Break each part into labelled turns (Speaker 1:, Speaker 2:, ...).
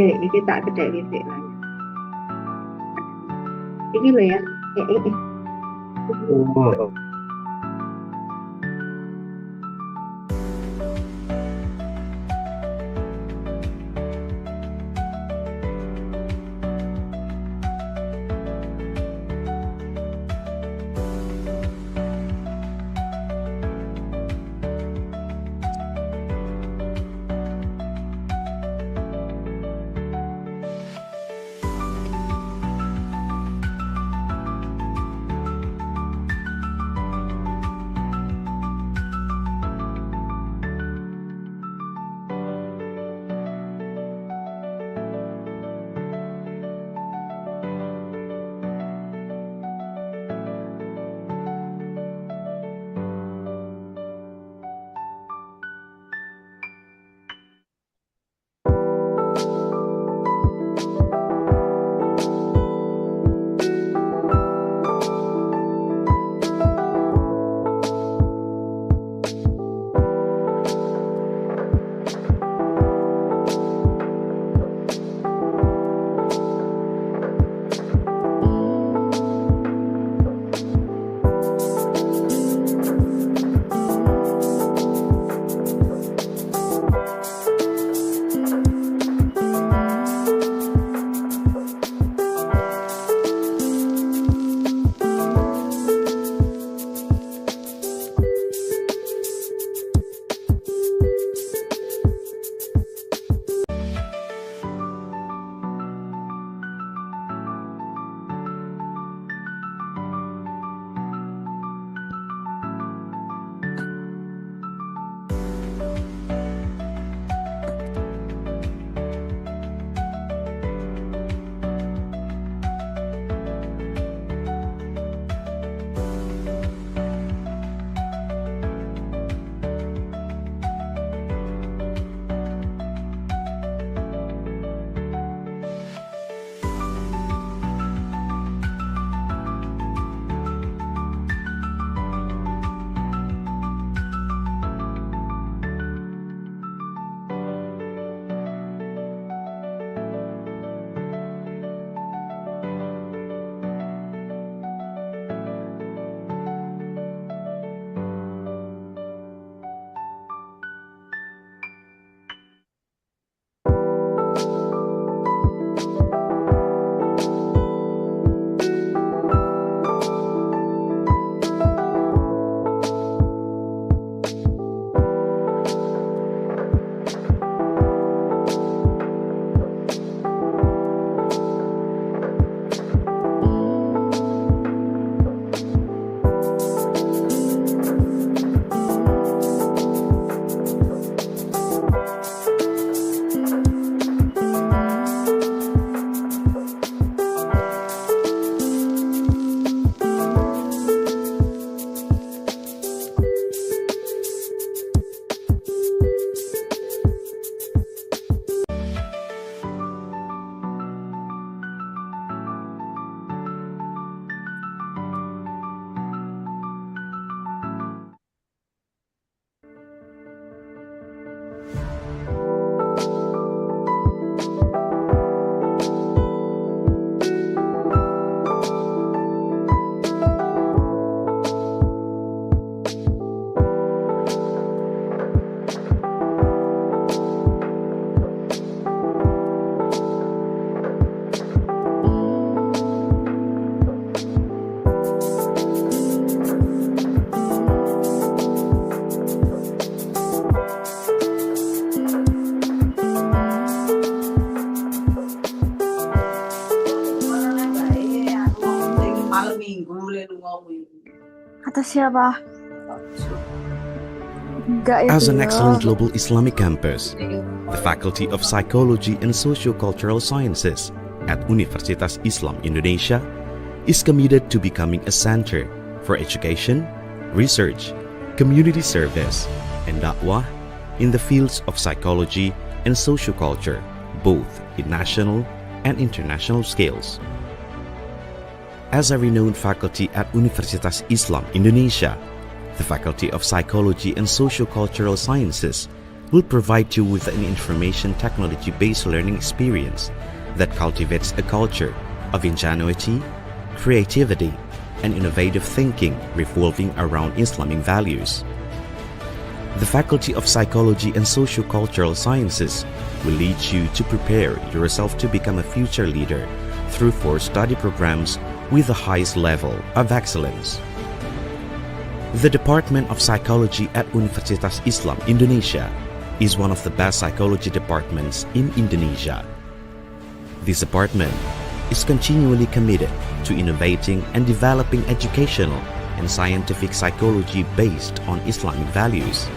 Speaker 1: iki tak kedek dhisik lah. Iki lho ya.
Speaker 2: Oh,
Speaker 3: Kata siapa?
Speaker 4: As an excellent global Islamic campus, the Faculty of Psychology and Sociocultural Sciences at Universitas Islam Indonesia is committed to becoming a center for education, research, community service, and da'wah in the fields of psychology and socioculture, both in national and international scales. As a renowned faculty at Universitas Islam Indonesia, the Faculty of Psychology and Sociocultural Sciences will provide you with an information technology-based learning experience that cultivates a culture of ingenuity, creativity, and innovative thinking revolving around Islamic values. The Faculty of Psychology and Sociocultural Sciences will lead you to prepare yourself to become a future leader through 4 study programs with the highest level of excellence. The Department of Psychology at Universitas Islam Indonesia is one of the best psychology departments in Indonesia. This department is continually committed to innovating and developing educational and scientific psychology based on Islamic values.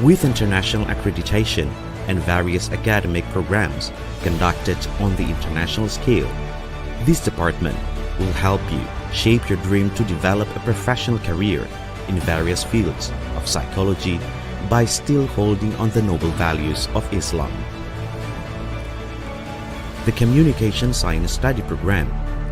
Speaker 4: With international accreditation and various academic programs conducted on the international scale, this department will help you shape your dream to develop a professional career in various fields of psychology by still holding on the noble values of Islam. The Communication Science Study Program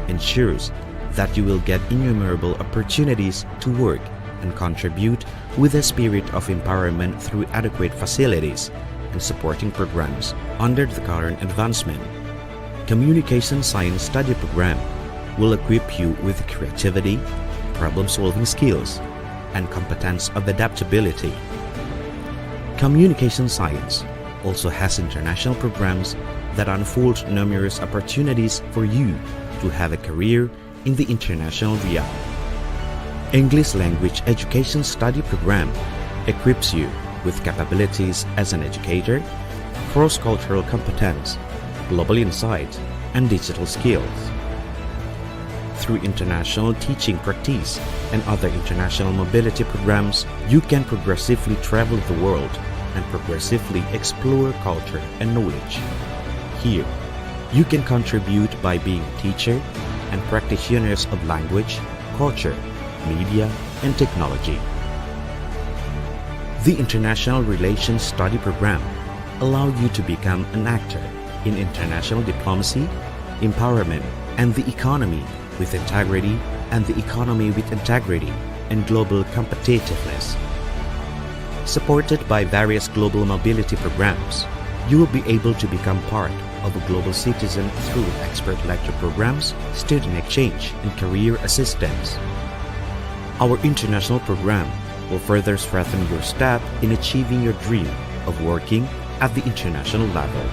Speaker 4: ensures that you will get innumerable opportunities to work and contribute with a spirit of empowerment through adequate facilities and supporting programs under the current advancement. Communication Science Study Program will equip you with creativity, problem-solving skills, and competence of adaptability. Communication Science also has international programs that unfold numerous opportunities for you to have a career in the international realm. English Language Education Study Program equips you with capabilities as an educator, cross-cultural competence, global insight, and digital skills. Through international teaching practice and other international mobility programs, you can progressively travel the world and progressively explore culture and knowledge. Here, you can contribute by being a teacher and practitioners of language, culture, media, and technology. The International Relations Study Program allows you to become an actor in international diplomacy, empowerment, and the economy with integrity and global competitiveness. Supported by various global mobility programs, you will be able to become part of a global citizen through expert lecture programs, student exchange, and career assistance. Our international program will further strengthen your step in achieving your dream of working at the international level.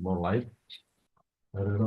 Speaker 2: More light. I don't know.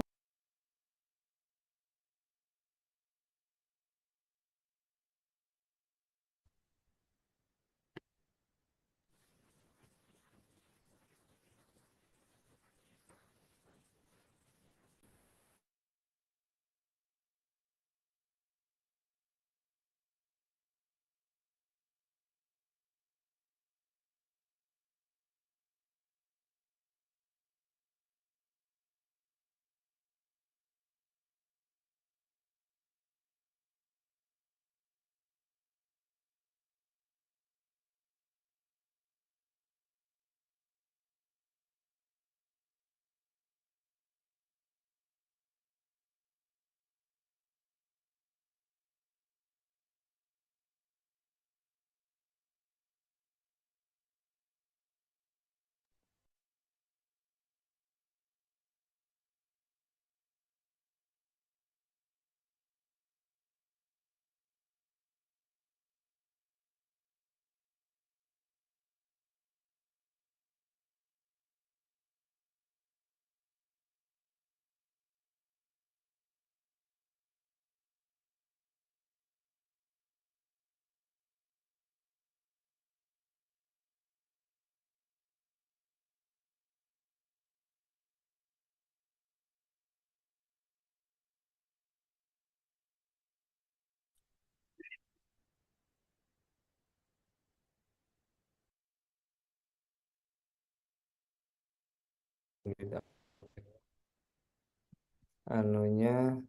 Speaker 3: Anunya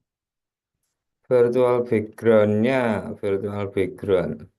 Speaker 3: virtual backgroundnya virtual background.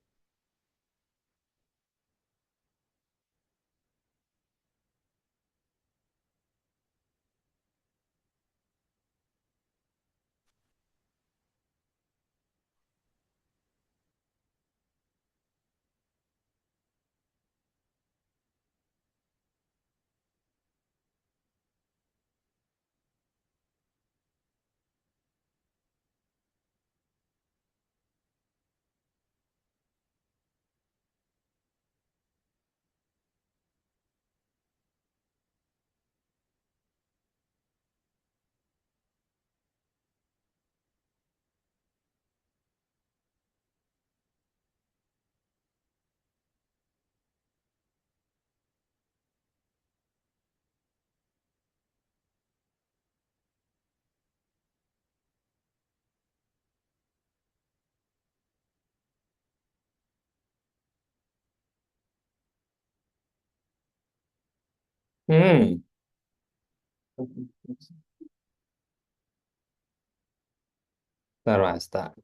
Speaker 3: Ntar Mas, tak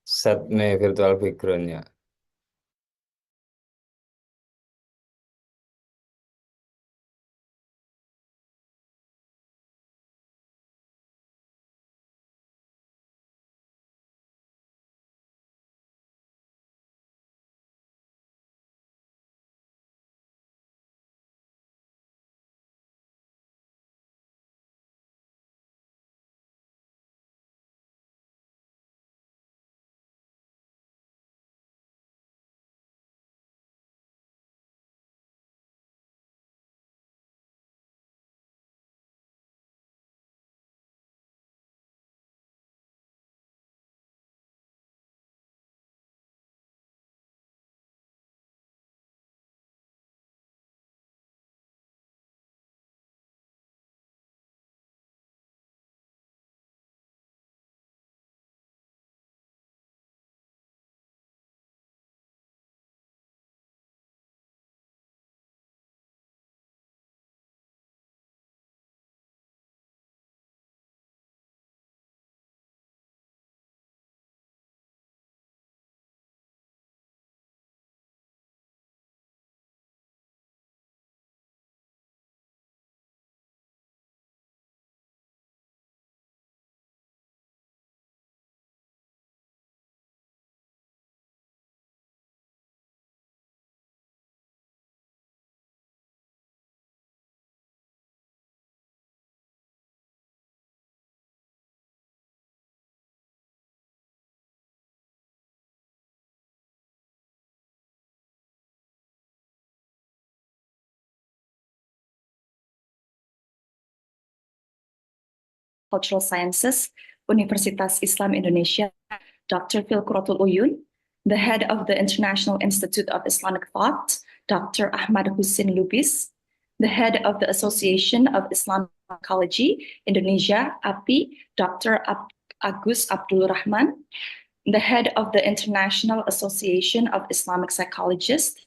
Speaker 3: set nih virtual backgroundnya.
Speaker 5: Cultural Sciences, Universitas Islam Indonesia, Dr. Filkrotul Uyun, the head of the International Institute of Islamic Thought, Dr. Ahmad Hussein Lubis, the head of the Association of Islamic Psychology, Indonesia, API, Dr. Agus Abdul Rahman, the head of the International Association of Islamic Psychologists,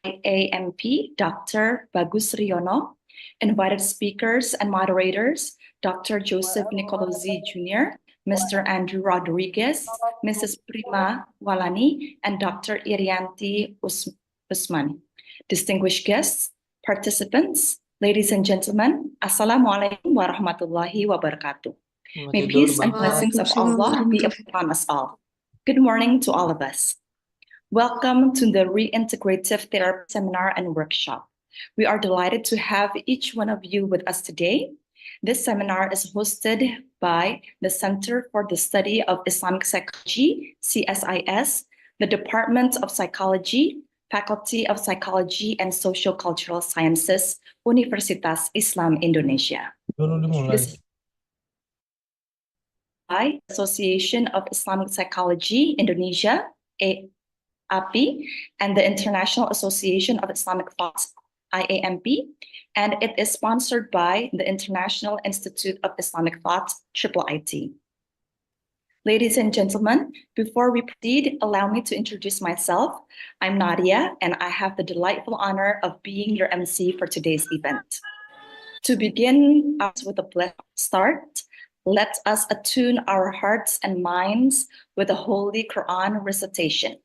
Speaker 5: IAMP, Dr. Bagus Riono, invited speakers and moderators, Dr. Joseph Nicolosi Jr., Mr. Andrew Rodriguez, Mrs. Prima Walani, and Dr. Irianti Usman. Distinguished guests, participants, ladies and gentlemen, Assalamualaikum warahmatullahi wabarakatuh. May peace and blessings of Allah be upon us all. Good morning to all of us. Welcome to the Reintegrative Therapy Seminar and Workshop. We are delighted to have each one of you with us today. This seminar is hosted by the Center for the Study of Islamic Psychology, CSIS, the Department of Psychology, Faculty of Psychology and Socio-Cultural Sciences, Universitas Islam Indonesia. This by Association of Islamic Psychology Indonesia, API, and the International Association of Islamic Thought, IAMP, and it is sponsored by the International Institute of Islamic Thought, IIIT. Ladies and gentlemen, before we proceed, allow me to introduce myself. I'm Nadia, and I have the delightful honor of being your MC for today's event. To begin us with a blessed start, let us attune our hearts and minds with the Holy Quran recitation.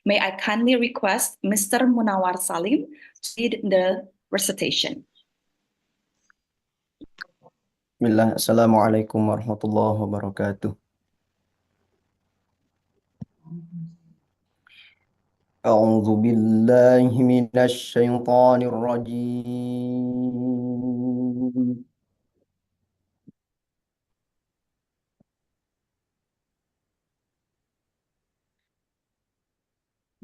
Speaker 5: May I kindly request Mr. Munawar Salim to lead the recitation.
Speaker 6: Bismillah, Assalamualaikum warahmatullahi wabarakatuh. A'udzu billahi minasy syaithanir rajim.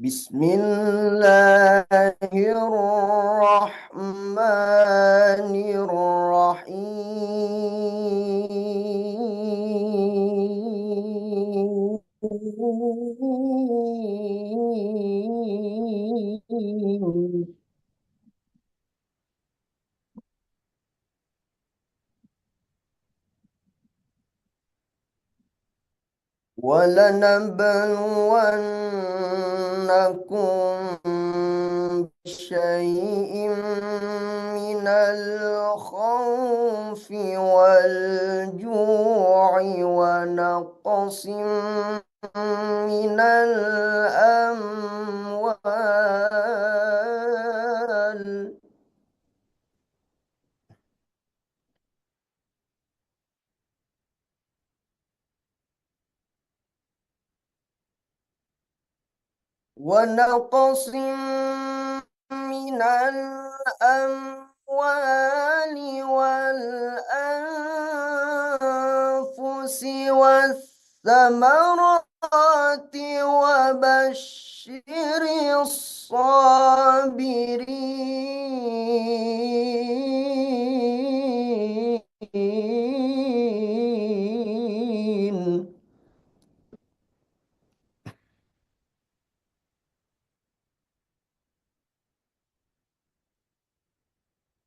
Speaker 6: Bismillahirrahmanirrahim. وَلَنَبْلُوَنَّكُم بِشَيْءٍ مِّنَ الْخَوْفِ وَالْجُوعِ وَنَقْصٍ مِّنَ الْأَمْوَالِ وَالْأَنفُسِ وَالثَّمَرَاتِ وَبَشِّرِ الصَّابِرِينَ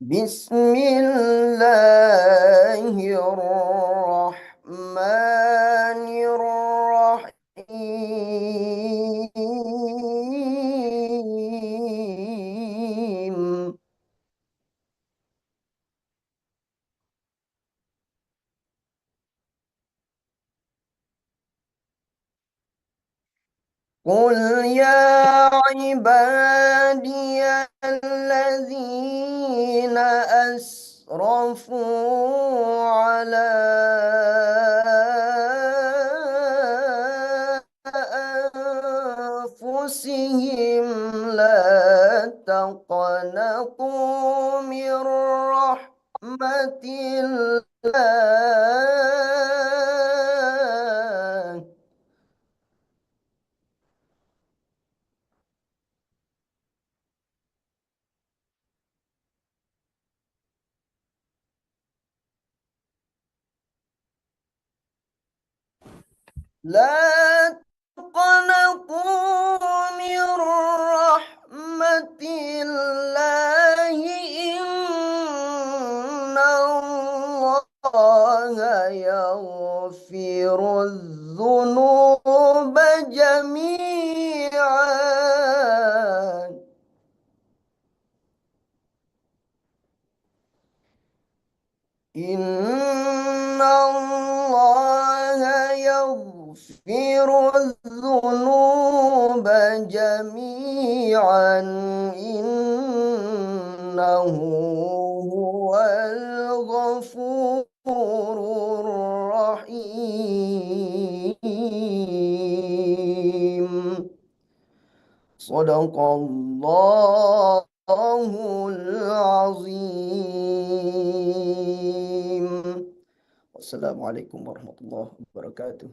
Speaker 6: Bismillahirrahmanirrahim. قل يا عبادي الذين أسرفوا على أنفسهم لا تقنطوا من رحمة الله لا تقنطوا من رحمة الله إن الله يغفر الذنوب جميعا إن الله يغفر الذنوب جميعا إنه هو الغفور الرحيم صدق الله العظيم. Wassalamualaikum warahmatullahi wabarakatuh.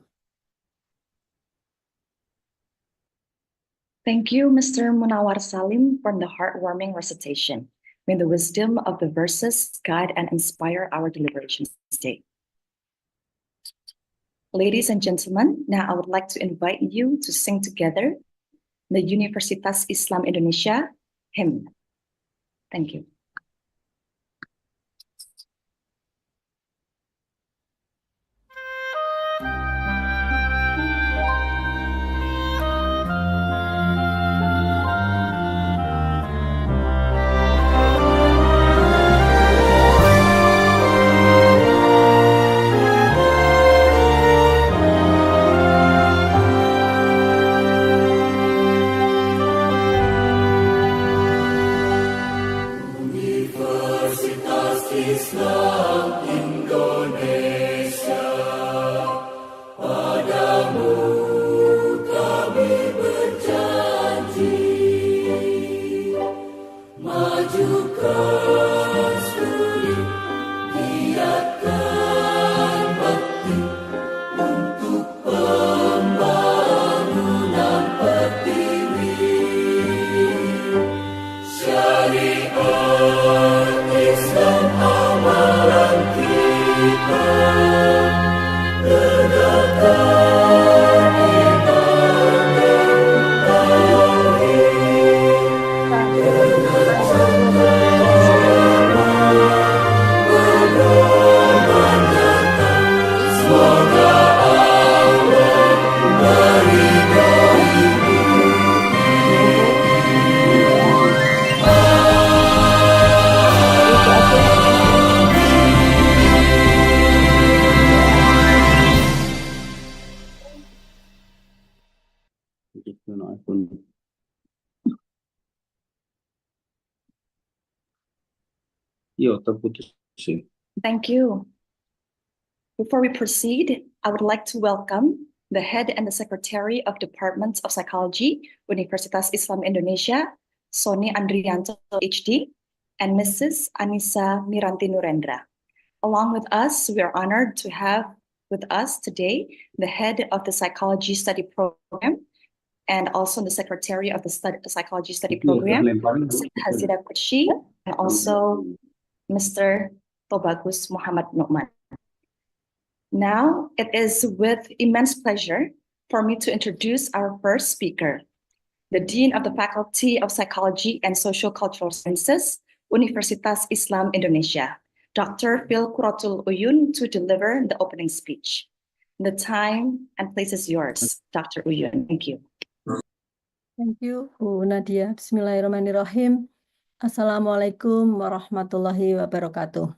Speaker 5: Thank you, Mr. Munawar Salim, for the heartwarming recitation. May the wisdom of the verses guide and inspire our deliberations today. Ladies and gentlemen, now I would like to invite you to sing together the Universitas Islam Indonesia hymn. Thank you.
Speaker 2: Iya, terputus sih.
Speaker 5: Thank you. Before we proceed, I would like to welcome the head and the secretary of Department of Psychology, Universitas Islam Indonesia, Soni Andrianto, PhD, and Mrs. Anissa Miranti Nurendra. Along with us, we are honored to have with us today the head of the Psychology Study Program and also the secretary of the Psychology Study Program, Ms. Hazida Kutshi, and also Mr. Tobagus Muhammad Nu'man. Now, it is with immense pleasure for me to introduce our first speaker, the Dean of the Faculty of Psychology and Social Cultural Sciences, Universitas Islam Indonesia, Dr. Phil Kuratul Uyun, to deliver the opening speech. The time and place is yours, Dr. Uyun. Thank you.
Speaker 7: Thank you, Bu Nadia. Bismillahirrahmanirrahim. Assalamualaikum warahmatullahi wabarakatuh.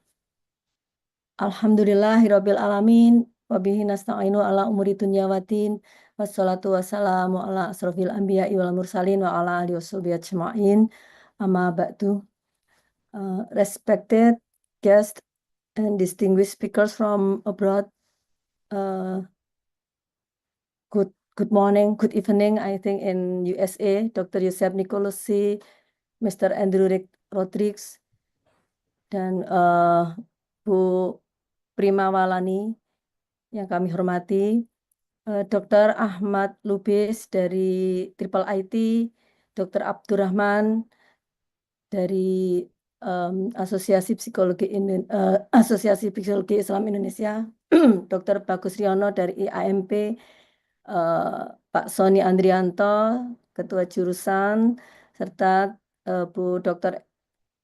Speaker 7: Alhamdulillahirabbil alamin wa bihi nasta'inu ala umuri dunya waddin wassalatu wassalamu ala asrofil anbiya'i wal mursalin wa ala alihi washabihi ajma'in. Amma ba'du. Respected guests and distinguished speakers from abroad, good morning, good evening, I think in USA, Dr. Yusef Nicolosi, Mr. Andrew Rodriguez, dan Bu Prima Walani yang kami hormati, Dr. Ahmad Lubis dari Triple IT, Dr. Abdurrahman dari Asosiasi Psikologi Islam Indonesia, Dr. Bagus Riono dari IAMP, Pak Soni Andrianto, Ketua Jurusan, serta Bu Dr.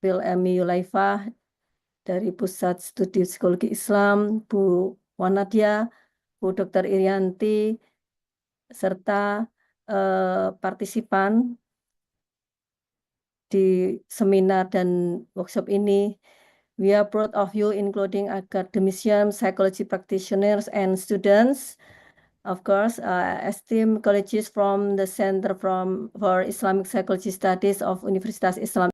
Speaker 7: Wilmi Yulaifah dari Pusat Studi Psikologi Islam, Bu Wanadya, Bu Dr. Irianti, serta partisipan di seminar dan workshop ini. We are proud of you, including academicians, psychology practitioners, and students. Of course, esteemed colleagues from the Center for Islamic Psychology Studies of Universitas Islam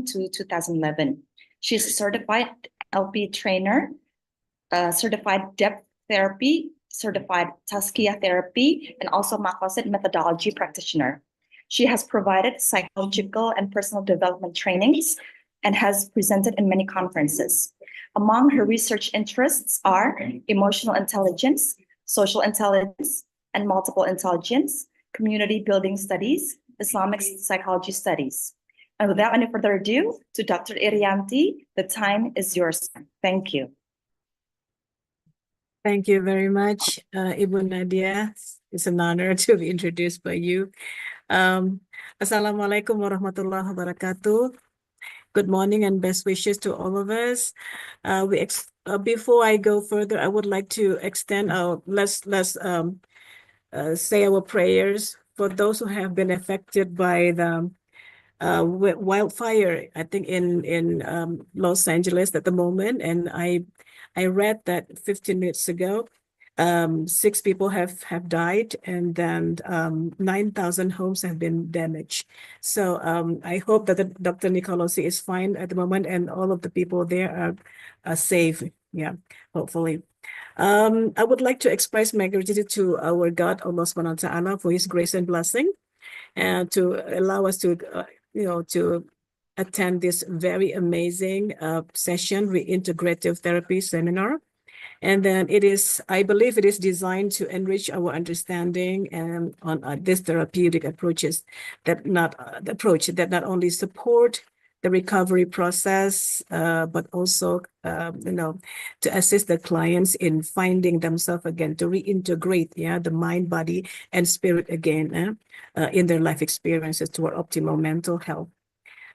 Speaker 5: to 2011. She's a certified LP trainer, certified depth therapy, certified Tazkiyah therapy, and also Maqasid methodology practitioner. She has provided psychological and personal development trainings and has presented in many conferences. Among her research interests are emotional intelligence, social intelligence, and multiple intelligence, community building studies, Islamic psychology studies. And without any further ado, to Dr. Irianti, the time is yours. Thank you.
Speaker 8: Thank you very much, Ibu Nadia. It's an honor to be introduced by you. Assalamualaikum warahmatullahi wabarakatuh. Good morning and best wishes to all of us. Before I go further, I would like to extend our let's say our prayers for those who have been affected by the wildfire, I think in Los Angeles at the moment. And I read that 15 minutes ago, 6 people have died, and then 9,000 homes have been damaged. So I hope that Dr. Nicolosi is fine at the moment, and all of the people there are safe. Yeah, hopefully. I would like to express my gratitude to our God, Allah Subhanahu wa Ta'ala, for His grace and blessing, and to allow us to, to attend this very amazing session, Reintegrative Therapy seminar. And then I believe it is designed to enrich our understanding and on these therapeutic approaches that not only support the recovery process, but also, to assist the clients in finding themselves again, to reintegrate, the mind, body, and spirit again in their life experiences toward optimal mental health.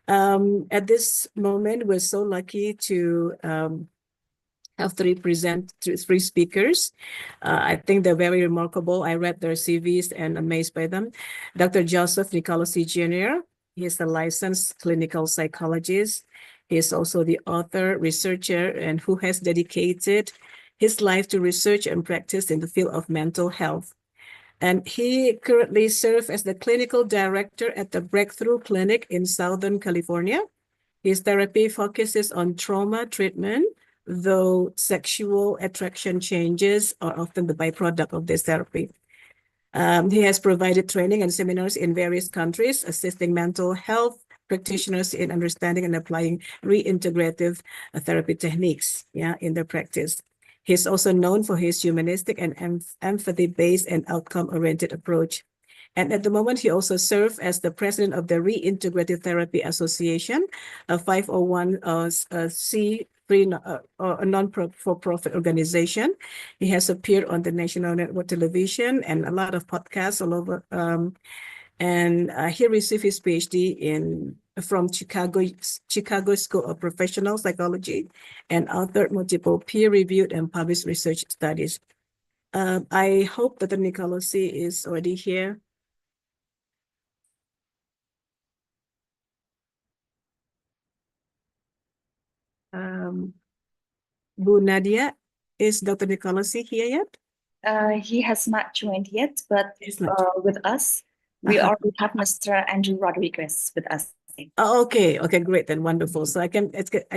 Speaker 8: At this moment, we're so lucky to have 3 speakers. I think they're very remarkable. I read their CVs and amazed by them. Dr. Joseph Nicolosi Jr. He's a licensed clinical psychologist. He is also the author, researcher, and who has dedicated his life to research and practice in the field of mental health. And he currently serves as the clinical director at the Breakthrough Clinic in Southern California. His therapy focuses on trauma treatment, though sexual attraction changes are often the byproduct of this therapy. He has provided training and seminars in various countries, assisting mental health practitioners in understanding and applying reintegrative therapy techniques in their practice. He's also known for his humanistic and empathy-based and outcome-oriented approach. And at the moment, he also serves as the president of the Reintegrative Therapy Association, a 501c3 a non-for-profit organization. He has appeared on the national network television and a lot of podcasts all over. He received his PhD from Chicago School of Professional Psychology and authored multiple peer-reviewed and published research studies. I hope that the Nicolosi is already here. Bu Nadia, is Dr. Nicolosi here yet?
Speaker 5: He has not joined yet, but with us, we already have Mr. Andrew Rodriguez with us.
Speaker 8: Oh, okay, great, then wonderful. So I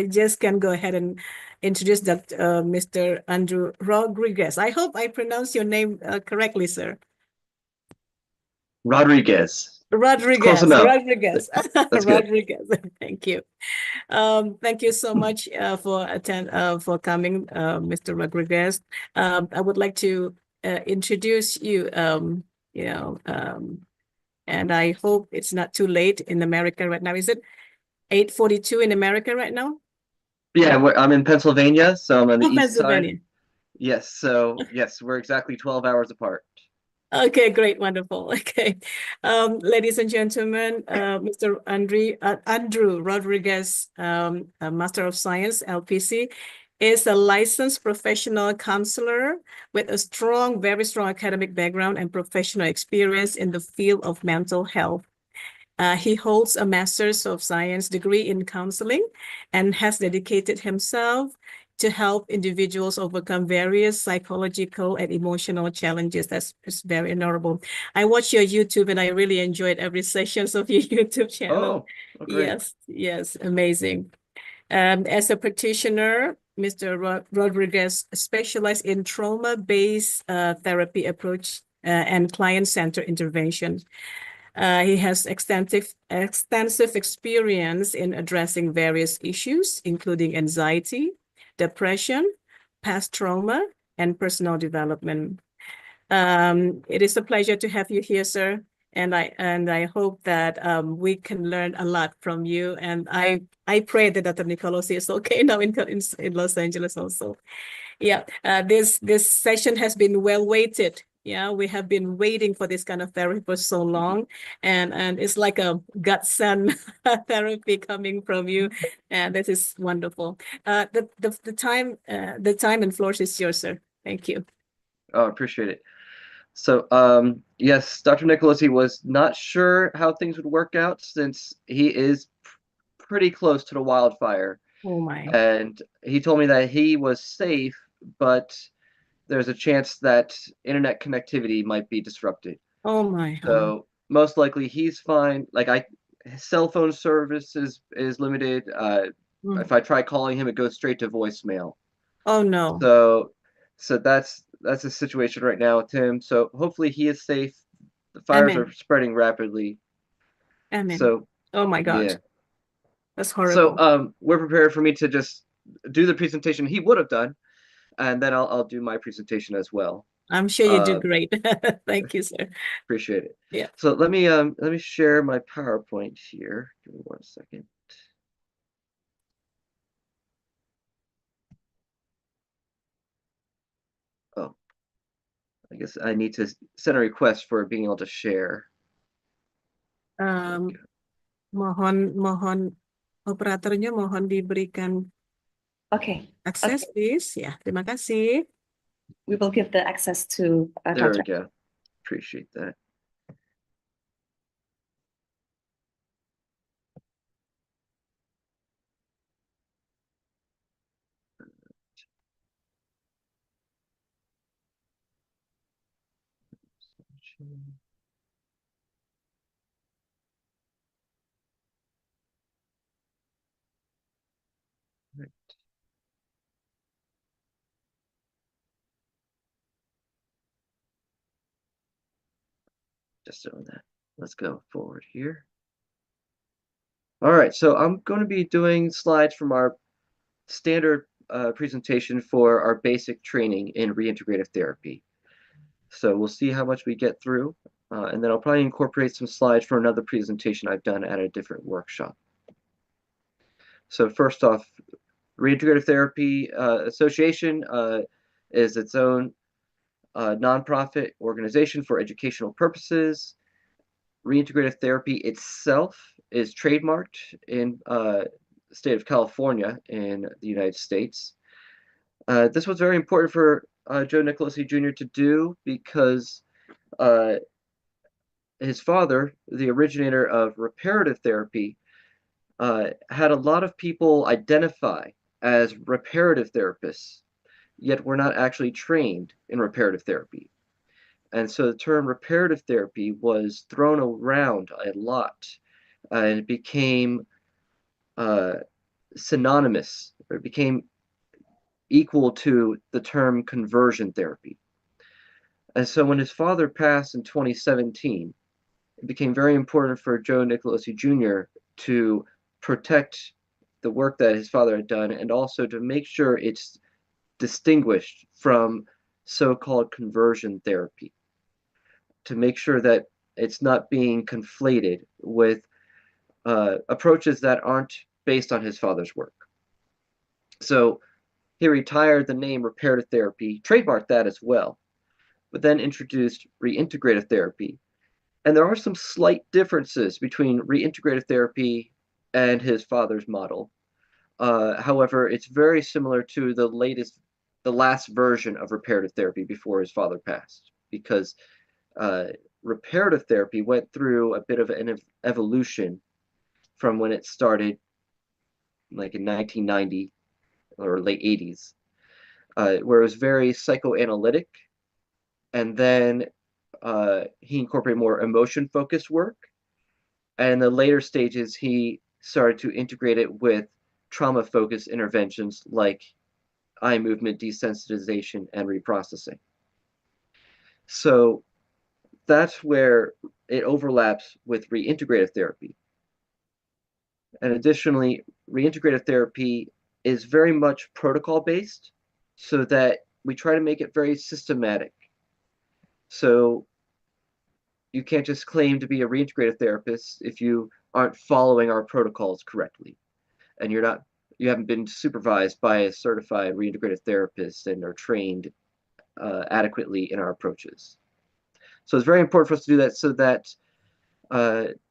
Speaker 8: just can go ahead and introduce Mr. Andrew Rodriguez. I hope I pronounced your name correctly, sir.
Speaker 2: Rodriguez.
Speaker 8: Rodriguez.
Speaker 2: Rodriguez.
Speaker 8: Thank you. Thank you so much for coming, Mr. Rodriguez. I would like to introduce you. And I hope it's not too late in America right now. Is it 8:42 in America right now?
Speaker 2: Yeah, I'm in Pennsylvania, so I'm on the east
Speaker 8: Pennsylvania.
Speaker 2: side. Yes, so yes, we're exactly 12 hours apart.
Speaker 8: Okay, great, wonderful. Okay, ladies and gentlemen, Mr. Andrew Rodriguez, a Master of Science, LPC, is a licensed professional counselor with a very strong academic background and professional experience in the field of mental health. He holds a Master's of Science degree in counseling and has dedicated himself to help individuals overcome various psychological and emotional challenges. That's very honorable. I watch your YouTube and I really enjoyed every sessions of your YouTube channel.
Speaker 2: Oh, great.
Speaker 8: Yes, amazing. As a practitioner, Mr. Rodriguez specialized in trauma-based therapy approach and client-centered intervention. He has extensive experience in addressing various issues, including anxiety, depression, past trauma, and personal development. It is a pleasure to have you here, sir. And I hope that we can learn a lot from you. And I pray that Dr. Nicolosi is okay now in Los Angeles also. Yeah, this session has been well waited. Yeah, we have been waiting for this kind of therapy for so long, and it's like a godsend therapy coming from you, and this is wonderful. The time and floor is yours, sir. Thank you.
Speaker 2: Oh, I appreciate it. So, yes, Dr. Nicolosi was not sure how things would work out since he is pretty close to the wildfire.
Speaker 8: Oh my.
Speaker 2: And he told me that he was safe, but there's a chance that internet connectivity might be disrupted.
Speaker 8: Oh my.
Speaker 2: So most likely he's fine. Like his cell phone service is limited. If I try calling him, it goes straight to voicemail.
Speaker 8: Oh no.
Speaker 2: So that's the situation right now with him. So hopefully he is safe. The fires
Speaker 8: Amen.
Speaker 2: are spreading rapidly.
Speaker 8: Amen.
Speaker 2: So
Speaker 8: oh my God.
Speaker 2: yeah.
Speaker 8: That's horrible.
Speaker 2: So we're prepared for me to just do the presentation he would have done, and then I'll do my presentation as well.
Speaker 8: I'm sure you do great. Thank you, sir.
Speaker 2: Appreciate it.
Speaker 8: Yeah.
Speaker 2: So let me share my PowerPoint here. Give me 1 second. Oh, I guess I need to send a request for being able to share.
Speaker 8: Mohon operatornya mohon diberikan akses, please. Ya, terima kasih.
Speaker 5: We will give the access to
Speaker 2: There
Speaker 5: Dr.
Speaker 2: we go. Appreciate that. Right. Just doing that. Let's go forward here. All right, so I'm going to be doing slides from our standard presentation for our basic training in reintegrative therapy. So we'll see how much we get through, and then I'll probably incorporate some slides for another presentation I've done at a different workshop. So first off, Reintegrative Therapy Association is its own nonprofit organization for educational purposes. Reintegrative therapy itself is trademarked in the state of California in the United States. This was very important for Joe Nicolosi Jr. to do because his father, the originator of reparative therapy, had a lot of people identify as reparative therapists, yet were not actually trained in reparative therapy. And so the term reparative therapy was thrown around a lot, and it became synonymous, or it became equal to the term conversion therapy. And so when his father passed in 2017, it became very important for Joe Nicolosi Jr. to protect the work that his father had done, and also to make sure it's distinguished from so-called conversion therapy, to make sure that it's not being conflated with approaches that aren't based on his father's work. So he retired the name reparative therapy, trademarked that as well, but then introduced reintegrative therapy. And there are some slight differences between reintegrative therapy and his father's model. However, it's very similar to the last version of reparative therapy before his father passed, because reparative therapy went through a bit of an evolution from when it started, like in 1990, or late 80s, where it was very psychoanalytic, and then he incorporated more emotion-focused work. And in the later stages, he started to integrate it with trauma-focused interventions like eye movement desensitization and reprocessing. So that's where it overlaps with reintegrative therapy. And additionally, reintegrative therapy is very much protocol-based, so that we try to make it very systematic. So you can't just claim to be a reintegrative therapist if you aren't following our protocols correctly, and you haven't been supervised by a certified reintegrative therapist and are trained adequately in our approaches. So it's very important for us to do that, so that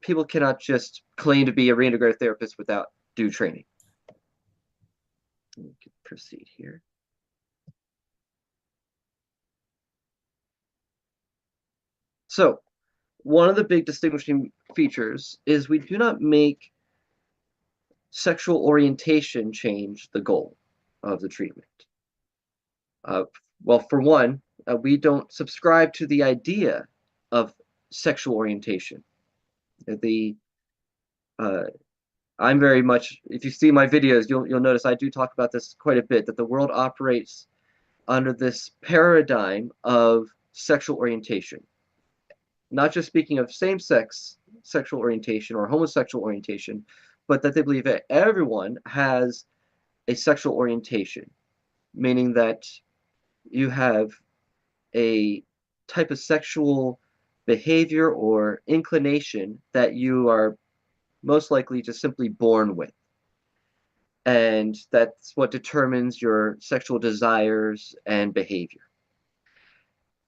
Speaker 2: people cannot just claim to be a reintegrative therapist without due training. We can proceed here. So one of the big distinguishing features is we do not make sexual orientation change the goal of the treatment. Well, for one, we don't subscribe to the idea of sexual orientation. I'm very much, if you see my videos, you'll notice I do talk about this quite a bit, that the world operates under this paradigm of sexual orientation. Not just speaking of same-sex sexual orientation or homosexual orientation, but that they believe that everyone has a sexual orientation, meaning that you have a type of sexual behavior or inclination that you are most likely just simply born with. And that's what determines your sexual desires and behavior.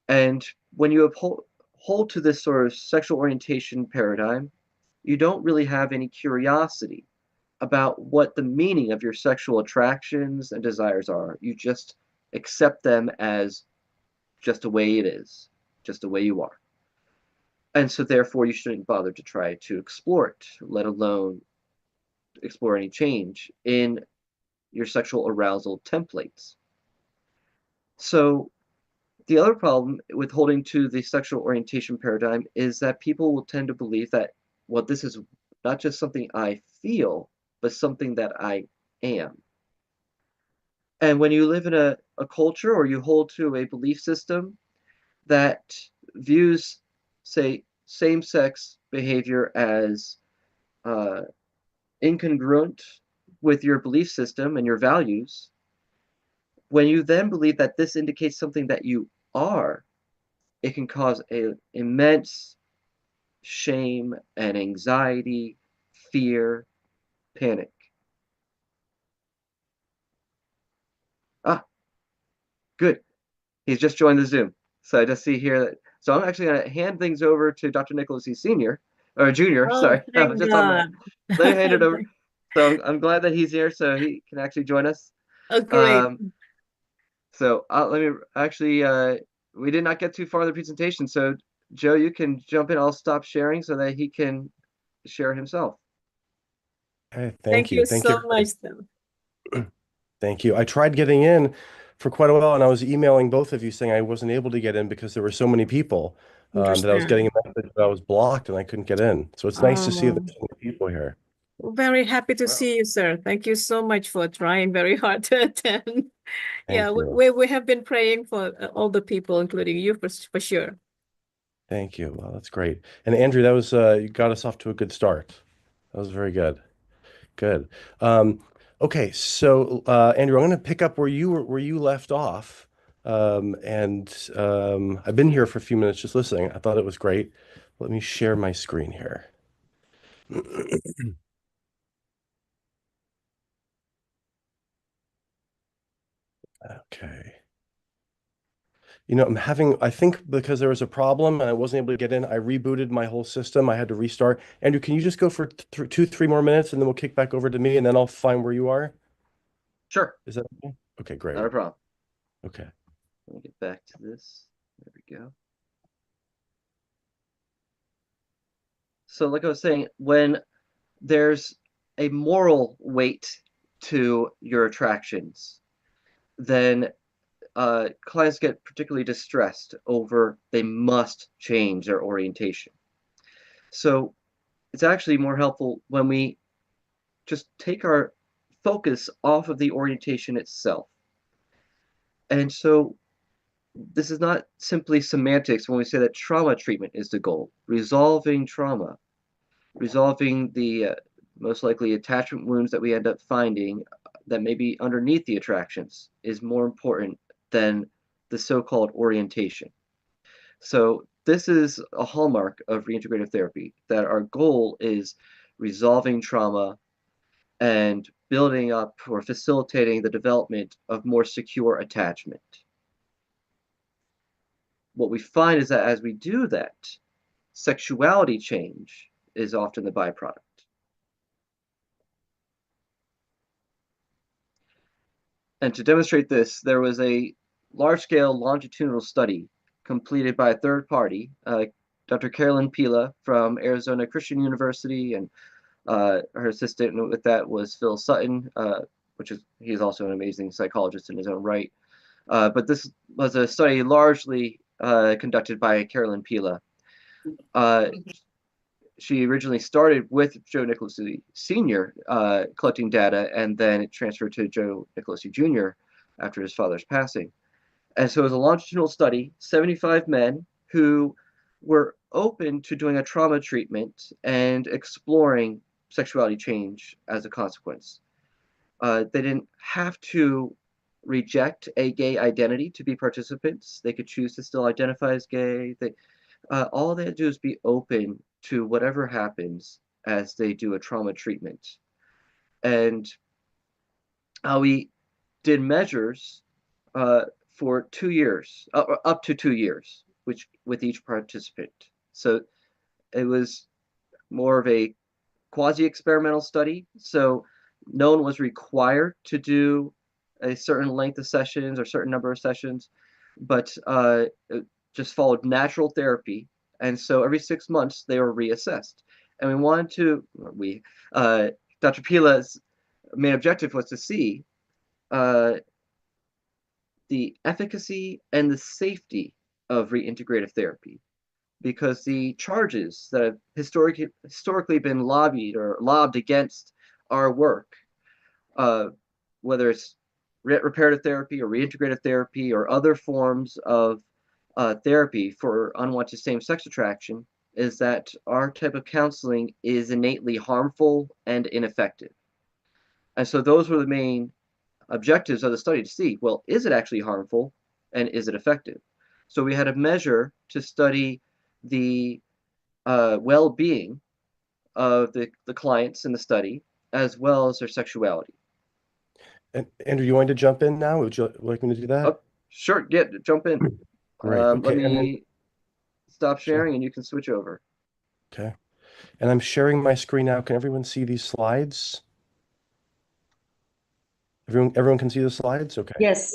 Speaker 2: And when you hold to this sort of sexual orientation paradigm, you don't really have any curiosity about what the meaning of your sexual attractions and desires are. You just accept them as just the way it is, just the way you are. And so therefore you shouldn't bother to try to explore it, let alone explore any change in your sexual arousal templates. So the other problem with holding to the sexual orientation paradigm is that people will tend to believe that, well, this is not just something I feel, but something that I am. And when you live in a culture, or you hold to a belief system that views, say, same-sex behavior as incongruent with your belief system and your values, when you then believe that this indicates something that you are, it can cause an immense shame and anxiety, fear, panic. Ah, good. He's just joined the Zoom. So I just see here that, so I'm actually going to hand things over to Dr. Nicolosi Sr., or Jr.,
Speaker 8: Oh,
Speaker 2: sorry.
Speaker 8: thank
Speaker 2: Just
Speaker 8: God.
Speaker 2: let me hand it over. So I'm glad that he's here so he can actually join us.
Speaker 8: Oh, great.
Speaker 2: So let me actually, we did not get too far in the presentation. So Joe, you can jump in. I'll stop sharing so that he can share himself.
Speaker 9: Okay,
Speaker 8: Thank you
Speaker 9: Thank
Speaker 8: so
Speaker 9: you.
Speaker 8: much, Tim.
Speaker 9: Thank you. I tried getting in for quite a while, and I was emailing both of you saying I wasn't able to get in because there were so many people that I was
Speaker 8: Understand.
Speaker 9: getting a message that I was blocked and I couldn't get in. So it's nice to see that
Speaker 8: Oh,
Speaker 9: there's so many people here.
Speaker 8: very happy to
Speaker 2: Wow.
Speaker 8: see you, sir. Thank you so much for trying very hard to attend. Yeah,
Speaker 9: Thank you.
Speaker 8: we have been praying for all the people, including you, for sure.
Speaker 9: Thank you. Well, that's great. And Andrew, that was you got us off to a good start. That was very good. Good. Okay, so Andrew, I'm going to pick up where you left off. I've been here for a few minutes just listening. I thought it was great. Let me share my screen here. Okay. You know, I think because there was a problem and I wasn't able to get in, I rebooted my whole system. I had to restart. Andrew, can you just go for 2, 3 more minutes and then we'll kick back over to me and then I'll find where you are?
Speaker 2: Sure.
Speaker 9: Is that okay? Okay, great.
Speaker 2: Not a problem.
Speaker 9: Okay.
Speaker 2: Let me get back to this. There we go. So like I was saying, when there's a moral weight to your attractions, then clients get particularly distressed over they must change their orientation. So it's actually more helpful when we just take our focus off of the orientation itself. And so this is not simply semantics when we say that trauma treatment is the goal. Resolving trauma, resolving the most likely attachment wounds that we end up finding that may be underneath the attractions is more important than the so-called orientation. So this is a hallmark of reintegrative therapy, that our goal is resolving trauma and building up or facilitating the development of more secure attachment. What we find is that as we do that, sexuality change is often the byproduct. And to demonstrate this, there was a large-scale longitudinal study completed by a third party, Dr. Carolyn Pila from Arizona Christian University, and her assistant with that was Phil Sutton, he's also an amazing psychologist in his own right. But this was a study largely conducted by Carolyn Pila. She originally started with Joe Nicolosi Sr. Collecting data, and then it transferred to Joe Nicolosi Jr. after his father's passing. And so it was a longitudinal study, 75 men who were open to doing a trauma treatment and exploring sexuality change as a consequence. They didn't have to reject a gay identity to be participants. They could choose to still identify as gay. All they had to do is be open to whatever happens as they do a trauma treatment. And we did measures for 2 years, up to 2 years, with each participant. So it was more of a quasi-experimental study. So no one was required to do a certain length of sessions or certain number of sessions, but it just followed natural therapy. And so every 6 months they were reassessed. And we wanted to, Dr. Pila's main objective was to see the efficacy and the safety of reintegrative therapy, because the charges that have historically been lobbed against our work, whether it's reparative therapy or reintegrative therapy or other forms of therapy for unwanted same-sex attraction, is that our type of counseling is innately harmful and ineffective. And so those were the main objectives of the study, to see, well, is it actually harmful and is it effective? So we had a measure to study the well-being of the clients in the study, as well as their sexuality.
Speaker 9: And Andrew, you want to jump in now? Would you like me to do that?
Speaker 2: Sure, jump in.
Speaker 9: Great. Okay.
Speaker 2: Let me stop sharing and you can switch over.
Speaker 9: Okay. And I'm sharing my screen now. Can everyone see these slides? Everyone can see the slides? Okay.
Speaker 1: Yes.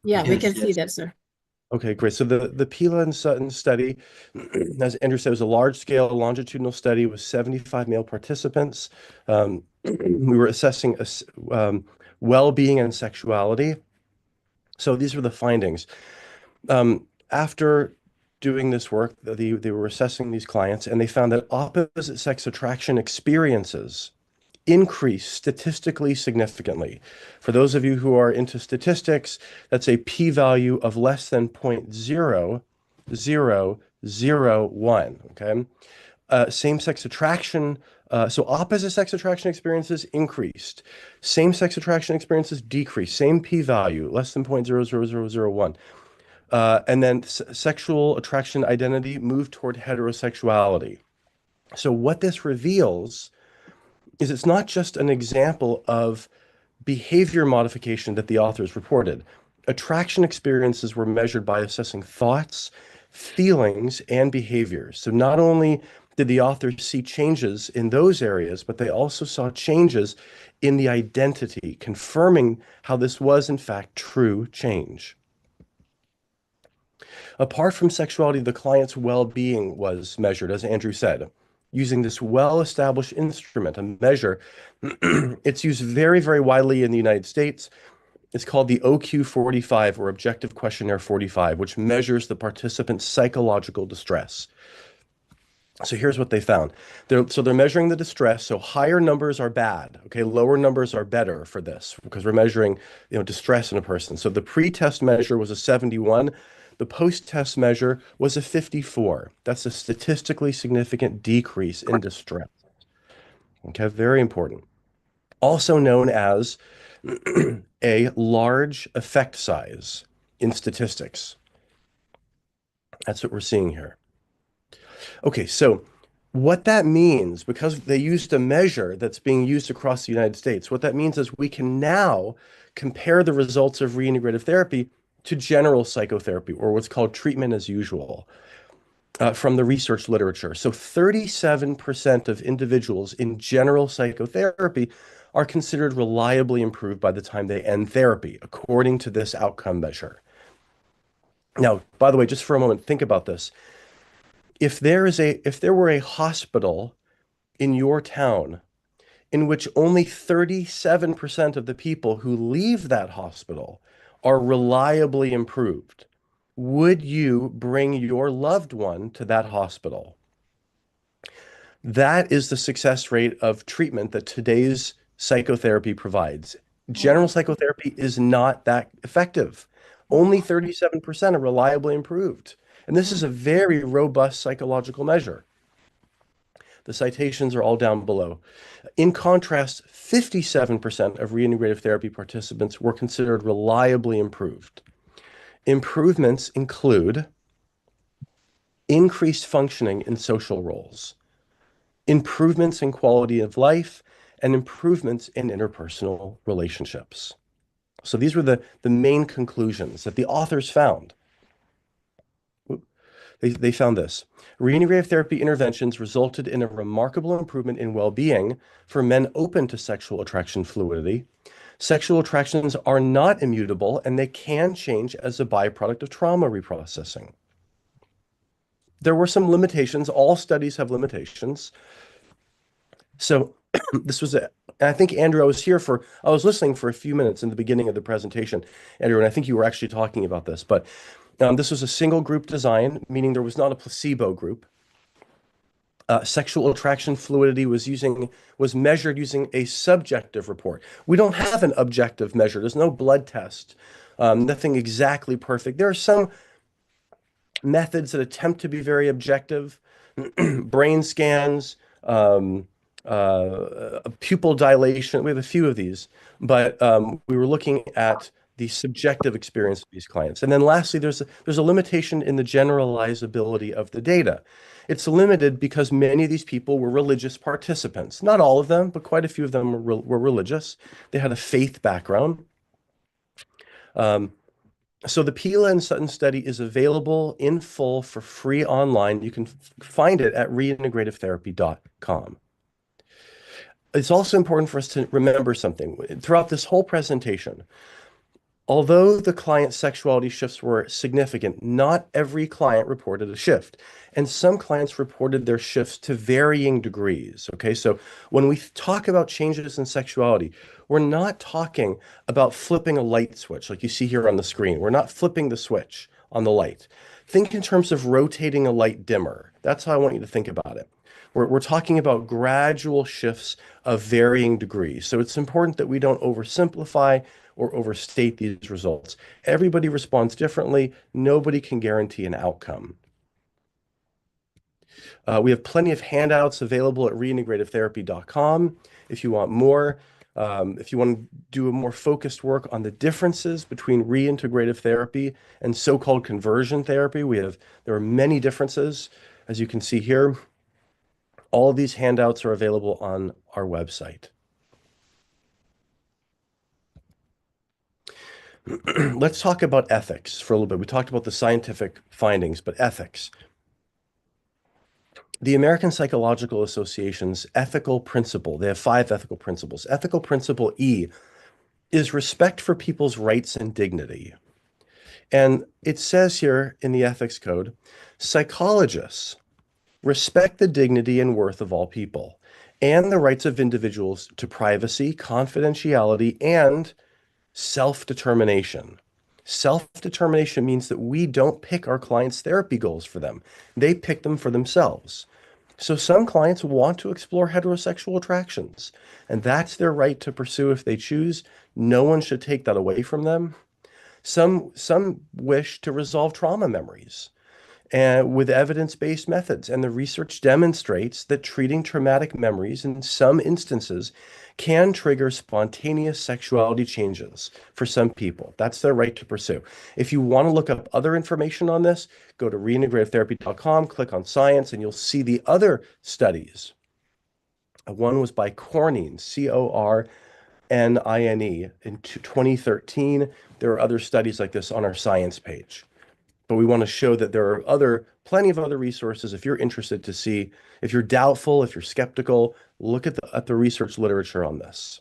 Speaker 8: Yeah, we can see that, sir.
Speaker 9: Okay, great. So the Pila and Sutton study, as Andrew said, was a large-scale longitudinal study with 75 male participants. We were assessing well-being and sexuality. So these were the findings. After doing this work, they were assessing these clients, and they found that opposite sex attraction experiences increase statistically significantly. For those of you who are into statistics, that's a p-value of less than 0.0001, okay? Same-sex attraction, so opposite sex attraction experiences increased. Same-sex attraction experiences decreased. Same p-value, less than 0.00001. And then sexual attraction identity moved toward heterosexuality. So what this reveals is it's not just an example of behavior modification that the authors reported. Attraction experiences were measured by assessing thoughts, feelings, and behaviors. So not only did the authors see changes in those areas, but they also saw changes in the identity, confirming how this was, in fact, true change. Apart from sexuality, the client's well-being was measured, as Andrew said. using this well-established instrument, a measure. It's used very, very widely in the United States. It's called the OQ-45, or Objective Questionnaire 45, which measures the participant's psychological distress. So here's what they found. They're measuring the distress. So higher numbers are bad. Okay, lower numbers are better for this because we're measuring, distress in a person. So the pre-test measure was a 71. The post-test measure was a 54. That's a statistically significant decrease in distress. Okay, very important. Also known as a large effect size in statistics. That's what we're seeing here. Okay, so what that means, because they used a measure that's being used across the United States, what that means is we can now compare the results of reintegrative therapy to general psychotherapy, or what's called treatment as usual, from the research literature. So 37% of individuals in general psychotherapy are considered reliably improved by the time they end therapy, according to this outcome measure. Now, by the way, just for a moment, think about this. If there were a hospital in your town in which only 37% of the people who leave that hospital are reliably improved, would you bring your loved one to that hospital? That is the success rate of treatment that today's psychotherapy provides. General psychotherapy is not that effective. Only 37% are reliably improved. And this is a very robust psychological measure. The citations are all down below. In contrast, 57% of reintegrative therapy participants were considered reliably improved. Improvements include increased functioning in social roles, improvements in quality of life, and improvements in interpersonal relationships. So these were the main conclusions that the authors found. They found this. Reintegrative therapy interventions resulted in a remarkable improvement in well-being for men open to sexual attraction fluidity. Sexual attractions are not immutable, and they can change as a byproduct of trauma reprocessing. There were some limitations. All studies have limitations. So this was I think, Andrew, I was listening for a few minutes in the beginning of the presentation, Andrew, and I think you were actually talking about this, but this was a single group design, meaning there was not a placebo group. Sexual attraction fluidity was measured using a subjective report. We don't have an objective measure. There's no blood test, nothing exactly perfect. There are some methods that attempt to be very objective, brain scans, pupil dilation. We have a few of these, but we were looking at the subjective experience of these clients. And then lastly, there's a limitation in the generalizability of the data. It's limited because many of these people were religious participants. Not all of them, but quite a few of them were religious. They had a faith background. So the Pila and Sutton study is available in full for free online. You can find it at reintegrativetherapy.com. It's also important for us to remember something. Throughout this whole presentation, although the client's sexuality shifts were significant, not every client reported a shift. And some clients reported their shifts to varying degrees. Okay, so when we talk about changes in sexuality, we're not talking about flipping a light switch like you see here on the screen. We're not flipping the switch on the light. Think in terms of rotating a light dimmer. That's how I want you to think about it. We're talking about gradual shifts of varying degrees. So it's important that we don't oversimplify or overstate these results. Everybody responds differently. Nobody can guarantee an outcome. We have plenty of handouts available at reintegrativetherapy.com if you want more. If you want to do a more focused work on the differences between reintegrative therapy and so-called conversion therapy, there are many differences, as you can see here. All of these handouts are available on our website. Let's talk about ethics for a little bit. We talked about the scientific findings, but ethics. The American Psychological Association's ethical principle, they have 5 ethical principles. Ethical principle E is respect for people's rights and dignity. And it says here in the ethics code, psychologists respect the dignity and worth of all people, and the rights of individuals to privacy, confidentiality, and self-determination. Self-determination means that we don't pick our clients' therapy goals for them. They pick them for themselves. So some clients want to explore heterosexual attractions, and that's their right to pursue if they choose. No one should take that away from them. Some wish to resolve trauma memories and with evidence-based methods, and the research demonstrates that treating traumatic memories in some instances can trigger spontaneous sexuality changes for some people. That's their right to pursue. If you want to look up other information on this, go to reintegrativetherapy.com, click on science, and you'll see the other studies. One was by Cornine, Cornine, in 2013. There are other studies like this on our science page. But we want to show that there are plenty of other resources if you're interested to see, if you're doubtful, if you're skeptical, look at the research literature on this.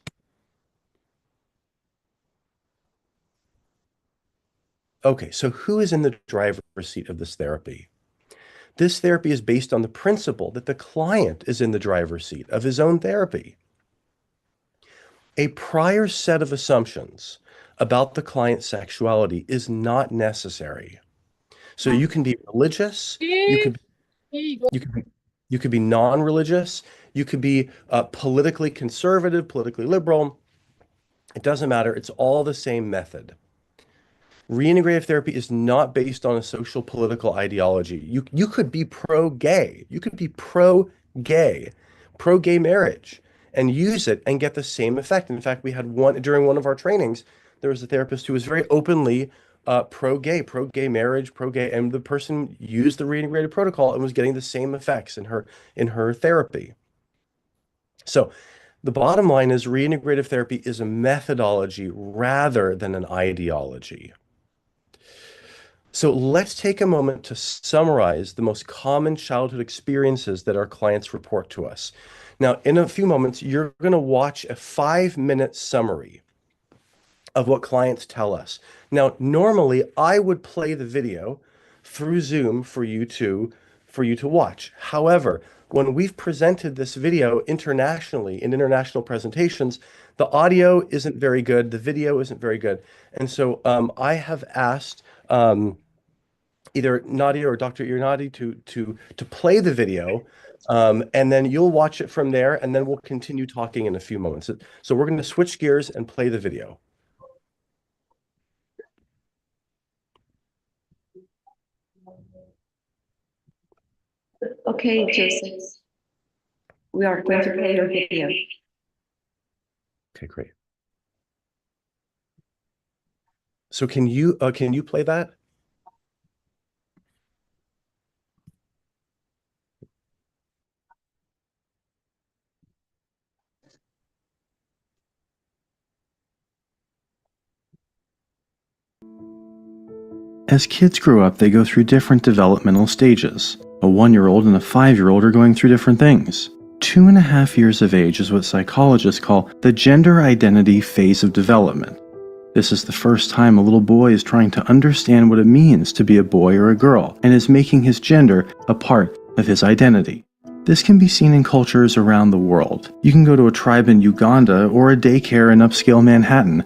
Speaker 9: Okay, so who is in the driver's seat of this therapy? This therapy is based on the principle that the client is in the driver's seat of his own therapy. A prior set of assumptions about the client's sexuality is not necessary. So you can be religious, you could be non-religious, you could be politically conservative, politically liberal. It doesn't matter. It's all the same method. Reintegrative therapy is not based on a social political ideology. You could be pro-gay. You could be pro-gay marriage, and use it and get the same effect. In fact, we had during one of our trainings, there was a therapist who was very openly pro-gay marriage, pro-gay, and the person used the reintegrated protocol and was getting the same effects in her therapy. So the bottom line is reintegrative therapy is a methodology rather than an ideology. So let's take a moment to summarize the most common childhood experiences that our clients report to us. Now, in a few moments, you're going to watch a 5-minute summary of what clients tell us. Now, normally I would play the video through Zoom for you to watch. However, when we've presented this video internationally in international presentations, the audio isn't very good, the video isn't very good. And so I have asked either Nadia or Dr. Irianti to play the video, and then you'll watch it from there, and then we'll continue talking in a few moments. So we're going to switch gears and play the video.
Speaker 5: Okay, Joseph, we are going to play your video.
Speaker 9: Okay, great. So can you play that?
Speaker 10: As kids grow up, they go through different developmental stages. A 1-year-old and a 5-year-old are going through different things. 2.5 years of age is what psychologists call the gender identity phase of development. This is the first time a little boy is trying to understand what it means to be a boy or a girl, and is making his gender a part of his identity. This can be seen in cultures around the world. You can go to a tribe in Uganda or a daycare in upscale Manhattan.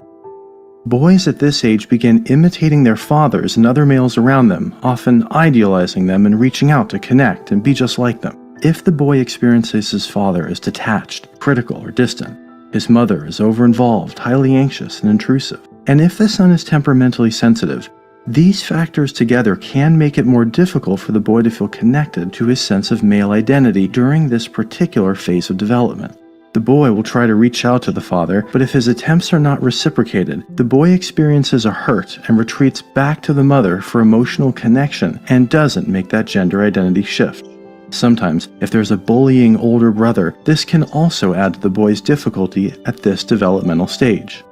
Speaker 10: Boys at this age begin imitating their fathers and other males around them, often idealizing them and reaching out to connect and be just like them. If the boy experiences his father as detached, critical, or distant, his mother is over-involved, highly anxious, and intrusive, and if the son is temperamentally sensitive, these factors together can make it more difficult for the boy to feel connected to his sense of male identity during this particular phase of development. The boy will try to reach out to the father, but if his attempts are not reciprocated, the boy experiences a hurt and retreats back to the mother for emotional connection and doesn't make that gender identity shift. Sometimes, if there's a bullying older brother, this can also add to the boy's difficulty at this developmental stage.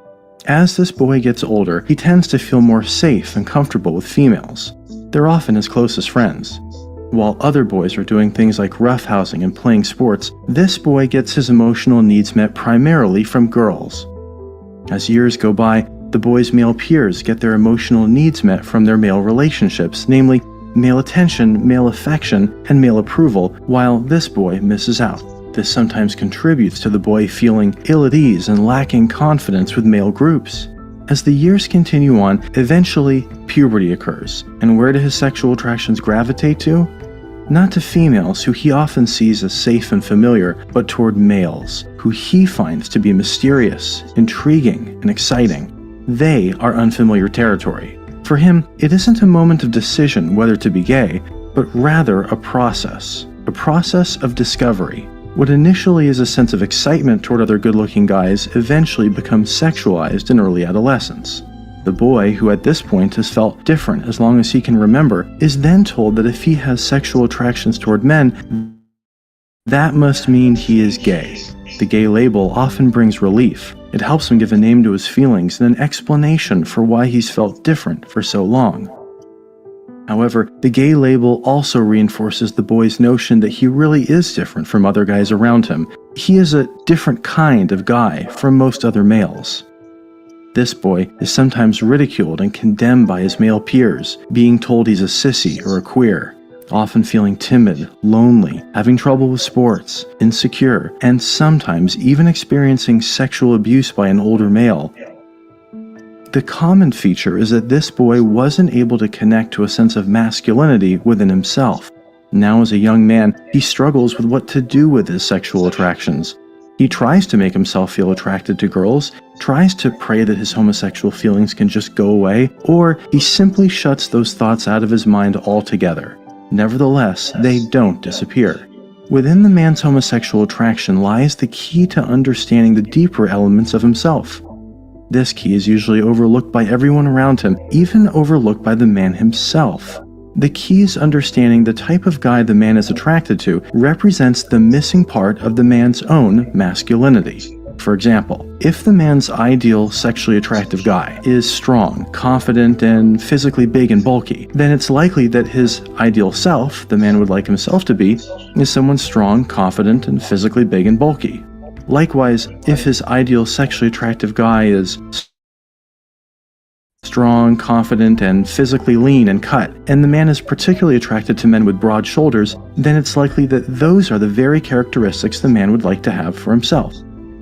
Speaker 10: As this boy gets older, he tends to feel more safe and comfortable with females. They're often his closest friends. While other boys are doing things like roughhousing and playing sports, this boy gets his emotional needs met primarily from girls. As years go by, the boy's male peers get their emotional needs met from their male relationships, namely male attention, male affection, and male approval, while this boy misses out. This sometimes contributes to the boy feeling ill at ease and lacking confidence with male groups. As the years continue on, eventually puberty occurs, and where do his sexual attractions gravitate to? Not to females who he often sees as safe and familiar, but toward males who he finds to be mysterious, intriguing, and exciting. They are unfamiliar territory. For him, it isn't a moment of decision whether to be gay, but rather a process of discovery. What initially is a sense of excitement toward other good-looking guys eventually becomes sexualized in early adolescence. The boy, who at this point has felt different as long as he can remember, is then told that if he has sexual attractions toward men, that must mean he is gay. The gay label often brings relief. It helps him give a name to his feelings and an explanation for why he's felt different for so long. However, the gay label also reinforces the boy's notion that he really is different from other guys around him. He is a different kind of guy from most other males. This boy is sometimes ridiculed and condemned by his male peers, being told he's a sissy or a queer, often feeling timid, lonely, having trouble with sports, insecure, and sometimes even experiencing sexual abuse by an older male. The common feature is that this boy wasn't able to connect to a sense of masculinity within himself. Now as a young man, he struggles with what to do with his sexual attractions. He tries to make himself feel attracted to girls, tries to pray that his homosexual feelings can just go away, or he simply shuts those thoughts out of his mind altogether. Nevertheless, they don't disappear. Within the man's homosexual attraction lies the key to understanding the deeper elements of himself. This key is usually overlooked by everyone around him, even overlooked by the man himself. The key is understanding the type of guy the man is attracted to represents the missing part of the man's own masculinity. For example, if the man's ideal sexually attractive guy is strong, confident, and physically big and bulky, then it's likely that his ideal self, the man would like himself to be, is someone strong, confident, and physically big and bulky. Likewise, if his ideal sexually attractive guy is strong, confident, and physically lean and cut, and the man is particularly attracted to men with broad shoulders, then it's likely that those are the very characteristics the man would like to have for himself.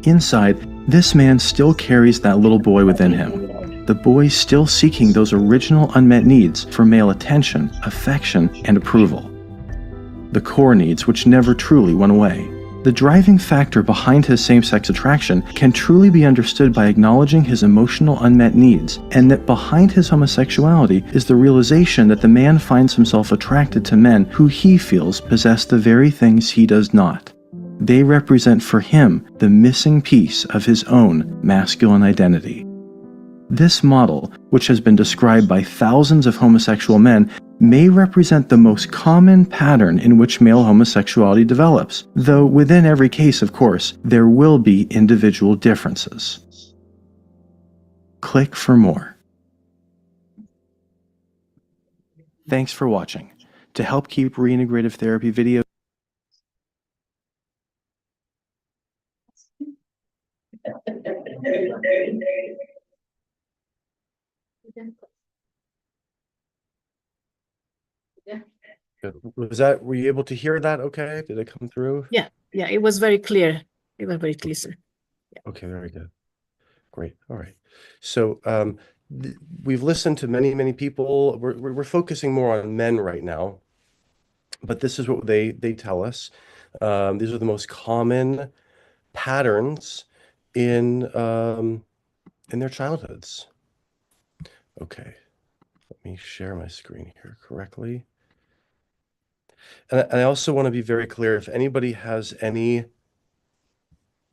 Speaker 10: Inside, this man still carries that little boy within him. The boy still seeking those original unmet needs for male attention, affection, and approval. The core needs which never truly went away. The driving factor behind his same-sex attraction can truly be understood by acknowledging his emotional unmet needs, and that behind his homosexuality is the realization that the man finds himself attracted to men who he feels possess the very things he does not. They represent for him the missing piece of his own masculine identity. This model, which has been described by thousands of homosexual men, may represent the most common pattern in which male homosexuality develops, though within every case, of course, there will be individual differences. Click for more. Thanks for watching. To help keep Reintegrative Therapy videos
Speaker 9: Good. Were you able to hear that okay? Did it come through?
Speaker 8: Yeah, it was very clear. It was very clear, sir.
Speaker 9: Okay, very good. Great. All right. So we've listened to many people. We're focusing more on men right now, but this is what they tell us. These are the most common patterns in their childhoods. Okay, let me share my screen here correctly. And I also want to be very clear, if anybody has any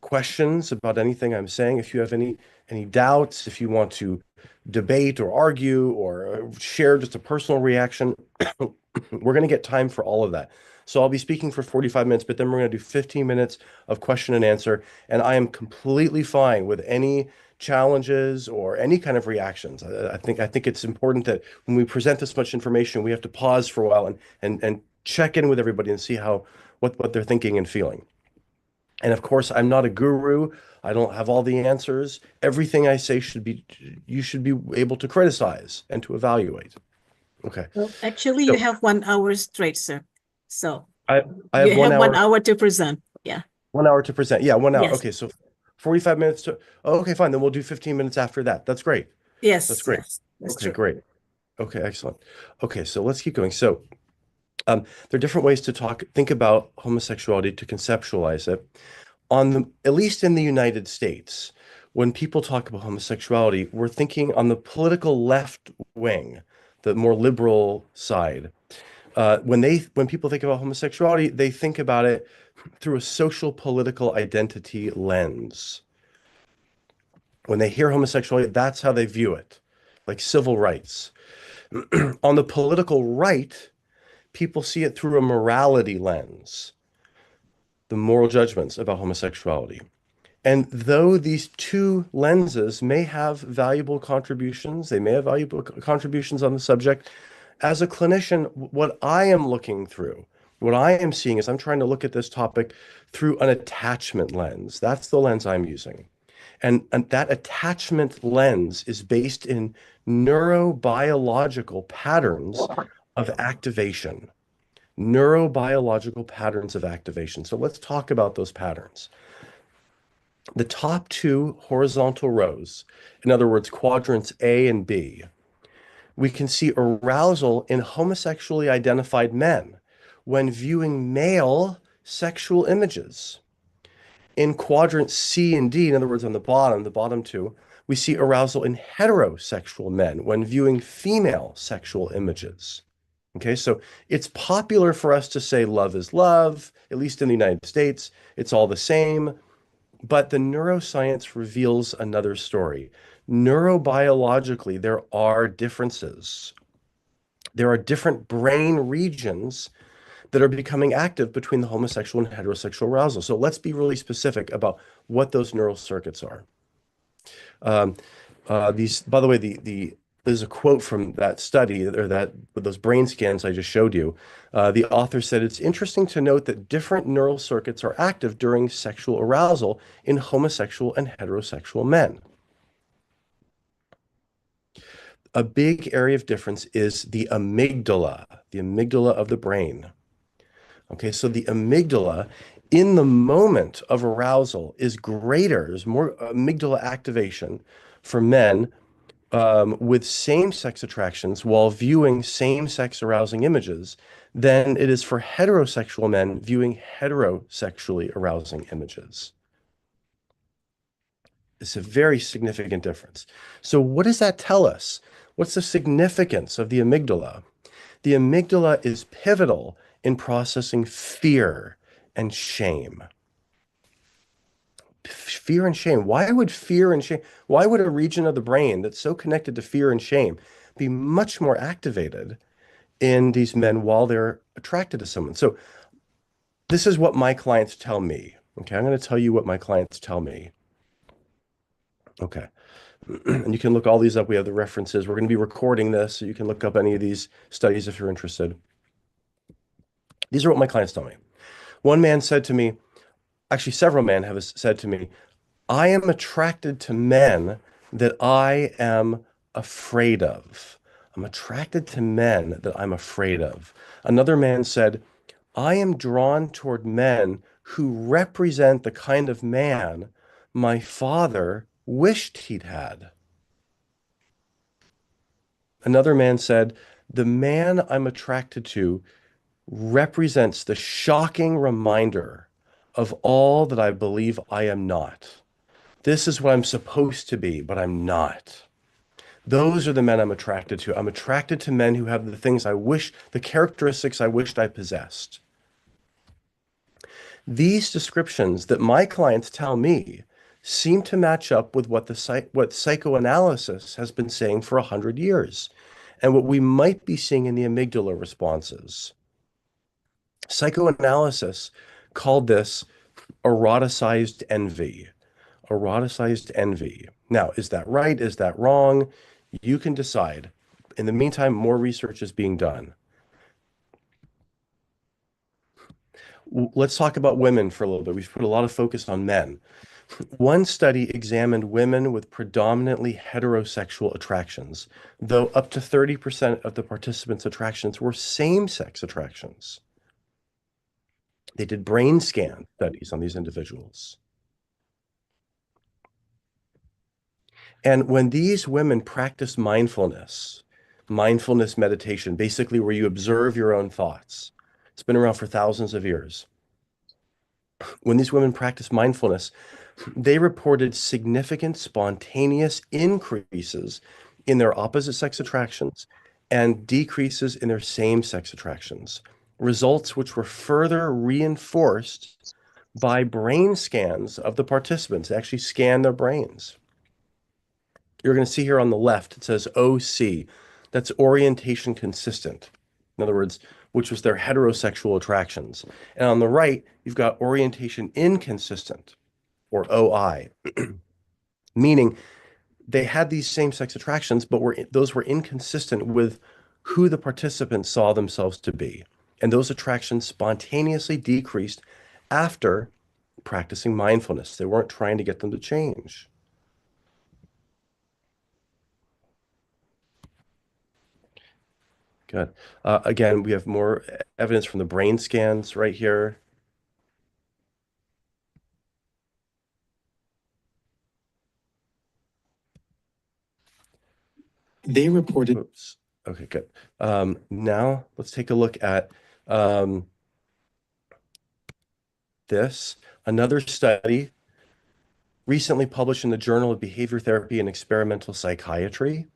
Speaker 9: questions about anything I'm saying, if you have any doubts, if you want to debate or argue or share just a personal reaction, we're going to get time for all of that. So I'll be speaking for 45 minutes, but then we're going to do 15 minutes of question and answer. And I am completely fine with any challenges or any kind of reactions. I think it's important that when we present this much information, we have to pause for a while and check in with everybody and see what they're thinking and feeling. And of course, I'm not a guru. I don't have all the answers. Everything I say you should be able to criticize and to evaluate. Okay.
Speaker 8: Well, actually,
Speaker 9: So
Speaker 8: you have 1 hour straight, sir. So
Speaker 9: I have
Speaker 8: you
Speaker 9: 1
Speaker 8: have 1
Speaker 9: hour,
Speaker 8: hour to present. Yeah.
Speaker 9: 1 hour to present. Yeah, 1 hour.
Speaker 8: Yes.
Speaker 9: Okay, so 45 minutes to, oh, okay, fine. Then we'll do 15 minutes after that. That's great. That's
Speaker 8: Yes.
Speaker 9: great.
Speaker 8: Yes. That's
Speaker 9: Okay,
Speaker 8: true.
Speaker 9: great. Okay, excellent. Okay, so let's keep going. So there are different ways to think about homosexuality, to conceptualize it. At least in the United States, when people talk about homosexuality, we're thinking on the political left wing, the more liberal side. When people think about homosexuality, they think about it through a social political identity lens. When they hear homosexuality, that's how they view it, like civil rights. On the political right, people see it through a morality lens, the moral judgments about homosexuality. And though these two lenses may have valuable contributions, they may have valuable contributions on the subject, as a clinician, what I am looking through, what I am seeing is I'm trying to look at this topic through an attachment lens. That's the lens I'm using. And that attachment lens is based in neurobiological patterns of activation. Neurobiological patterns of activation. So let's talk about those patterns. The top two horizontal rows, in other words, quadrants A and B, we can see arousal in homosexually identified men when viewing male sexual images. In quadrants C and D, in other words, on the bottom two, we see arousal in heterosexual men when viewing female sexual images. Okay, so it's popular for us to say love is love, at least in the United States. It's all the same. But the neuroscience reveals another story. Neurobiologically, there are differences. There are different brain regions that are becoming active between the homosexual and heterosexual arousal. So let's be really specific about what those neural circuits are. By the way, there's a quote from that study, or those brain scans I just showed you. The author said, it's interesting to note that different neural circuits are active during sexual arousal in homosexual and heterosexual men. A big area of difference is the amygdala of the brain. Okay, so the amygdala in the moment of arousal is greater, there's more amygdala activation for men with same-sex attractions while viewing same-sex arousing images than it is for heterosexual men viewing heterosexually arousing images. It's a very significant difference. So what does that tell us? What's the significance of the amygdala? The amygdala is pivotal in processing fear and shame. Fear and shame. Why would fear and shame, why would a region of the brain that's so connected to fear and shame be much more activated in these men while they're attracted to someone? So this is what my clients tell me. Okay, I'm going to tell you what my clients tell me. Okay. And you can look all these up. We have the references. We're going to be recording this, so you can look up any of these studies if you're interested. These are what my clients tell me. One man said to me, actually several men have said to me, I am attracted to men that I am afraid of. I'm attracted to men that I'm afraid of. Another man said, I am drawn toward men who represent the kind of man my father wished he'd had. Another man said, the man I'm attracted to represents the shocking reminder of all that I believe I am not. This is what I'm supposed to be, but I'm not. Those are the men I'm attracted to. I'm attracted to men who have the things I wish, the characteristics I wished I possessed. These descriptions that my clients tell me seem to match up with what psychoanalysis has been saying for 100 years and what we might be seeing in the amygdala responses. Psychoanalysis called this eroticized envy. Eroticized envy. Now, is that right? Is that wrong? You can decide. In the meantime, more research is being done. Let's talk about women for a little bit. We've put a lot of focus on men. One study examined women with predominantly heterosexual attractions, though up to 30% of the participants' attractions were same-sex attractions. They did brain scan studies on these individuals. And when these women practice mindfulness meditation, basically where you observe your own thoughts, it's been around for thousands of years. When these women practice mindfulness, they reported significant spontaneous increases in their opposite sex attractions and decreases in their same-sex attractions, results which were further reinforced by brain scans of the participants. They actually scan their brains. You're going to see here on the left, it says OC. That's orientation consistent. In other words, which was their heterosexual attractions. And on the right, you've got orientation inconsistent, or OI, meaning they had these same-sex attractions, but those were inconsistent with who the participants saw themselves to be. And those attractions spontaneously decreased after practicing mindfulness. They weren't trying to get them to change. Good. Again, we have more evidence from the brain scans right here. They reported. Oops. Okay, good. Now let's take a look at this. Another study recently published in the Journal of Behavior Therapy and Experimental Psychiatry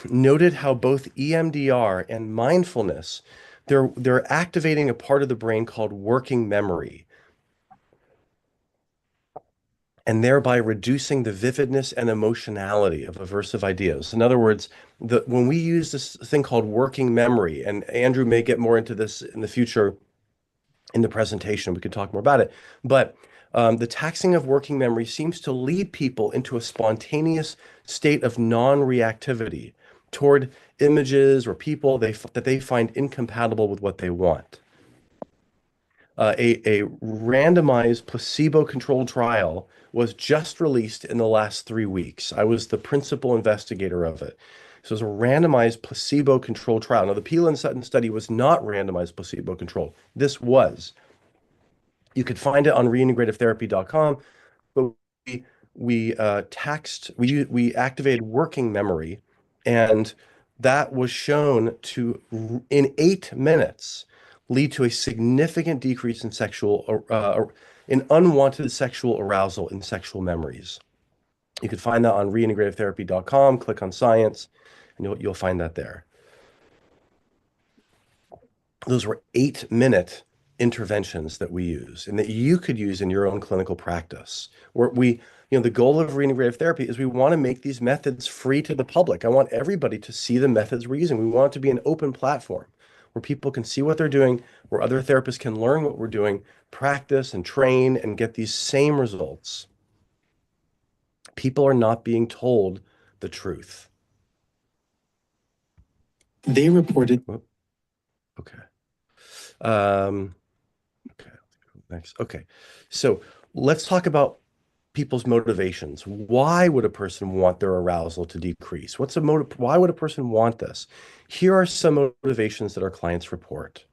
Speaker 9: noted how both EMDR and mindfulness, they're activating a part of the brain called working memory, and thereby reducing the vividness and emotionality of aversive ideas. In other words, when we use this thing called working memory, and Andrew may get more into this in the future in the presentation, we can talk more about it, but the taxing of working memory seems to lead people into a spontaneous state of non-reactivity toward images or people that they find incompatible with what they want. A randomized placebo-controlled trial was just released in the last 3 weeks. I was the principal investigator of it. So it was a randomized placebo-controlled trial. Now, the Peel and Sutton study was not randomized placebo-controlled. This was. You could find it on reintegrativetherapy.com, but we activated working memory, and that was shown to, in 8 minutes, lead to a significant decrease in unwanted sexual arousal in sexual memories. You can find that on reintegrativetherapy.com, click on science, and you'll find that there. Those were 8-minute interventions that we use and that you could use in your own clinical practice. The goal of reintegrative therapy is we want to make these methods free to the public. I want everybody to see the methods we're using. We want it to be an open platform where people can see what they're doing, where other therapists can learn what we're doing, practice and train and get these same results. People are not being told the truth. They reported. Okay. Okay. Next. Okay. So let's talk about people's motivations. Why would a person want their arousal to decrease? Why would a person want this? Here are some motivations that our clients report.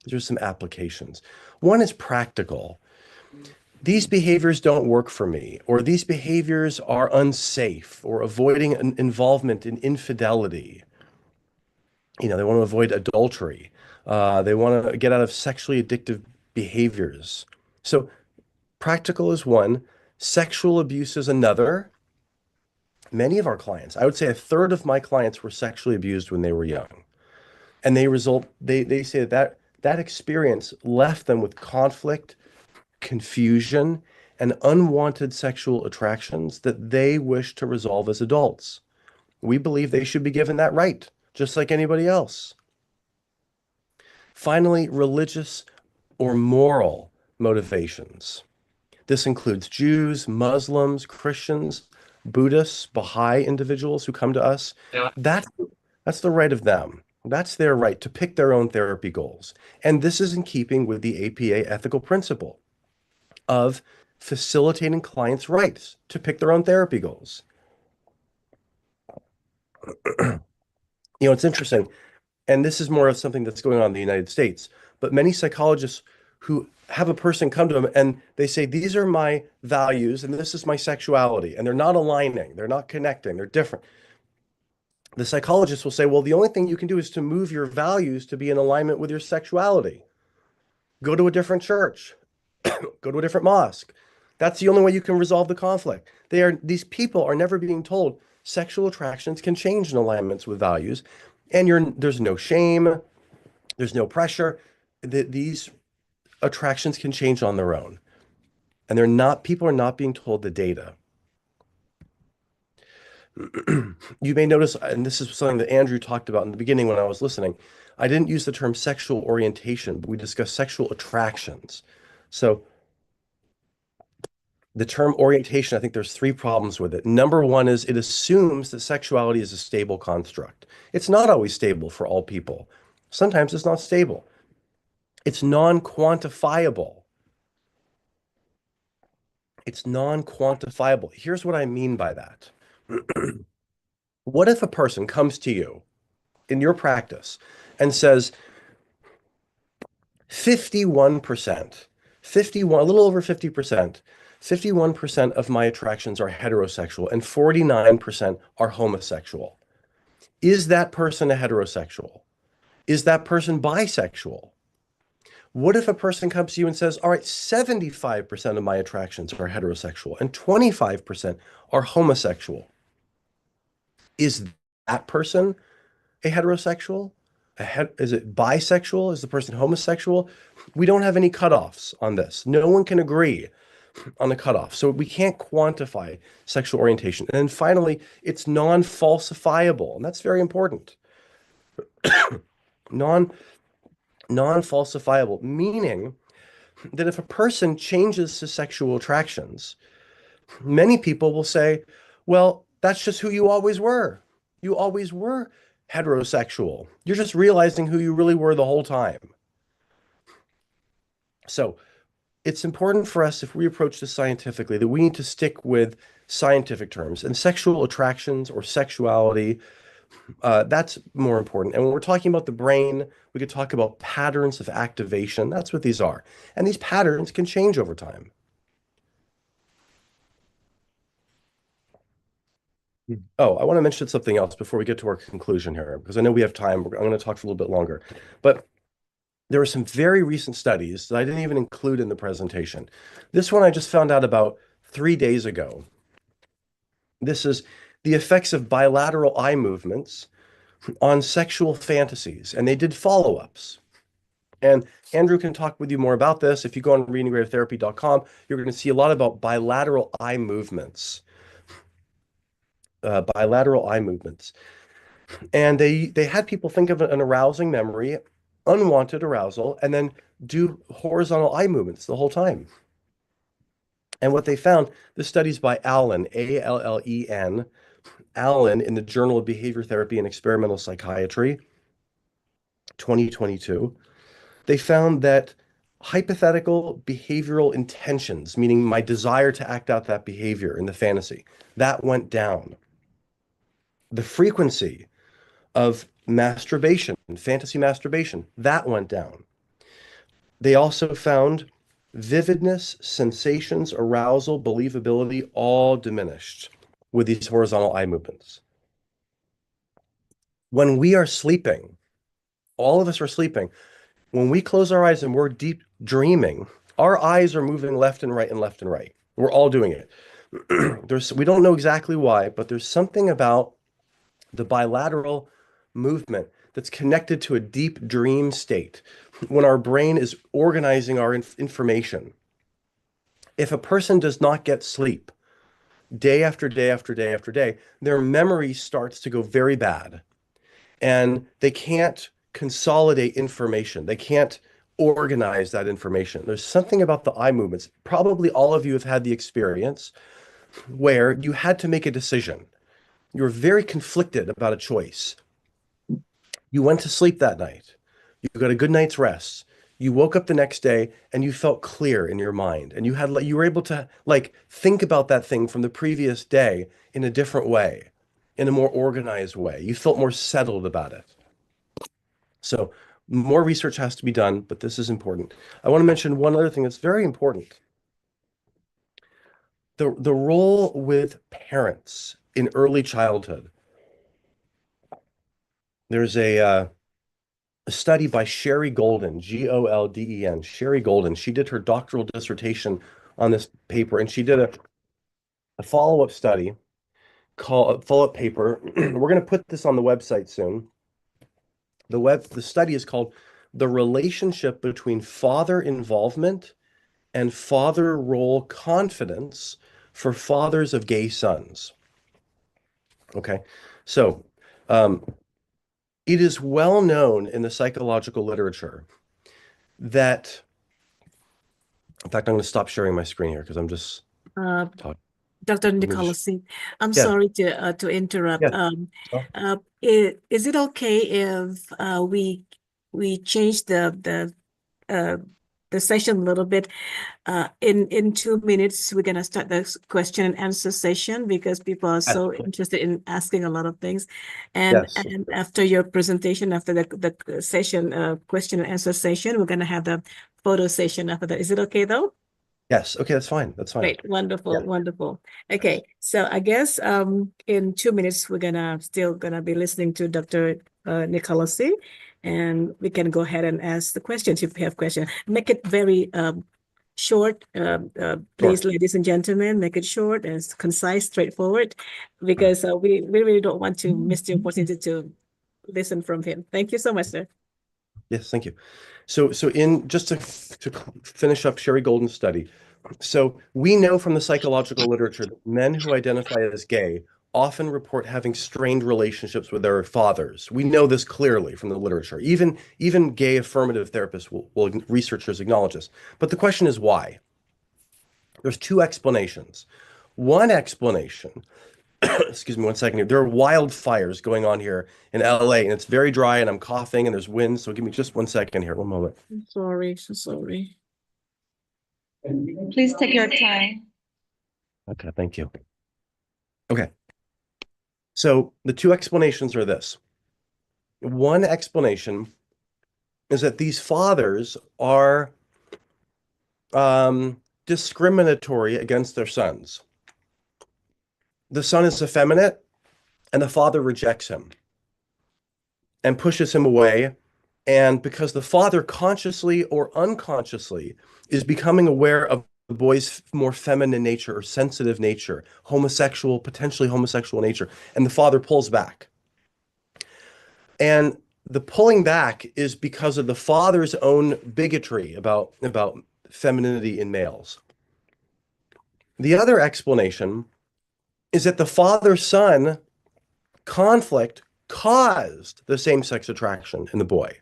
Speaker 9: These are some applications. One is practical. These behaviors don't work for me, or these behaviors are unsafe, or avoiding an involvement in infidelity. They want to avoid adultery. They want to get out of sexually addictive behaviors. So practical is one. Sexual abuse is another. Many of our clients, I would say 1/3 of my clients were sexually abused when they were young. And they say that experience left them with conflict, confusion, and unwanted sexual attractions that they wish to resolve as adults. We believe they should be given that right, just like anybody else. Finally, religious or moral motivations. This includes Jews, Muslims, Christians, Buddhists, Baha'i individuals who come to us. That's the right of them. That's their right to pick their own therapy goals. And this is in keeping with the APA ethical principle of facilitating clients' rights to pick their own therapy goals. It's interesting, and this is more of something that's going on in the United States, but many psychologists who have a person come to them and they say, these are my values and this is my sexuality, and they're not aligning, they're not connecting, they're different. The psychologist will say, well, the only thing you can do is to move your values to be in alignment with your sexuality. Go to a different church, go to a different mosque. That's the only way you can resolve the conflict. These people are never being told sexual attractions can change in alignments with values, and there's no shame, there's no pressure. These attractions can change on their own, and people are not being told the data. You may notice, and this is something that Andrew talked about in the beginning when I was listening, I didn't use the term sexual orientation, but we discussed sexual attractions. So the term orientation, I think there's 3 problems with it. Number one is it assumes that sexuality is a stable construct. It's not always stable for all people. Sometimes it's not stable. It's non-quantifiable. It's non-quantifiable. Here's what I mean by that. What if a person comes to you in your practice and says, 51%, a little over 50%, 51% of my attractions are heterosexual and 49% are homosexual. Is that person a heterosexual? Is that person bisexual? What if a person comes to you and says, all right, 75% of my attractions are heterosexual and 25% are homosexual? Is that person a heterosexual? Is it bisexual? Is the person homosexual? We don't have any cutoffs on this. No one can agree on the cutoff. So we can't quantify sexual orientation. And then finally, it's non-falsifiable. And that's very important. Non-falsifiable, meaning that if a person changes his sexual attractions, many people will say, well, that's just who you always were. You always were heterosexual. You're just realizing who you really were the whole time. So it's important for us, if we approach this scientifically, that we need to stick with scientific terms. And sexual attractions or sexuality, that's more important. And when we're talking about the brain, we could talk about patterns of activation. That's what these are. And these patterns can change over time. Oh, I want to mention something else before we get to our conclusion here, because I know we have time. I'm going to talk for a little bit longer. But there were some very recent studies that I didn't even include in the presentation. This one I just found out about 3 days ago. This is the effects of bilateral eye movements on sexual fantasies, and they did follow-ups. And Andrew can talk with you more about this. If you go on reintegrativetherapy.com, you're going to see a lot about bilateral eye movements. And they had people think of an arousing memory, unwanted arousal, and then do horizontal eye movements the whole time. And what they found, the studies by Allen, A-L-L-E-N, Allen, in the Journal of Behavior Therapy and Experimental Psychiatry, 2022, they found that hypothetical behavioral intentions, meaning my desire to act out that behavior in the fantasy, that went down. The frequency of masturbation, fantasy masturbation, that went down. They also found vividness, sensations, arousal, believability, all diminished with these horizontal eye movements. When we are sleeping, all of us are sleeping, when we close our eyes and we're deep dreaming, our eyes are moving left and right and left and right. We're all doing it. We don't know exactly why, but there's something about the bilateral movement that's connected to a deep dream state when our brain is organizing our information. If a person does not get sleep day after day after day after day, their memory starts to go very bad, and they can't consolidate information. They can't organize that information. There's something about the eye movements. Probably all of you have had the experience where you had to make a decision. You were very conflicted about a choice. You went to sleep that night. You got a good night's rest. You woke up the next day and you felt clear in your mind, and you were able to like think about that thing from the previous day in a different way, in a more organized way. You felt more settled about it. So more research has to be done, but this is important. I want to mention one other thing that's very important. The role with parents in early childhood. There's a study by Sherry Golden, Golden, Sherry Golden. She did her doctoral dissertation on this paper, and she did a follow-up study called follow-up paper. We're going to put this on the website soon. The study is called The Relationship Between Father Involvement and Father Role Confidence for Fathers of Gay Sons. Okay, so it is well known in the psychological literature that, in fact, I'm going to stop sharing my screen here because I'm just talking.
Speaker 8: Dr.
Speaker 9: me just-
Speaker 8: Nicolosi, I'm
Speaker 9: Yeah.
Speaker 8: sorry to interrupt.
Speaker 9: Yeah.
Speaker 8: Is it okay if we change the session a little bit? In 2 minutes, we're gonna start the question and answer session because people are so interested in asking a lot of things. And
Speaker 9: Yes.
Speaker 8: and after your presentation, after the session, question and answer session, we're gonna have the photo session after that. Is it okay though?
Speaker 9: Yes. Okay, that's fine. That's fine.
Speaker 8: Great, wonderful,
Speaker 9: Yeah.
Speaker 8: wonderful. Okay, so I guess in 2 minutes we're still gonna be listening to Dr. Nicolosi, and we can go ahead and ask the questions if you have questions. Make it very short, please, ladies and gentlemen. Make it short and concise, straightforward, because we really don't want to miss the opportunity to listen from him. Thank you so much, sir.
Speaker 9: Yes, thank you. So in just to finish up Sherry Golden's study, so we know from the psychological literature that men who identify as gay often report having strained relationships with their fathers. We know this clearly from the literature. Even gay affirmative therapists will researchers acknowledge this. But the question is why? There's two explanations. One explanation, excuse me one second here. There are wildfires going on here in LA, and it's very dry, and I'm coughing, and there's wind. So give me just 1 second here, one moment.
Speaker 8: I'm sorry, so sorry.
Speaker 5: Please take your time.
Speaker 9: Okay, thank you. Okay. So the two explanations are this. One explanation is that these fathers are discriminatory against their sons. The son is effeminate, and the father rejects him and pushes him away. And because the father consciously or unconsciously is becoming aware of the boy's more feminine nature or sensitive nature, homosexual, potentially homosexual nature, and the father pulls back. And the pulling back is because of the father's own bigotry about femininity in males. The other explanation is that the father-son conflict caused the same-sex attraction in the boy.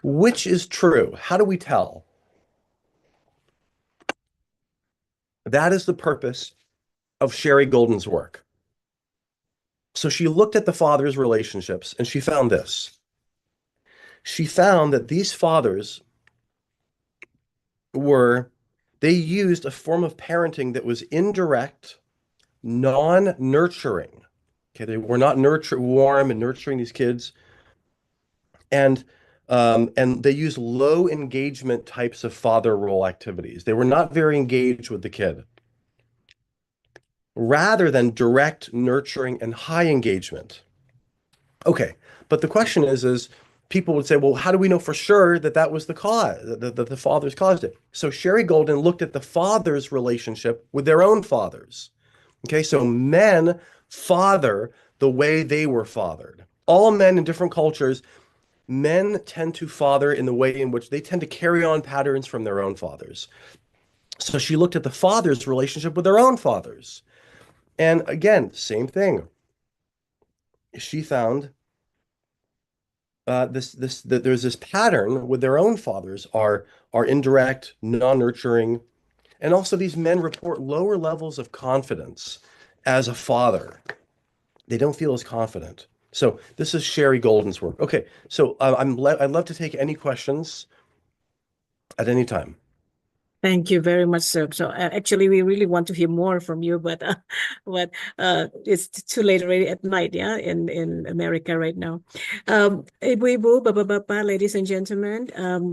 Speaker 9: Which is true? How do we tell? That is the purpose of Sherry Golden's work. So she looked at the father's relationships and she found this. She found that these fathers they used a form of parenting that was indirect, non-nurturing. Okay, they were not warm and nurturing these kids. And they used low engagement types of father role activities. They were not very engaged with the kid, rather than direct nurturing and high engagement. Okay, but the question is people would say, well, how do we know for sure that that was the cause, that the fathers caused it? So Sherry Golden looked at the father's relationship with their own fathers. Okay, so men father the way they were fathered. All men in different cultures, men tend to father in the way in which they tend to carry on patterns from their own fathers. So she looked at the father's relationship with their own fathers. And again, same thing. She found that there's this pattern with their own fathers are indirect, non-nurturing, and also these men report lower levels of confidence as a father. They don't feel as confident. So this is Sherry Golden's work. Okay, so I'd love to take any questions At any time.
Speaker 8: Thank you very much, sir. So actually, we really want to hear more from you, but it's too late already at night, yeah, in America right now. Ibu-ibu, bapak-bapak, ladies and gentlemen,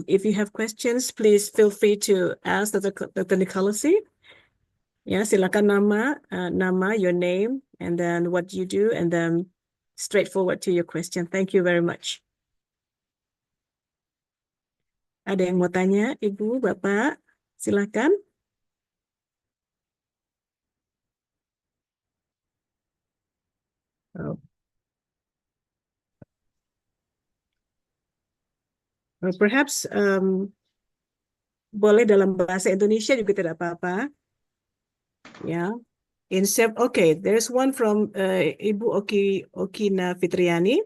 Speaker 8: if you have questions, please feel free to ask Dr. Nicolosi. Yeah, silakan nama, your name, and then what you do, and then straightforward to your question. Thank you very much. Ada yang mau tanya, Ibu, Bapak? Silakan. Oh. Perhaps boleh dalam bahasa Indonesia juga tidak apa-apa. Yeah. Okay, there's one from Ibu Okina Fitriani.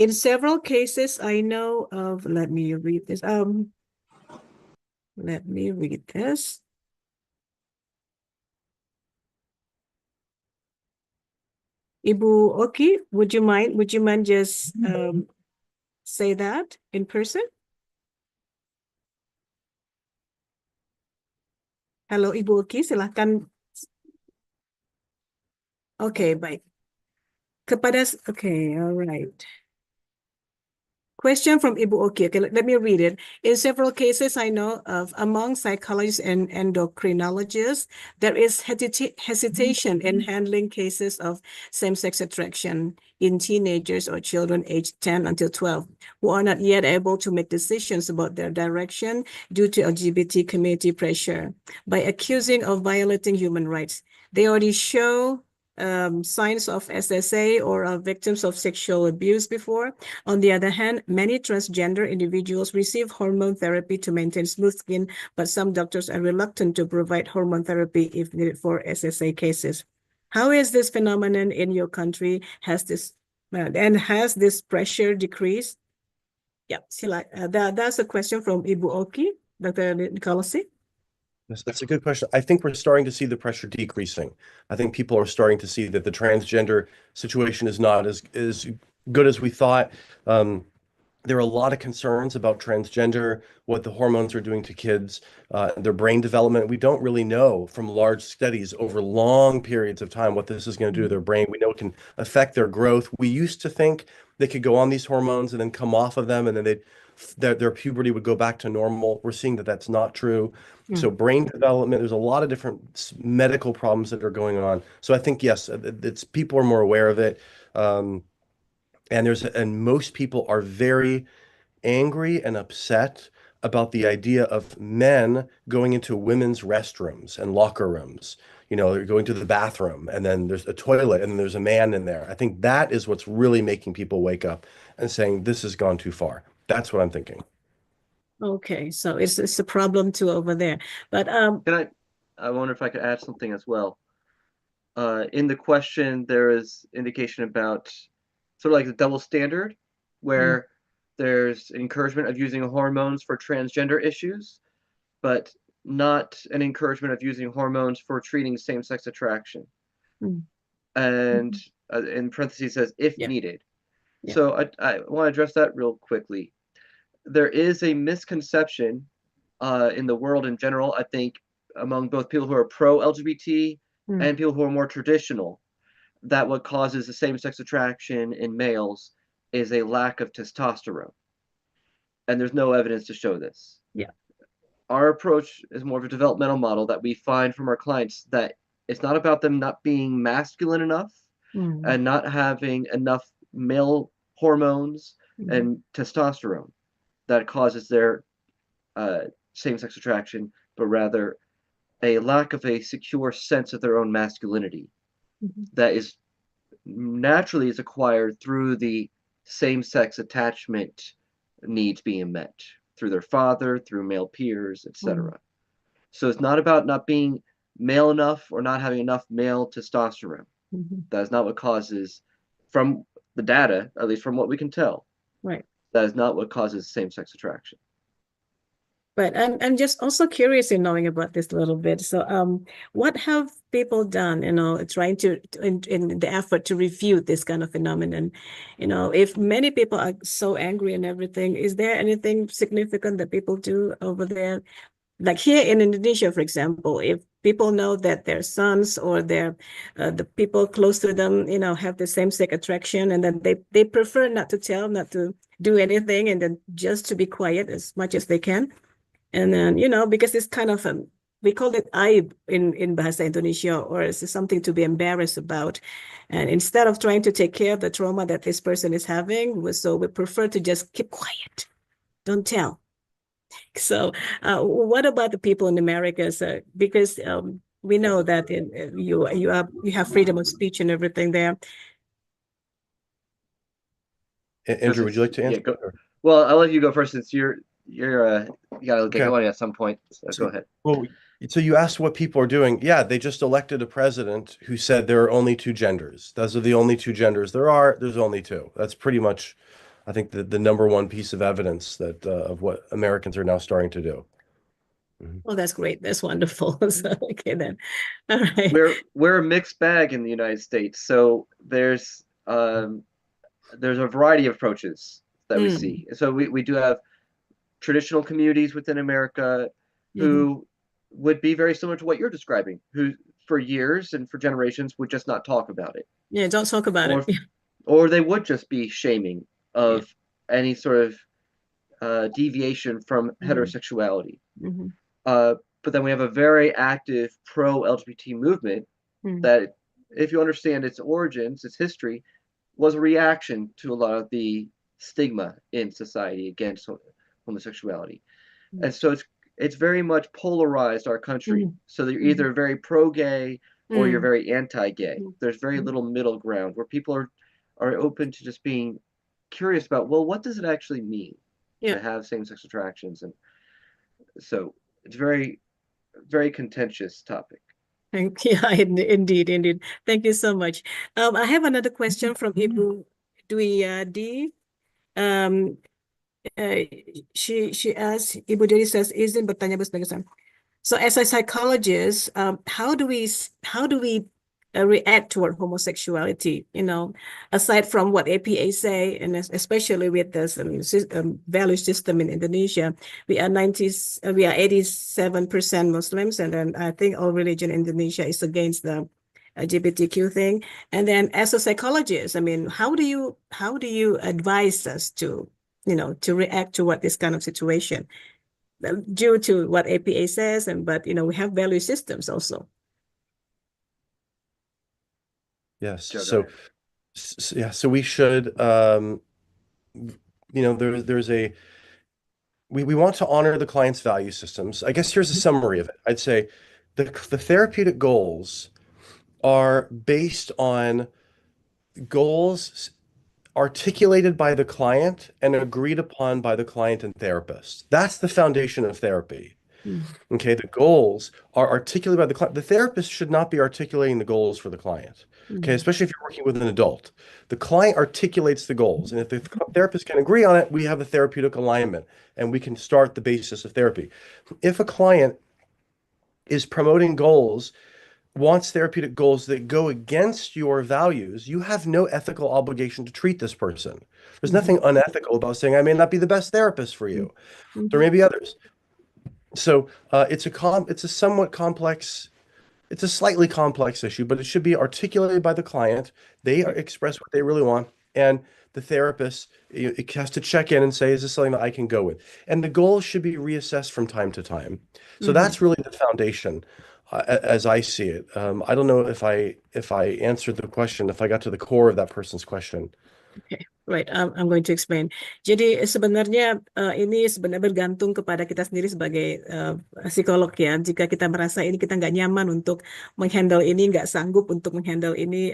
Speaker 8: In several cases I know of, let me read this. Let me read this. Ibu Oki, would you mind just say that in person? Halo Ibu Oki, silahkan. Okay, baik. Okay, all right. Question from Ibu Oki. Okay, let me read it. In several cases I know of, among psychologists and endocrinologists, there is hesitation in handling cases of same-sex attraction in teenagers or children aged 10 until 12 who are not yet able to make decisions about their direction due to LGBT community pressure by accusing of violating human rights. They already show signs of SSA or are victims of sexual abuse before. On the other hand, many transgender individuals receive hormone therapy to maintain smooth skin, but some doctors are reluctant to provide hormone therapy if needed for SSA cases. How is this phenomenon in your country? Has this pressure decreased? Yeah, that's a question from Ibu Oki, Dr. Nicolosi.
Speaker 9: That's a good question. I think we're starting to see the pressure decreasing. I think people are starting to see that the transgender situation is not as good as we thought. There are a lot of concerns about transgender, what the hormones are doing to kids, their brain development. We don't really know from large studies over long periods of time what this is going to do to their brain. We know it can affect their growth. We used to think they could go on these hormones and then come off of them, and then their puberty would go back to normal. We're seeing that that's not true. So brain development, there's a lot of different medical problems that are going on. So I think, yes, people are more aware of it. And most people are very angry and upset about the idea of men going into women's restrooms and locker rooms. You know, they're going to the bathroom and then there's a toilet and there's a man in there. I think that is what's really making people wake up and saying, this has gone too far. That's what I'm thinking.
Speaker 8: Okay, so it's a problem too over there. But
Speaker 2: I wonder if I could add something as well. In the question, there is indication about sort of like the double standard, where there's encouragement of using hormones for transgender issues, but not an encouragement of using hormones for treating same-sex attraction. And in parentheses says, if needed. So I want to address that real quickly. There is a misconception in the world in general, I think, among both people who are pro-LGBT and people who are more traditional, that what causes the same-sex attraction in males is a lack of testosterone. And there's no evidence to show this.
Speaker 8: Yeah.
Speaker 2: Our approach is more of a developmental model that we find from our clients, that it's not about them not being masculine enough and not having enough male hormones and testosterone that causes their same-sex attraction, but rather a lack of a secure sense of their own masculinity that is naturally is acquired through the same-sex attachment needs being met through their father, through male peers, etc. So it's not about not being male enough or not having enough male testosterone. That is not what causes, from the data, at least from what we can tell, that is not what causes same-sex attraction.
Speaker 8: But I'm just also curious in knowing about this a little bit. So what have people done, trying to in the effort to refute this kind of phenomenon? If many people are so angry and everything, is there anything significant that people do over there? Like here in Indonesia, for example, if people know that their sons or the people close to them, have the same-sex attraction, and then they prefer not to tell, not to do anything, and then just to be quiet as much as they can. And then, because it's kind of we call it aib in Bahasa Indonesia, or it's something to be embarrassed about. And instead of trying to take care of the trauma that this person is having, so we prefer to just keep quiet, don't tell. So what about the people in America? So, because we know that you have freedom of speech and everything there.
Speaker 9: Andrew, would you like to answer?
Speaker 2: Yeah, well, I'll let you go first since you gotta get
Speaker 9: Okay.
Speaker 2: going at some point. So go ahead.
Speaker 9: Well, so you asked what people are doing. Yeah, they just elected a president who said there are only two genders. Those are the only two genders there are. There's only two. That's pretty much, I think, the number one piece of evidence that of what Americans are now starting to do.
Speaker 8: Well, that's great. That's wonderful. So, okay then. All right.
Speaker 2: We're a mixed bag in the United States. So there's a variety of approaches that we see. So we do have traditional communities within America who would be very similar to what you're describing, who for years and for generations would just not talk about it.
Speaker 8: Yeah, don't talk about it.
Speaker 2: Or they would just be shaming of any sort of deviation from heterosexuality. But then we have a very active pro-LGBT movement that, if you understand its origins, its history, was a reaction to a lot of the stigma in society against homosexuality. And so it's very much polarized our country. So that you're either very pro-gay or you're very anti-gay. There's very little middle ground where people are open to just being curious about, well, what does it actually mean to have same-sex attractions? And so it's very, very contentious topic.
Speaker 8: Yeah, indeed. Thank you so much. I have another question from Ibu Dewi. She asked, Ibu Dewi says, izin bertanya sebagai so as a psychologist, how do we react toward homosexuality? Aside from what APA say, and especially with this value system in Indonesia, we are 87% Muslims, and then I think all religion in Indonesia is against the LGBTQ thing. And then as a psychologist, I mean, how do you advise us to react to what this kind of situation due to what APA says, but we have value systems also.
Speaker 9: Yes. So we should, we want to honor the client's value systems. I guess here's a summary of it. I'd say the therapeutic goals are based on goals articulated by the client and agreed upon by the client and therapist. That's the foundation of therapy. Okay, the goals are articulated by the client. The therapist should not be articulating the goals for the client. Okay, especially if you're working with an adult. The client articulates the goals, and if the therapist can agree on it, we have a therapeutic alignment, and we can start the basis of therapy. If a client is promoting goals, wants therapeutic goals that go against your values, you have no ethical obligation to treat this person. There's nothing unethical about saying, I may not be the best therapist for you. There may be others. So it's a somewhat complex, it's a slightly complex issue, but it should be articulated by the client. They express what they really want, and the therapist it has to check in and say, is this something that I can go with? And the goals should be reassessed from time to time. So that's really the foundation, as I see it. I don't know if I answered the question, if I got to the core of that person's question.
Speaker 8: Okay, right. I'm going to explain. Jadi sebenarnya ini sebenarnya bergantung kepada kita sendiri sebagai psikolog ya. Jika kita merasa ini kita nggak nyaman untuk menghandle ini, nggak sanggup untuk menghandle ini,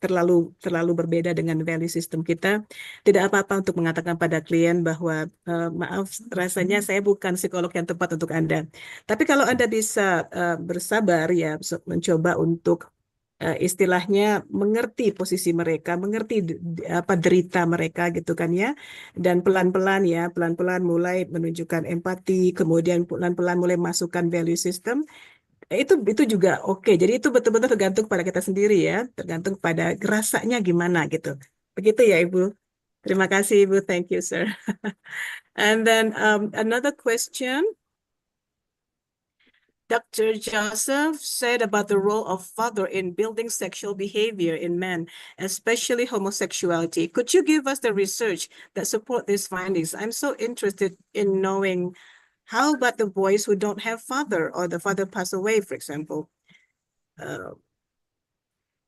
Speaker 8: terlalu berbeda dengan value system kita, tidak apa-apa untuk mengatakan pada klien bahwa maaf, rasanya saya bukan psikolog yang tepat untuk Anda. Tapi kalau Anda bisa bersabar ya, mencoba untuk istilahnya mengerti posisi mereka, mengerti apa derita mereka gitu kan ya, dan pelan-pelan mulai menunjukkan empati, kemudian pelan-pelan mulai masukkan value system. Itu juga oke. Jadi itu betul-betul tergantung pada kita sendiri ya, tergantung pada rasanya gimana gitu. Begitu ya Ibu. Terima kasih Ibu, thank you sir. And then another question. Dr. Joseph said about the role of father in building sexual behavior in men, especially homosexuality. Could you give us the research that support these findings? I'm so interested in knowing how about the boys who don't have father or the father passed away, for example.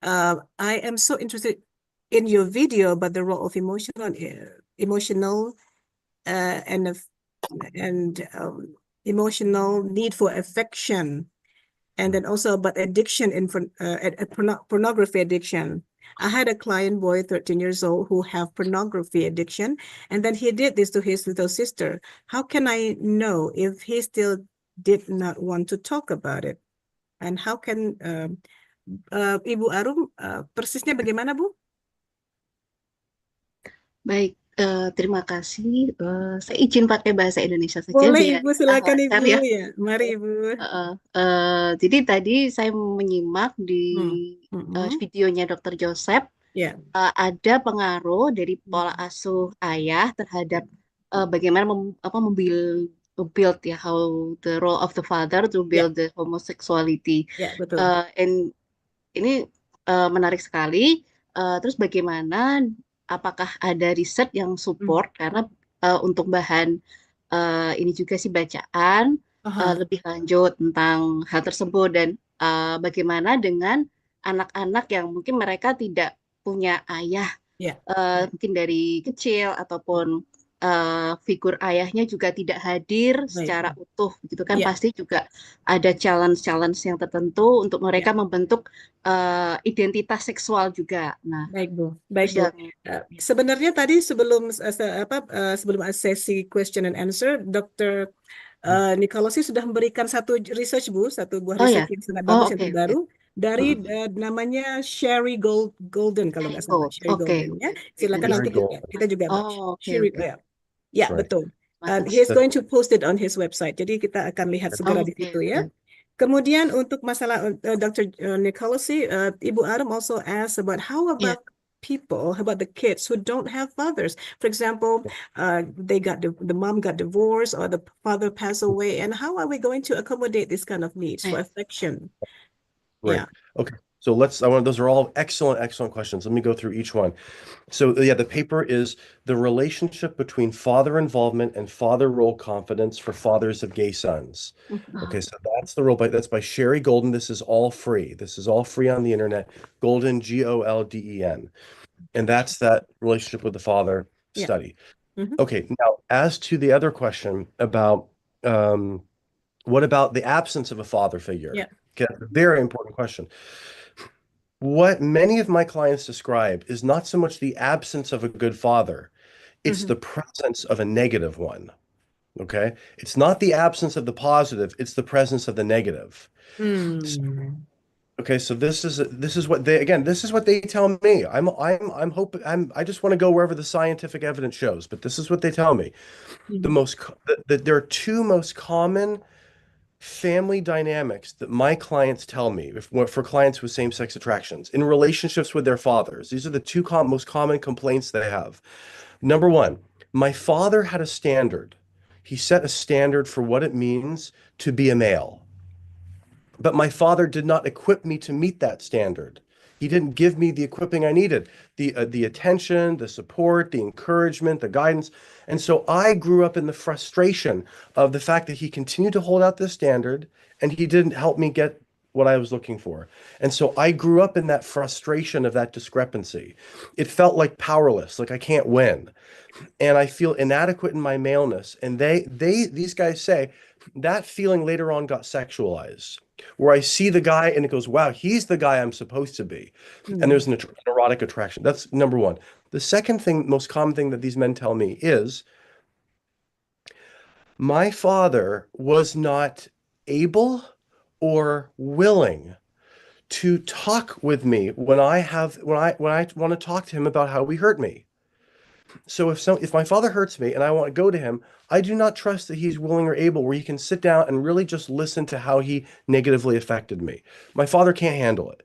Speaker 8: I am so interested in your video about the role of emotional and emotional need for affection, and then also about addiction in pornography addiction. I had a client boy, 13 years old, who have pornography addiction, and then he did this to his little sister. How can I know if he still did not want to talk about it? And how can Ibu Arum persisnya bagaimana Bu?
Speaker 1: Baik, terima kasih. Saya izin pakai bahasa Indonesia saja
Speaker 8: Boleh
Speaker 1: biar
Speaker 8: Ibu, silakan
Speaker 1: lancar
Speaker 8: Ibu
Speaker 1: ya.
Speaker 8: ya. Mari Ibu.
Speaker 1: Jadi tadi saya menyimak di videonya Dr. Joseph,
Speaker 8: Ya.
Speaker 1: ada pengaruh dari pola asuh ayah terhadap bagaimana build ya, how the role of the father to build the homosexuality.
Speaker 8: Ya, betul.
Speaker 1: And ini menarik sekali. Terus bagaimana, apakah ada riset yang support, karena untuk bahan ini juga sih bacaan lebih lanjut tentang hal tersebut, dan bagaimana dengan anak-anak yang mungkin mereka tidak punya ayah, mungkin dari kecil, ataupun figur ayahnya juga tidak hadir secara utuh, gitu kan. Pasti juga ada challenge-challenge yang tertentu untuk mereka membentuk identitas seksual juga. Nah,
Speaker 8: baik Bu, baik Bu. Sebenarnya tadi sebelum sesi question and answer, Dr. Nicolosi sudah memberikan satu research Bu, satu buah research yang sangat bagus yang terbaru dari namanya Sherry Golden kalau nggak salah, Sherry Golden ya. Silakan nanti kita juga ya betul. He is going to post it on his website. Jadi kita akan lihat segera di situ ya. Kemudian untuk masalah Dr. Nicolosi, Ibu Arum also asked about how about the kids who don't have fathers. For example, the mom got divorced or the father passed away, and how are we going to accommodate this kind of needs for affection?
Speaker 9: Right. Okay. So those are all excellent questions. Let me go through each one. So the paper is the relationship between father involvement and father role confidence for fathers of gay sons. Okay, so that's the role that's by Sherry Golden. This is all free. This is all free on the internet. Golden, Golden. And that's that relationship with the father study. Okay, now as to the other question about what about the absence of a father figure? Okay, that's a very important question. What many of my clients describe is not so much the absence of a good father, it's the presence of a negative one. Okay? It's not the absence of the positive, it's the presence of the negative. Okay, so this is what they tell me. I just want to go wherever the scientific evidence shows, but this is what they tell me. There are two most common family dynamics that my clients tell me for clients with same-sex attractions in relationships with their fathers. These are the two most common complaints they have. Number one, my father had a standard. He set a standard for what it means to be a male. But my father did not equip me to meet that standard. He didn't give me the equipping I needed, the attention, the support, the encouragement, the guidance. And so I grew up in the frustration of the fact that he continued to hold out this standard and he didn't help me get what I was looking for. And so I grew up in that frustration of that discrepancy. It felt like powerless, like I can't win. And I feel inadequate in my maleness. And these guys say that feeling later on got sexualized, where I see the guy and it goes, wow, he's the guy I'm supposed to be. And there's an erotic attraction. That's number one. The second thing, most common thing that these men tell me is my father was not able or willing to talk with me when I want to talk to him about how he hurt me. So if my father hurts me and I want to go to him, I do not trust that he's willing or able where he can sit down and really just listen to how he negatively affected me. My father can't handle it.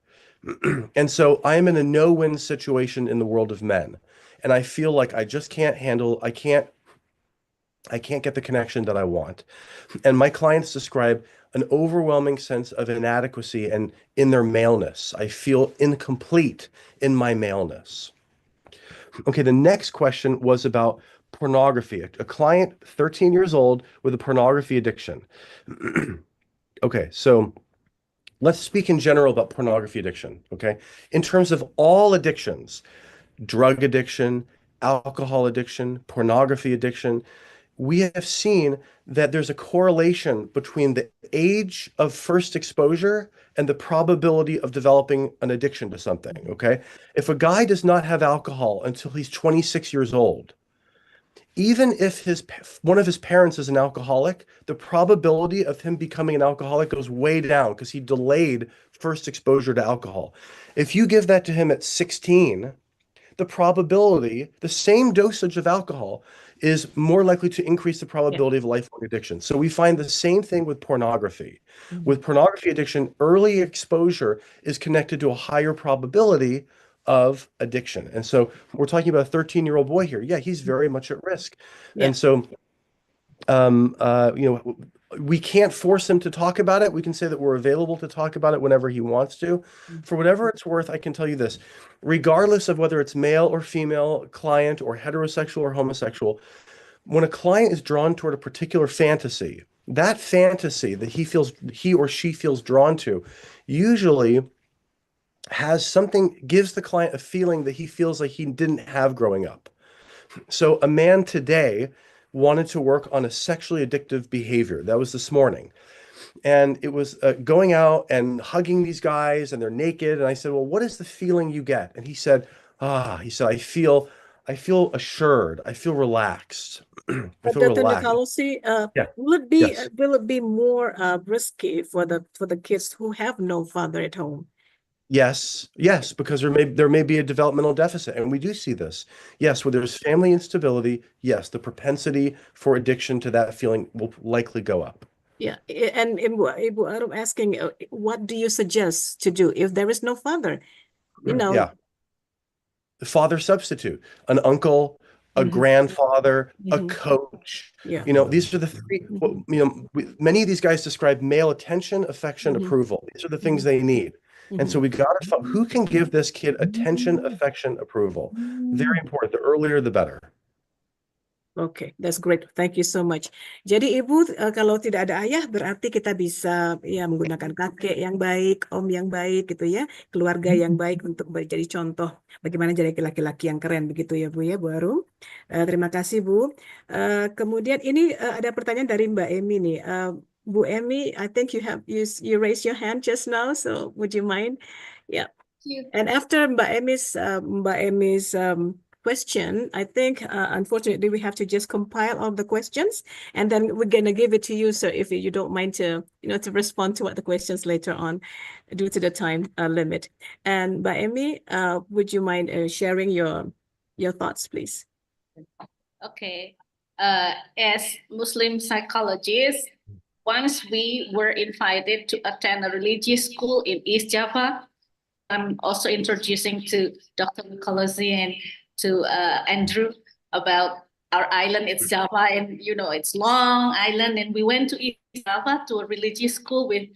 Speaker 9: And so I am in a no-win situation in the world of men. And I feel like I just can't handle, I can't get the connection that I want. And my clients describe an overwhelming sense of inadequacy and in their maleness. I feel incomplete in my maleness. Okay, the next question was about pornography. A client, 13 years old, with a pornography addiction. Okay, so let's speak in general about pornography addiction, okay? In terms of all addictions, drug addiction, alcohol addiction, pornography addiction, we have seen that there's a correlation between the age of first exposure and the probability of developing an addiction to something, okay? If a guy does not have alcohol until he's 26 years old, even if one of his parents is an alcoholic, the probability of him becoming an alcoholic goes way down because he delayed first exposure to alcohol. If you give that to him at 16, the probability, the same dosage of alcohol is more likely to increase the probability of lifelong addiction. So we find the same thing with pornography. With pornography addiction, early exposure is connected to a higher probability of addiction. And so we're talking about a 13-year-old boy here. Yeah, he's very much at risk. And so, we can't force him to talk about it. We can say that we're available to talk about it whenever he wants to. For whatever it's worth, I can tell you this. Regardless of whether it's male or female client or heterosexual or homosexual, when a client is drawn toward a particular fantasy, that fantasy that he or she feels drawn to usually gives the client a feeling that he feels like he didn't have growing up. So a man today wanted to work on a sexually addictive behavior. That was this morning. And it was going out and hugging these guys and they're naked. And I said, well, what is the feeling you get? And he said, I feel assured. I feel relaxed. I feel
Speaker 8: Dr.
Speaker 9: relaxed.
Speaker 8: Nicolosi,
Speaker 9: Yeah.
Speaker 8: will it be more risky for the kids who have no father at home?
Speaker 9: Yes, because there may be a developmental deficit, and we do see this. Yes, where there's family instability, yes, the propensity for addiction to that feeling will likely go up.
Speaker 8: Yeah, and Ibu Arum asking, what do you suggest to do if there is no father?
Speaker 9: Yeah, the father substitute, an uncle, a grandfather, a coach.
Speaker 8: Yeah.
Speaker 9: These are the three. Many of these guys describe male attention, affection, approval. These are the things they need. And so we got to find who can give this kid attention, affection, approval. Very important. The earlier, the better.
Speaker 8: Okay, that's great. Thank you so much. Jadi Ibu, kalau tidak ada ayah berarti kita bisa menggunakan kakek yang baik, om yang baik gitu ya, keluarga yang baik untuk jadi contoh bagaimana jadi laki-laki yang keren begitu ya Bu ya, Bu Arum. Terima kasih Bu. Kemudian ini ada pertanyaan dari Mbak Emi nih. Bu Emi, I think you raised your hand just now, so would you mind? Yeah. And after Mbak Emi's question, I think unfortunately we have to just compile all the questions and then we're gonna give it to you. So if you don't mind to respond to what the questions later on due to the time limit. And Mbak Emi, would you mind sharing your thoughts, please?
Speaker 11: Okay. As Muslim psychologists, once we were invited to attend a religious school in East Java. I'm also introducing to Dr. Nicolosi and to Andrew about our island. It's Java, and it's long island, and we went to East Java to a religious school with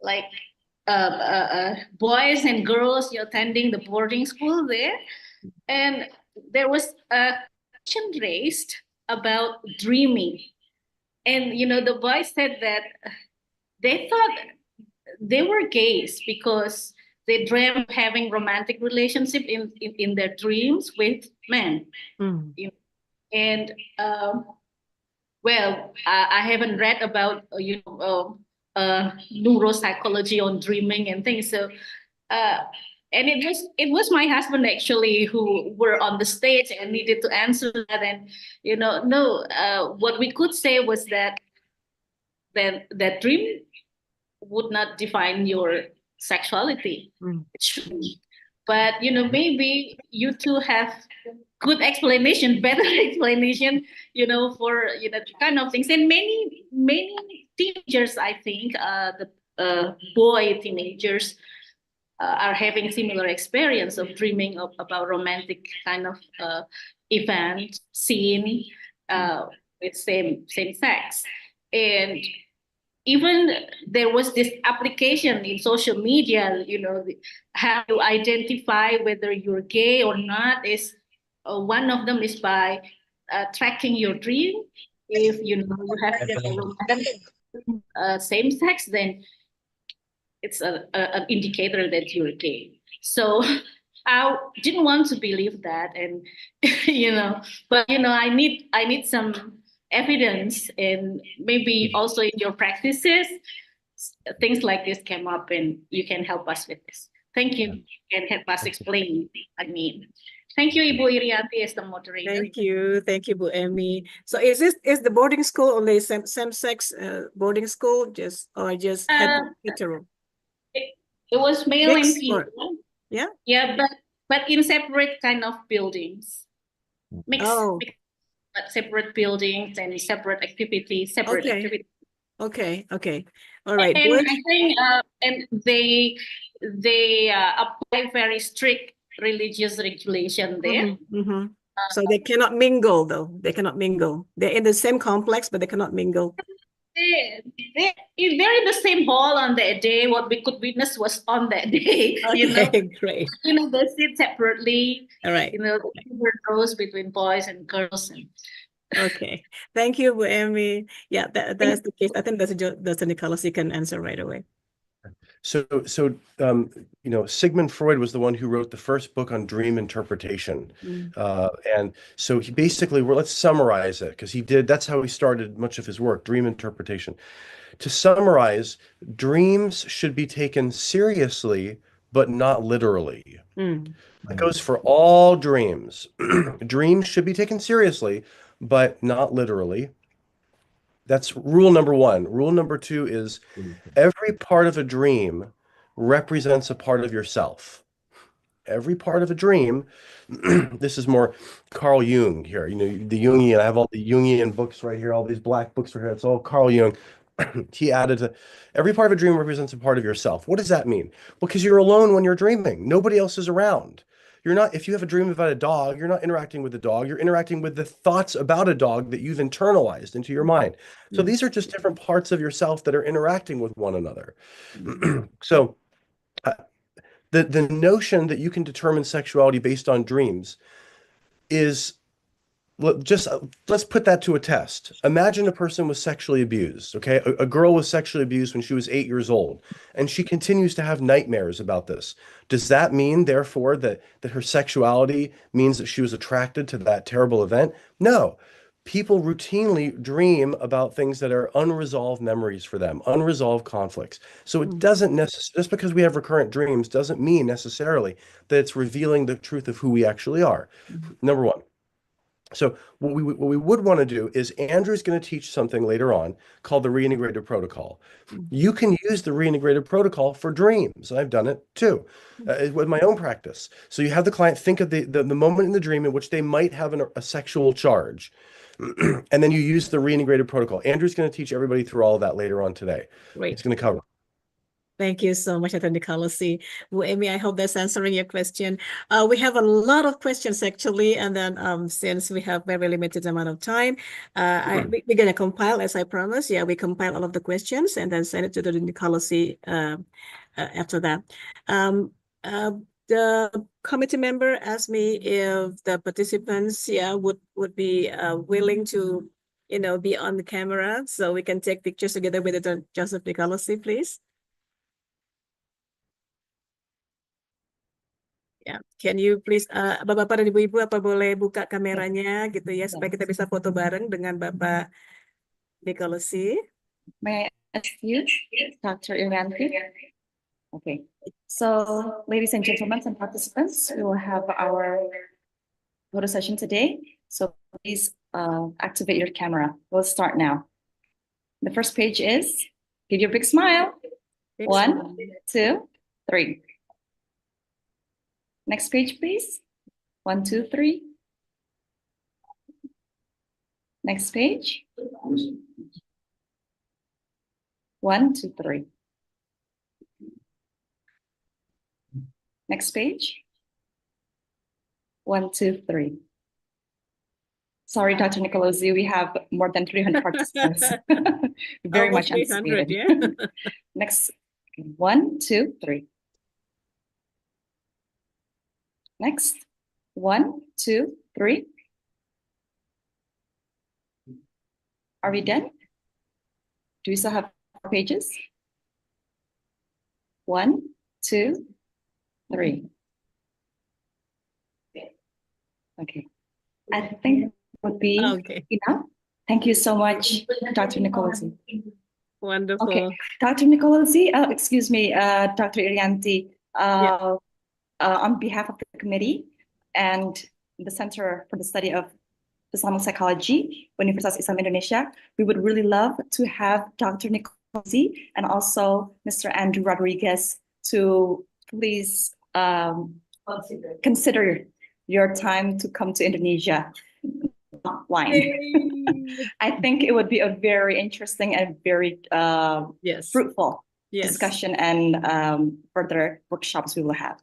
Speaker 11: like boys and girls attending the boarding school there, and there was a question raised about dreaming, and the boys said that they thought they were gays because they dreamt having romantic relationship in their dreams with men. And well, I haven't read about neuropsychology on dreaming and things. So and it was my husband actually who were on the stage and needed to answer that. And what we could say was that dream would not define your sexuality. It should be. But maybe you two have good explanation, better explanation, for kind of things. And many teenagers, I think, the boy teenagers are having similar experience of dreaming about romantic kind of event, scene with same sex. And even there was this application in social media, how you identify whether you're gay or not is one of them is by tracking your dream. If you have same sex, then it's an indicator that you're gay. So I didn't want to believe that, and but I need some evidence, and maybe also in your practices things like this came up, and you can help us with this. Thank you. You can help us explain. Thank you, Ibu Irianti, as the moderator.
Speaker 8: Thank you, Bu Emmy. So is the boarding school only same sex boarding school, just hetero?
Speaker 11: It was male and
Speaker 8: Mixed
Speaker 11: female. Yeah, but in separate kind of buildings. Mixed, but separate buildings and separate activities, activities.
Speaker 8: Okay. All right.
Speaker 11: And I think and they apply very strict religious regulation there.
Speaker 8: So they cannot mingle, though. They cannot mingle. They're in the same complex, but they cannot mingle.
Speaker 11: They're in the same hall on that day. What we could witness was on that day.
Speaker 8: Okay, great.
Speaker 11: They sit separately.
Speaker 8: All right.
Speaker 11: There rows between boys and girls.
Speaker 8: Okay. Thank you, Bu Emmy. Yeah, that's the case. I think that's a Nicolosi can answer right away.
Speaker 9: So Sigmund Freud was the one who wrote the first book on dream interpretation. And so he basically, let's summarize it, because that's how he started much of his work, dream interpretation. To summarize, dreams should be taken seriously, but not literally. That goes for all dreams. Dreams should be taken seriously, but not literally. That's rule number one. Rule number two is every part of a dream represents a part of yourself. Every part of a dream, this is more Carl Jung here, the Jungian, I have all the Jungian books right here, all these black books right here, it's all Carl Jung. He added every part of a dream represents a part of yourself. What does that mean? Well, because you're alone when you're dreaming. Nobody else is around. You're not, if you have a dream about a dog, you're not interacting with the dog, you're interacting with the thoughts about a dog that you've internalized into your mind. So these are just different parts of yourself that are interacting with one another. So the notion that you can determine sexuality based on dreams is, let's put that to a test. Imagine a person was sexually abused, okay? A girl was sexually abused when she was 8 years old, and she continues to have nightmares about this. Does that mean, therefore, that her sexuality means that she was attracted to that terrible event? No. People routinely dream about things that are unresolved memories for them, unresolved conflicts. So it doesn't necessarily, just because we have recurrent dreams doesn't mean necessarily that it's revealing the truth of who we actually are. Number one. So what we would want to do is, Andrew's going to teach something later on called the Reintegrative Protocol. You can use the Reintegrative Protocol for dreams. I've done it too with my own practice. So you have the client think of the moment in the dream in which they might have a sexual charge. And then you use the Reintegrative Protocol. Andrew's going to teach everybody through all of that later on today.
Speaker 8: Great.
Speaker 9: It's going to cover.
Speaker 8: Thank you so much, Nicolosi. Bu Emmy, I hope that's answering your question. We have a lot of questions actually, and then since we have very limited amount of time, we're going to compile, as I promised. Yeah, we compile all of the questions and then send it to the Nicolosi after that. The committee member asked me if the participants, would be willing to, be on the camera so we can take pictures together with Joseph Nicolosi, please. Ya, can you please, Bapak-bapak dan Ibu-ibu, apa boleh buka kameranya gitu ya, supaya kita bisa foto bareng dengan Bapak Nicolosi.
Speaker 5: May I ask you, Dr. Irianti? Okay, so ladies and gentlemen and participants, we will have our photo session today. So please activate your camera. We'll start now. The first page is, give you a big smile. Big 1, smile. 2, 3. Next page, please. 1, 2, 3. Next page. 1, 2, 3. Next page. 1, 2, 3. Sorry, Dr. Nicolosi, we have more than 300 participants. Very
Speaker 8: Almost
Speaker 5: much
Speaker 8: 300,
Speaker 5: anticipated.
Speaker 8: yeah.
Speaker 5: Next, 1, 2, 3. Next, 1, 2, 3. Are we done? Do we still have 4 pages? 1, 2, 3. Okay. I think would be
Speaker 8: Okay.
Speaker 5: enough. Thank you so much, Dr. Nicolosi.
Speaker 8: Wonderful.
Speaker 5: Okay, Dr. Nicolosi, excuse me, Dr. Irianti, on behalf of the committee and the Center for the Study of Islamic Psychology, Universitas Islam Indonesia, we would really love to have Dr. Nicolosi and also Mr. Andrew Rodriguez to please consider your time to come to Indonesia offline. I think it would be a very interesting and very fruitful discussion and further workshops we will have.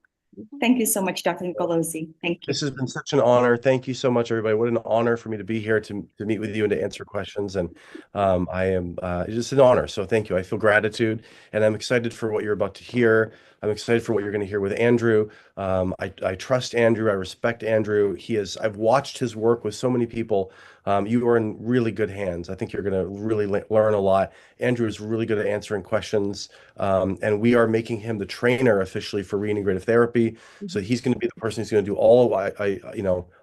Speaker 5: Thank you so much, Dr. Nicolosi. Thank you.
Speaker 9: This has been such an honor. Thank you so much, everybody. What an honor for me to be here to meet with you and to answer questions. And I am it's just an honor. So thank you. I feel gratitude, and I'm excited for what you're about to hear. I'm excited for what you're going to hear with Andrew. I trust Andrew. I respect Andrew. I've watched his work with so many people. You are in really good hands. I think you're going to really learn a lot. Andrew is really good at answering questions, and we are making him the trainer officially for Reintegrative Therapy. So he's going to be the person who's going to do all of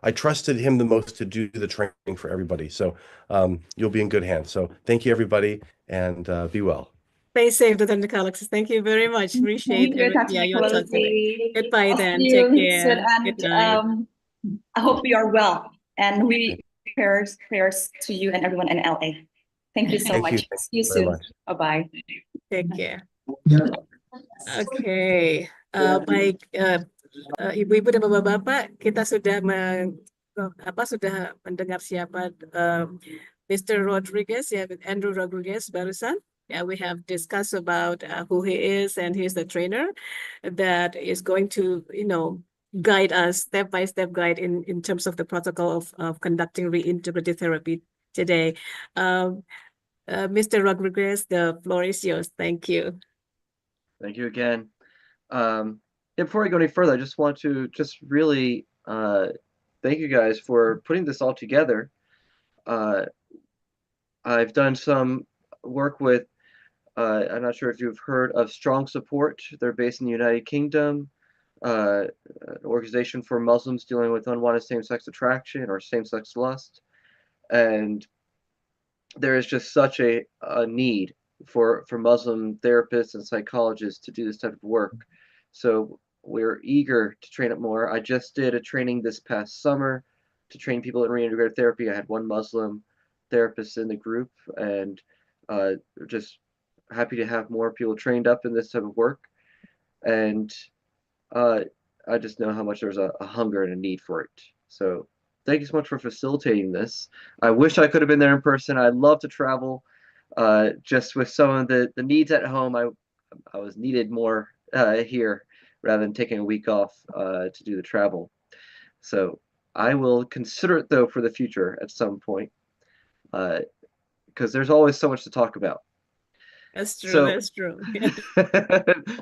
Speaker 9: I trusted him the most to do the training for everybody. So you'll be in good hands. So thank you, everybody, and be well.
Speaker 8: Stay safe, Dr. Nicolosi. Thank you very much. Appreciate your talk today. Goodbye then. Take care.
Speaker 5: And I hope you are well. And we prayers to you and everyone in LA. Thank you so much. See you soon. Bye-bye.
Speaker 8: Take care. Okay. Baik, Ibu-ibu dan Bapak-bapak, kita sudah sudah mendengar siapa Mr. Rodriguez, Andrew Rodriguez barusan. We have discussed about who he is, and he's the trainer that is going to, guide us step-by-step guide in terms of the protocol of conducting reintegrative therapy today. Mr. Rodriguez, the floor is yours. Thank you.
Speaker 2: Thank you again. Before I go any further, I just want to really thank you guys for putting this all together. I've done some work with, I'm not sure if you've heard of Strong Support. They're based in the United Kingdom, an organization for Muslims dealing with unwanted same-sex attraction or same-sex lust. And there is just such a need for Muslim therapists and psychologists to do this type of work. So we're eager to train up more. I just did a training this past summer to train people in reintegrative therapy. I had one Muslim therapist in the group, and just happy to have more people trained up in this type of work. And I just know how much there's a hunger and a need for it. So thank you so much for facilitating this. I wish I could have been there in person. I'd love to travel. Just with some of the needs at home, I was needed more here rather than taking a week off to do the travel. So I will consider it, though, for the future at some point, because there's always so much to talk about.
Speaker 8: That's true.
Speaker 2: So,
Speaker 8: that's true.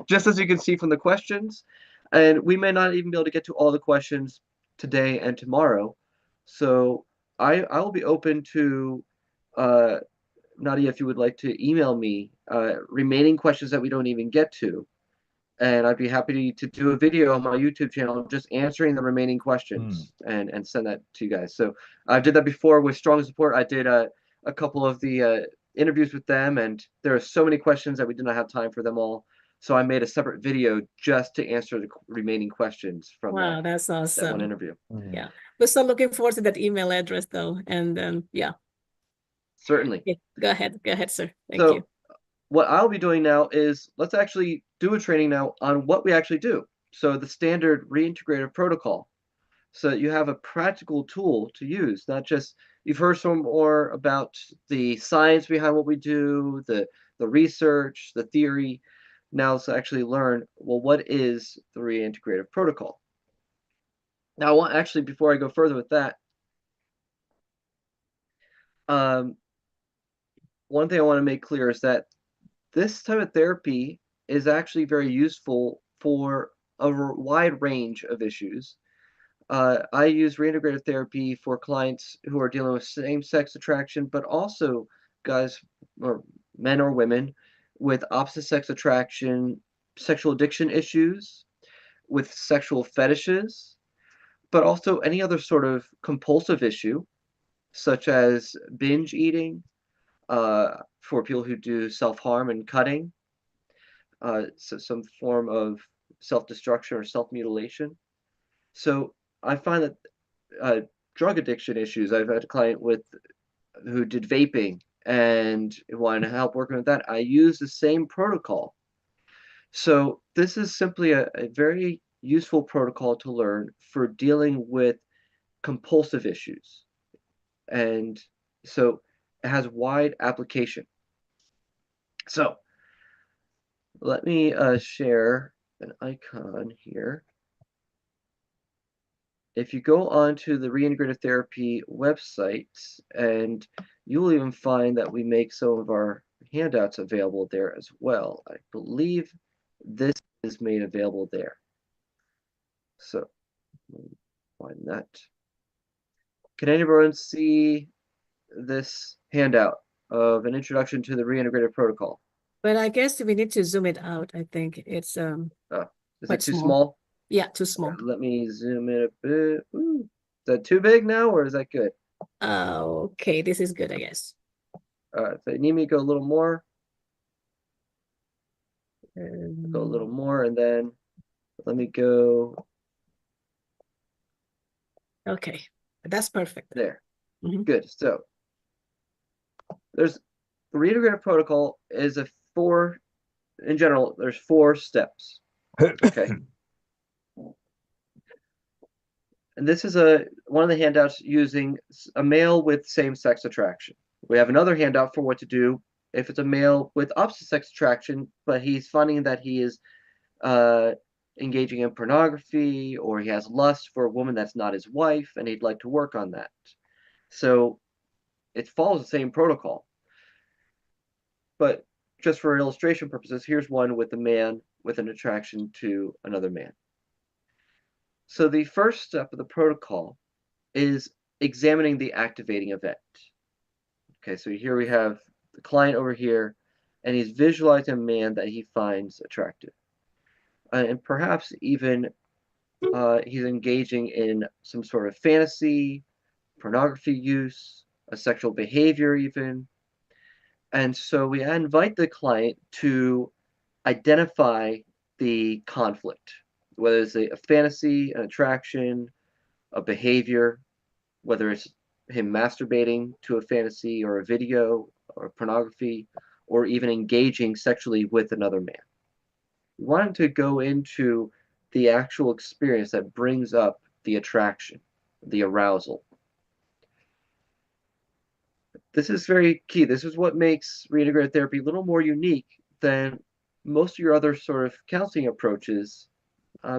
Speaker 2: just as you can see from the questions, and we may not even be able to get to all the questions today and tomorrow. So I will be open to Nadia, if you would like to email me remaining questions that we don't even get to. And I'd be happy to do a video on my YouTube channel just answering the remaining questions and send that to you guys. So I did that before with Strong Support. I did a couple of the interviews with them, and there are so many questions that we did not have time for them all. So I made a separate video just to answer the remaining questions from
Speaker 8: that's awesome.
Speaker 2: that one interview.
Speaker 8: Yeah, we're so looking forward to that email address, though. And yeah.
Speaker 2: Certainly.
Speaker 8: Okay. Go ahead, sir. Thank
Speaker 2: So,
Speaker 8: you.
Speaker 2: what I'll be doing now is let's actually do a training now on what we actually do. So the standard reintegrative protocol, so that you have a practical tool to use, not just you've heard some more about the science behind what we do, the research, the theory. Now let's actually learn, well, what is the reintegrative protocol? Now, I want actually, before I go further with that, one thing I want to make clear is that this type of therapy is actually very useful for a wide range of issues. I use reintegrative therapy for clients who are dealing with same-sex attraction, but also guys or men or women with opposite sex attraction, sexual addiction issues, with sexual fetishes, but also any other sort of compulsive issue, such as binge eating, for people who do self-harm and cutting, so some form of self-destruction or self-mutilation. So I find that drug addiction issues, I've had a client who did vaping and wanted to help working with that. I use the same protocol. So this is simply a very useful protocol to learn for dealing with compulsive issues. And so it has wide application. So let me share an icon here. If you go onto the Reintegrative Therapy website, and you will even find that we make some of our handouts available there as well. I believe this is made available there. So find that. Can anyone see this handout of an introduction to the reintegrative protocol?
Speaker 8: But I guess we need to zoom it out. I think it's
Speaker 2: is it
Speaker 8: quite
Speaker 2: too small?
Speaker 8: Yeah, too small.
Speaker 2: Let me zoom in a bit. Ooh. Is that too big now, or is that good?
Speaker 8: Okay, this is good, I guess.
Speaker 2: If I need me to go a little more, and go a little more, and then let me go.
Speaker 8: Okay, that's perfect.
Speaker 2: There.
Speaker 8: Mhm.
Speaker 2: Good. So there's the reintegrative protocol is in general, there's 4 steps. Okay. And this is one of the handouts using a male with same-sex attraction. We have another handout for what to do if it's a male with opposite sex attraction, but he's finding that he is engaging in pornography, or he has lust for a woman that's not his wife, and he'd like to work on that. So it follows the same protocol. But just for illustration purposes, here's one with a man with an attraction to another man. So the first step of the protocol is examining the activating event. Okay, so here we have the client over here, and he's visualizing a man that he finds attractive. And perhaps even he's engaging in some sort of fantasy, pornography use, a sexual behavior even. And so we invite the client to identify the conflict, whether it's a fantasy, an attraction, a behavior, whether it's him masturbating to a fantasy or a video or pornography, or even engaging sexually with another man. We want him to go into the actual experience that brings up the attraction, the arousal. This is very key. This is what makes reintegrative therapy a little more unique than most of your other sort of counseling approaches,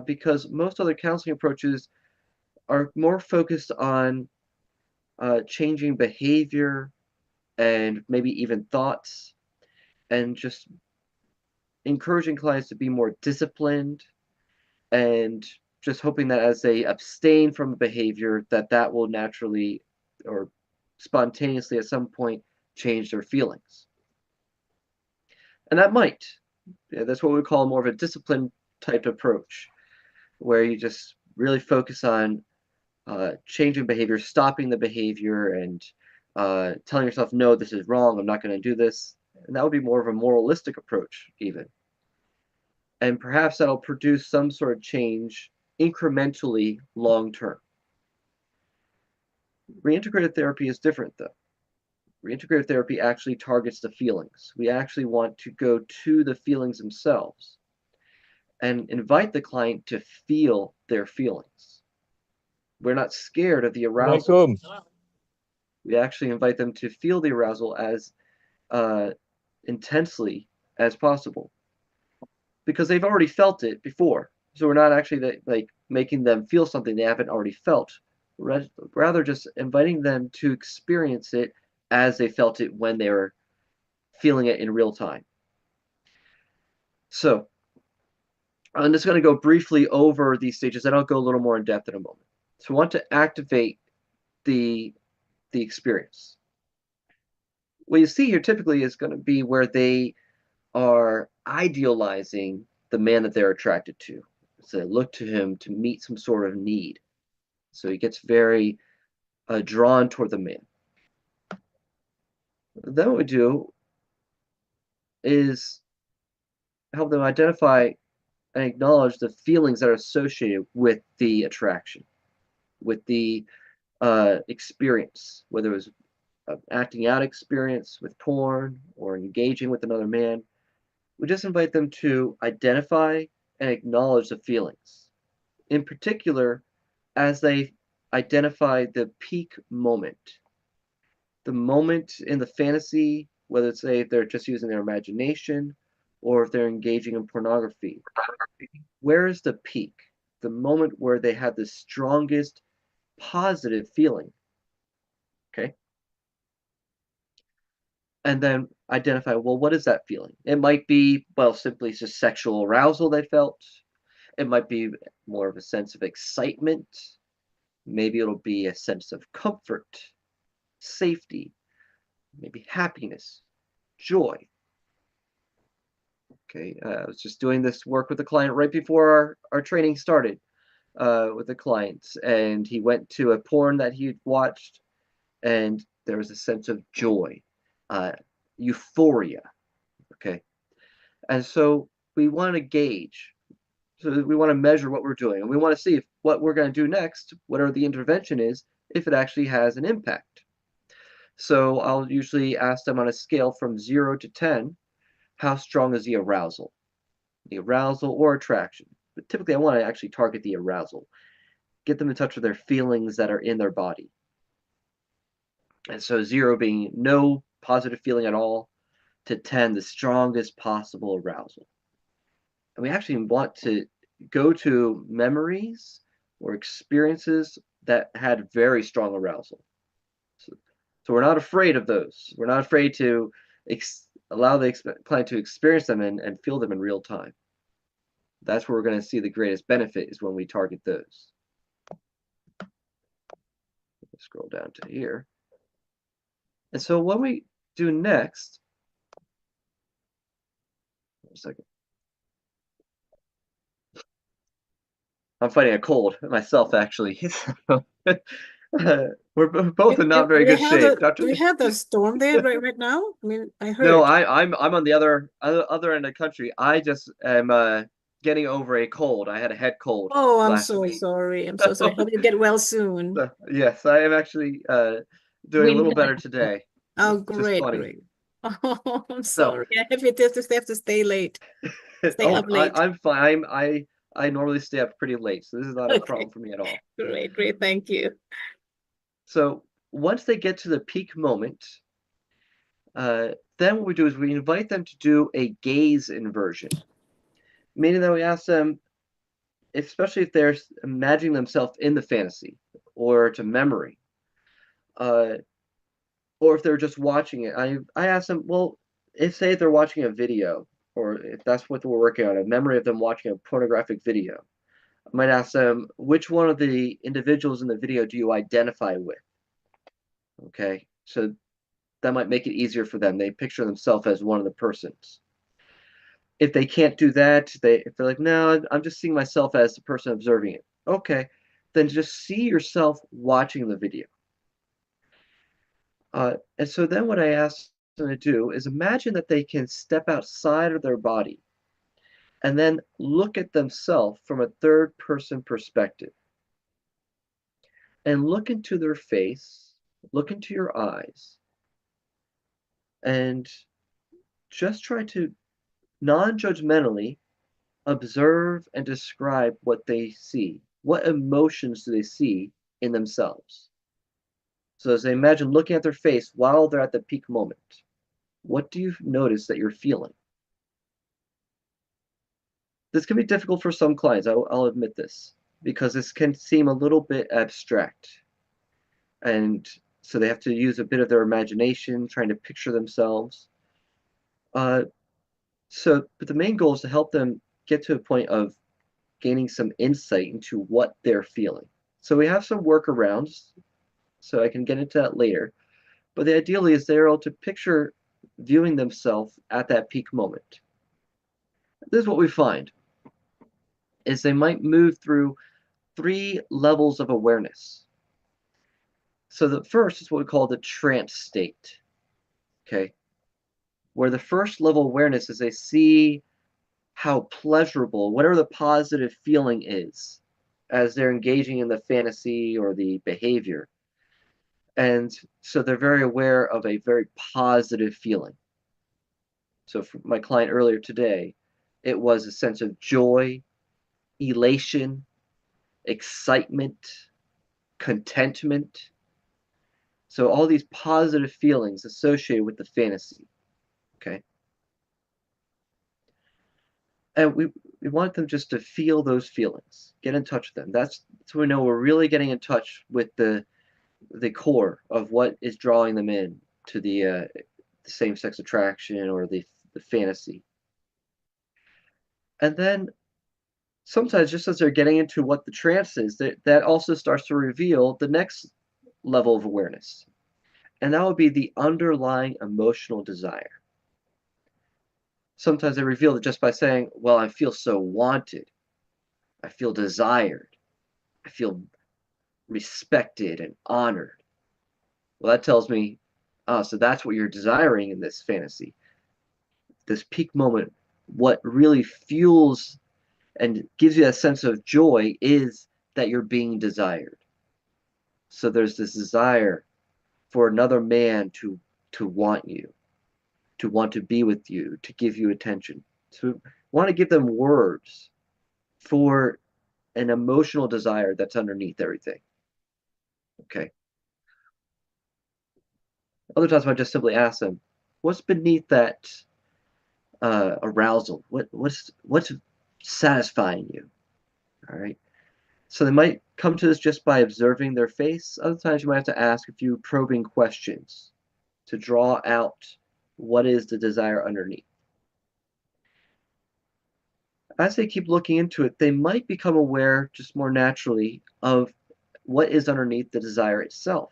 Speaker 2: because most other counseling approaches are more focused on changing behavior and maybe even thoughts, and just encouraging clients to be more disciplined, and just hoping that as they abstain from a behavior, that will naturally or spontaneously at some point change their feelings. And that might. Yeah, that's what we call more of a discipline type approach, where you just really focus on changing behavior, stopping the behavior, and telling yourself, no, this is wrong, I'm not going to do this. And that would be more of a moralistic approach, even. And perhaps that'll produce some sort of change incrementally long term. Reintegrative therapy is different, though. Reintegrative therapy actually targets the feelings. We actually want to go to the feelings themselves and invite the client to feel their feelings. We're not scared of the arousal. We actually invite them to feel the arousal as intensely as possible because they've already felt it before. So we're not actually like making them feel something they haven't already felt. Rather just inviting them to experience it as they felt it when they were feeling it in real time. So I'm just going to go briefly over these stages, and I'll go a little more in depth in a moment. So we want to activate the experience. What you see here typically is going to be where they are idealizing the man that they're attracted to. So they look to him to meet some sort of need. So he gets very drawn toward the man. Then what we do is help them identify and acknowledge the feelings that are associated with the attraction, with the experience, whether it was an acting out experience with porn or engaging with another man. We just invite them to identify and acknowledge the feelings. In particular, as they identify the peak moment. The moment in the fantasy, whether it's if they're just using their imagination or if they're engaging in pornography. Where is the peak? The moment where they had the strongest positive feeling. Okay? And then identify, well, what is that feeling? It might be, well, simply just sexual arousal they felt. It might be more of a sense of excitement. Maybe it'll be a sense of comfort, safety, maybe happiness, joy. Okay, I was just doing this work with the client right before our training started with the client, and he went to a porn that he'd watched, and there was a sense of joy, euphoria. Okay, and so we want to gauge, so we want to measure what we're doing, and we want to see if what we're going to do next, whatever the intervention is, if it actually has an impact. So I'll usually ask them on a scale from 0 to 10, how strong is the arousal? The arousal or attraction. But typically I want to actually target the arousal. Get them in touch with their feelings that are in their body. And so 0 being no positive feeling at all, to 10, the strongest possible arousal. And we actually want to go to memories or experiences that had very strong arousal. So we're not afraid of those. We're not afraid to allow the client to experience them and feel them in real time. That's where we're going to see the greatest benefit, is when we target those. Let's scroll down to here. And so what we do next, one second. I'm fighting a cold myself, actually. We're both in not very good shape.
Speaker 8: Do we have the storm there right now? I mean, I heard.
Speaker 2: No, I'm on the other end of the country. I just am getting over a cold. I had a head cold.
Speaker 8: Oh, I'm so sorry. I'm so sorry. Hope you get well soon.
Speaker 2: Yes, I am actually doing a little better today.
Speaker 8: Oh, great, great. Oh, I'm sorry. I have to stay late. Stay up late.
Speaker 2: I'm fine. I normally stay up pretty late, so this is not a problem for me at all.
Speaker 8: Great, great. Thank you.
Speaker 2: So once they get to the peak moment, then what we do is we invite them to do a gaze inversion, meaning that we ask them, especially if they're imagining themselves in the fantasy or to memory, or if they're just watching it. I ask them, well, say if they're watching a video, or if that's what we're working on, a memory of them watching a pornographic video, I might ask them, which one of the individuals in the video do you identify with? Okay, so that might make it easier for them. They picture themselves as one of the persons. If they can't do that, if they're like, no, I'm just seeing myself as the person observing it. Okay, then just see yourself watching the video. And so then what I ask them to do is imagine that they can step outside of their body and then look at themselves from a third-person perspective. And look into their face, look into your eyes, and just try to non-judgmentally observe and describe what they see. What emotions do they see in themselves? So as they imagine looking at their face while they're at the peak moment, what do you notice that you're feeling? This can be difficult for some clients, I'll admit this, because this can seem a little bit abstract. And so they have to use a bit of their imagination, trying to picture themselves. But the main goal is to help them get to a point of gaining some insight into what they're feeling. So we have some workarounds, so I can get into that later. But the ideally is they're able to picture viewing themselves at that peak moment. This is what we find, is they might move through 3 levels of awareness. So the first is what we call the trance state, okay? Where the first level awareness is they see how pleasurable, whatever the positive feeling is, as they're engaging in the fantasy or the behavior. And so they're very aware of a very positive feeling. So for my client earlier today, it was a sense of joy, elation, excitement, contentment. So all these positive feelings associated with the fantasy, okay? And we want them just to feel those feelings, get in touch with them. That's so we know we're really getting in touch with the core of what is drawing them in to the same-sex attraction or the fantasy. And then sometimes just as they're getting into what the trance is, that also starts to reveal the next level of awareness. And that would be the underlying emotional desire. Sometimes they reveal it just by saying, well, I feel so wanted. I feel desired. I feel respected and honored. Well, that tells me, oh, so that's what you're desiring in this fantasy. This peak moment, what really fuels and gives you a sense of joy is that you're being desired. So there's this desire for another man to want you, to want to be with you, to give you attention. So we want to give them words for an emotional desire that's underneath everything. Okay. Other times I just simply ask them, what's beneath that arousal? What's satisfying you? All right. So they might come to this just by observing their face. Other times you might have to ask a few probing questions to draw out what is the desire underneath. As they keep looking into it, they might become aware just more naturally of what is underneath the desire itself.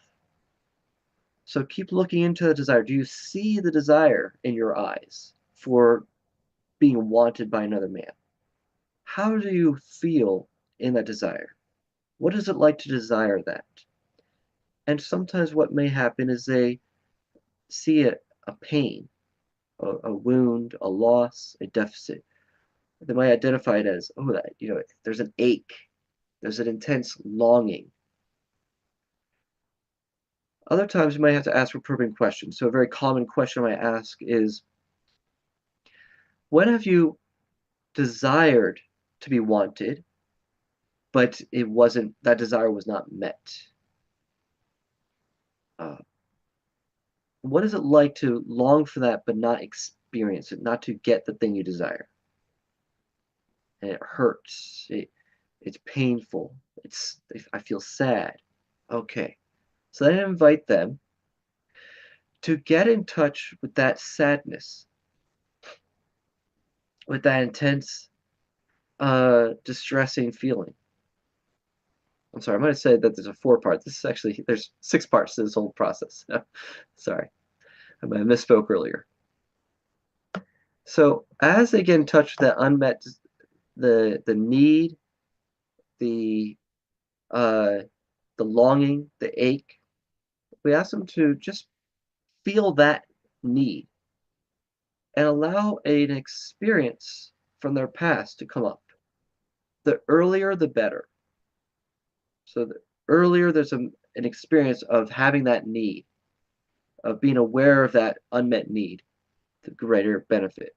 Speaker 2: So keep looking into the desire. Do you see the desire in your eyes for being wanted by another man? How do you feel in that desire? What is it like to desire that? And sometimes what may happen is they see a pain, a wound, a loss, a deficit. They might identify it as, oh, that, there's an ache, there's an intense longing. Other times you might have to ask for probing questions. So a very common question I ask is, when have you desired to be wanted, but that desire was not met? What is it like to long for that but not experience it, not to get the thing you desire? And it hurts. It's painful. I feel sad. Okay. So then I invite them to get in touch with that sadness, with that intense, distressing feeling. I'm sorry, I'm going to say that there's a 4-part. There's 6 parts to this whole process. Sorry, I misspoke earlier. So as they get in touch with that unmet, the need, the longing, the ache, we ask them to just feel that need and allow an experience from their past to come up. The earlier, the better. So the earlier there's an experience of having that need, of being aware of that unmet need, the greater benefit.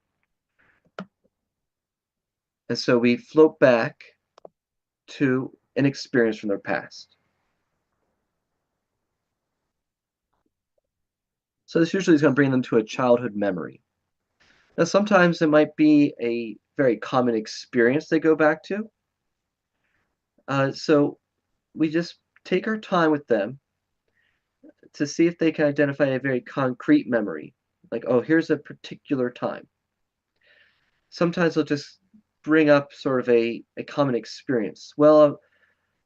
Speaker 2: And so we float back to an experience from their past. So this usually is going to bring them to a childhood memory. Now, sometimes it might be a very common experience they go back to. So we just take our time with them to see if they can identify a very concrete memory. Like, oh, here's a particular time. Sometimes they'll just bring up sort of a common experience. Well,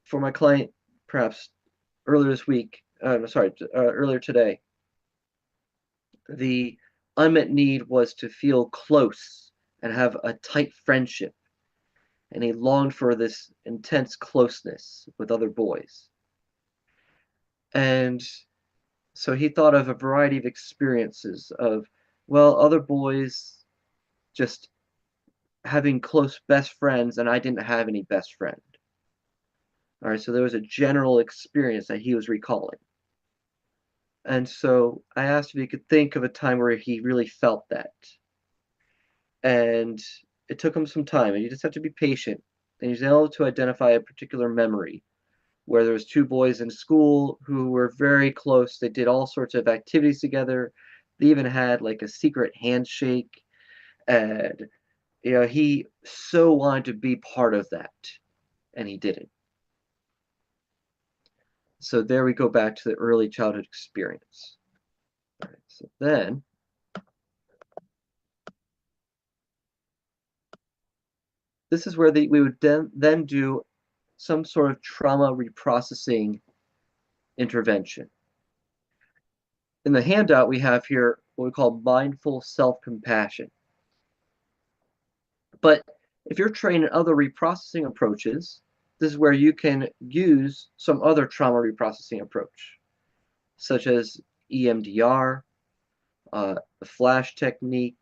Speaker 2: for my client, perhaps earlier this week, earlier today, the unmet need was to feel close and have a tight friendship. And he longed for this intense closeness with other boys. And so he thought of a variety of experiences of, well, other boys just having close best friends, and I didn't have any best friend. All right, so there was a general experience that he was recalling. And so I asked if he could think of a time where he really felt that. And it took him some time, and you just have to be patient. And he's able to identify a particular memory where there was two boys in school who were very close. They did all sorts of activities together. They even had like a secret handshake. And he so wanted to be part of that, and he didn't. So there we go back to the early childhood experience. All right, so then this is where we would then do some sort of trauma reprocessing intervention. In the handout, we have here what we call mindful self-compassion. But if you're trained in other reprocessing approaches, this is where you can use some other trauma reprocessing approach, such as EMDR, the flash technique,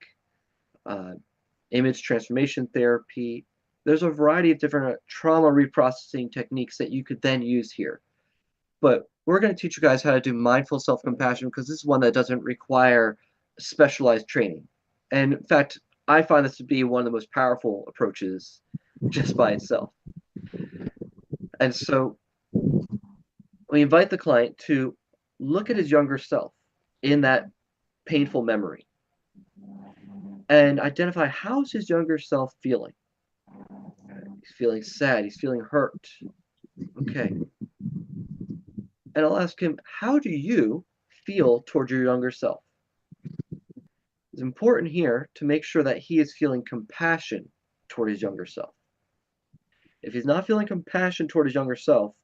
Speaker 2: image transformation therapy. There's a variety of different trauma reprocessing techniques that you could then use here. But we're going to teach you guys how to do mindful self-compassion because this is one that doesn't require specialized training. And in fact, I find this to be one of the most powerful approaches just by itself. And so we invite the client to look at his younger self in that painful memory and identify how's his younger self feeling. He's feeling sad. He's feeling hurt. Okay. And I'll ask him, how do you feel toward your younger self? It's important here to make sure that he is feeling compassion toward his younger self. If he's not feeling compassion toward his younger self,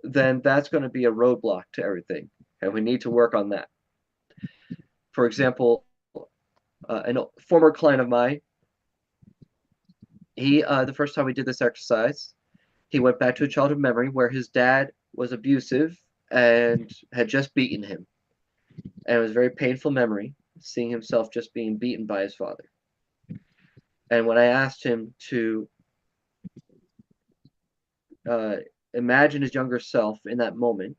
Speaker 2: then that's going to be a roadblock to everything, and we need to work on that. For example, a former client of mine, the first time we did this exercise, he went back to a childhood memory where his dad was abusive and had just beaten him. And it was a very painful memory, seeing himself just being beaten by his father. And when I asked him to imagine his younger self in that moment,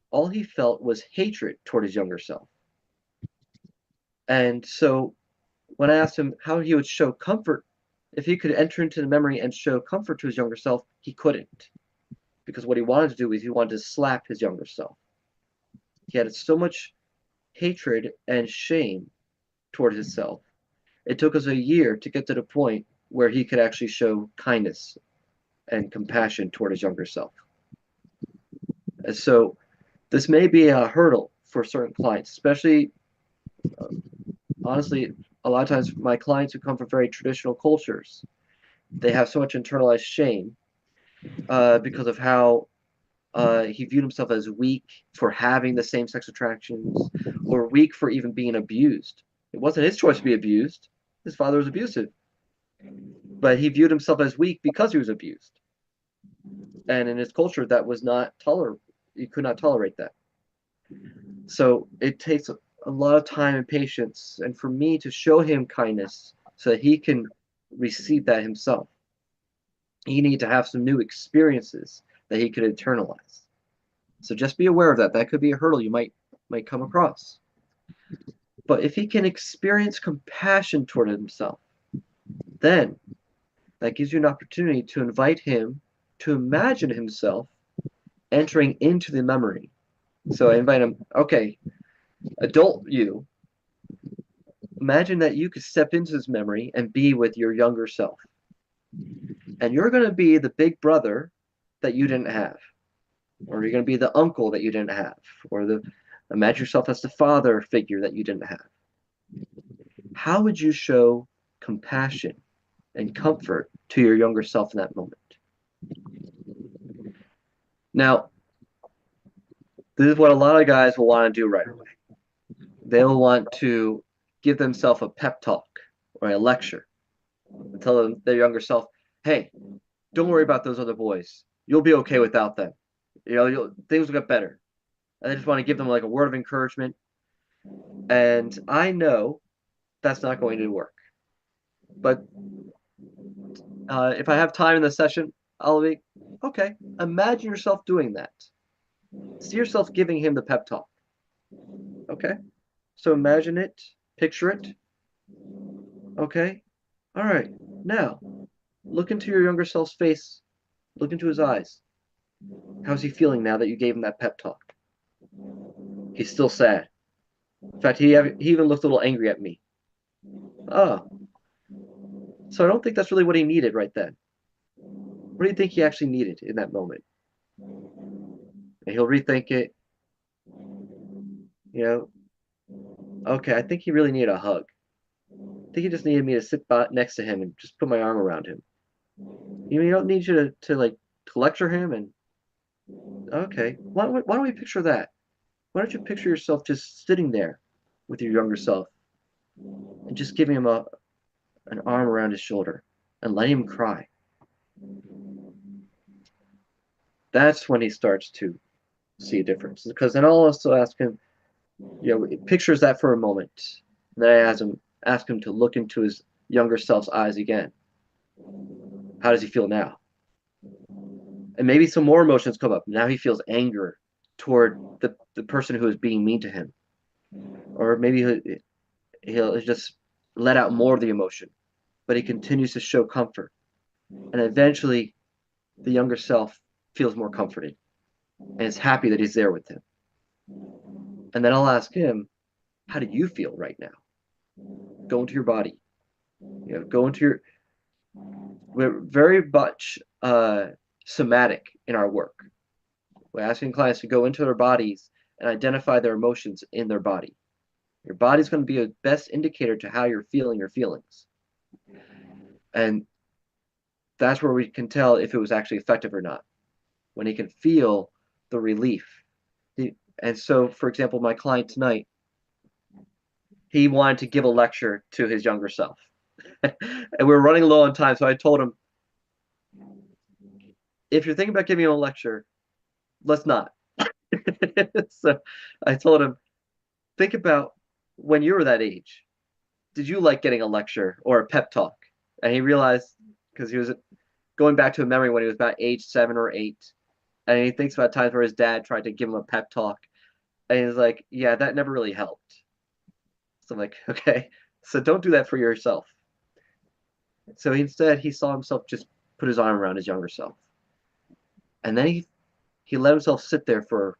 Speaker 2: all he felt was hatred toward his younger self. And so when I asked him how he would show comfort, if he could enter into the memory and show comfort to his younger self, he couldn't. Because what he wanted to do is he wanted to slap his younger self. He had so much hatred and shame toward himself. It took us a year to get to the point where he could actually show kindness and compassion toward his younger self. And so this may be a hurdle for certain clients, especially, honestly, a lot of times my clients who come from very traditional cultures, they have so much internalized shame because of how he viewed himself as weak for having the same sex attractions, or weak for even being abused. It wasn't his choice to be abused. His father was abusive. But he viewed himself as weak because he was abused. And in his culture, that was not tolerable. He could not tolerate that. So it takes a lot of time and patience, and for me to show him kindness so that he can receive that himself. He needs to have some new experiences that he could internalize. So just be aware of that. That could be a hurdle you might might come across. But if he can experience compassion toward himself, then that gives you an opportunity to invite him to imagine himself entering into the memory. So I invite him, okay, adult you, imagine that you could step into this memory and be with your younger self. And you're going to be the big brother that you didn't have. Or you're going to be the uncle that you didn't have. Or imagine yourself as the father figure that you didn't have. How would you show compassion and comfort to your younger self in that moment? Now, this is what a lot of guys will want to do right away. They'll want to give themselves a pep talk or a lecture and tell them, their younger self, hey, don't worry about those other boys. You'll be okay without them. Things will get better. And they just want to give them like a word of encouragement. And I know that's not going to work. But if I have time in the session, I'll be, okay, imagine yourself doing that. See yourself giving him the pep talk. Okay? So imagine it, picture it. Okay? All right. Now, look into your younger self's face. Look into his eyes. How's he feeling now that you gave him that pep talk? He's still sad. In fact, he even looked a little angry at me. Oh. So I don't think that's really what he needed right then. What do you think he actually needed in that moment? And he'll rethink it. Okay, I think he really needed a hug. I think he just needed me to sit next to him and just put my arm around him. You don't need you to lecture him and okay. Why don't we picture that? Why don't you picture yourself just sitting there with your younger self and just giving him an arm around his shoulder and letting him cry. That's when he starts to see a difference. Because then I'll also ask him, pictures that for a moment. And then I ask him to look into his younger self's eyes again. How does he feel now? And maybe some more emotions come up. Now he feels anger toward the person who is being mean to him. Or maybe he'll just let out more of the emotion. But he continues to show comfort. And eventually, the younger self feels more comforted. And is happy that he's there with him. And then I'll ask him, how do you feel right now? Go into your body. Go into your... We're very much somatic in our work. We're asking clients to go into their bodies and identify their emotions in their body. Your body's going to be a best indicator to how you're feeling your feelings. And that's where we can tell if it was actually effective or not. When he can feel the relief. And so, for example, my client tonight, he wanted to give a lecture to his younger self. And we were running low on time, so I told him, if you're thinking about giving him a lecture, let's not. So I told him, think about when you were that age. Did you like getting a lecture or a pep talk? And he realized, because he was going back to a memory when he was about age 7 or 8, and he thinks about times where his dad tried to give him a pep talk, and he's like, yeah, that never really helped. So I'm like, okay, so don't do that for yourself. So instead, he saw himself just put his arm around his younger self. And then he let himself sit there for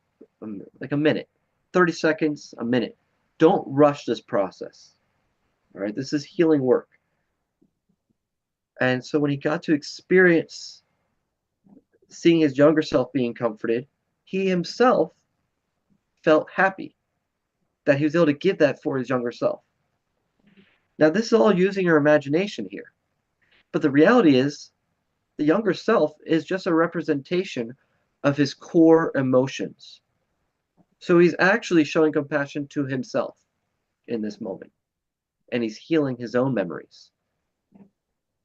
Speaker 2: like a minute, 30 seconds, a minute. Don't rush this process. All right, this is healing work. And so when he got to experience seeing his younger self being comforted, he himself felt happy that he was able to give that for his younger self. Now, this is all using your imagination here. But the reality is, the younger self is just a representation of his core emotions. So he's actually showing compassion to himself in this moment. And he's healing his own memories.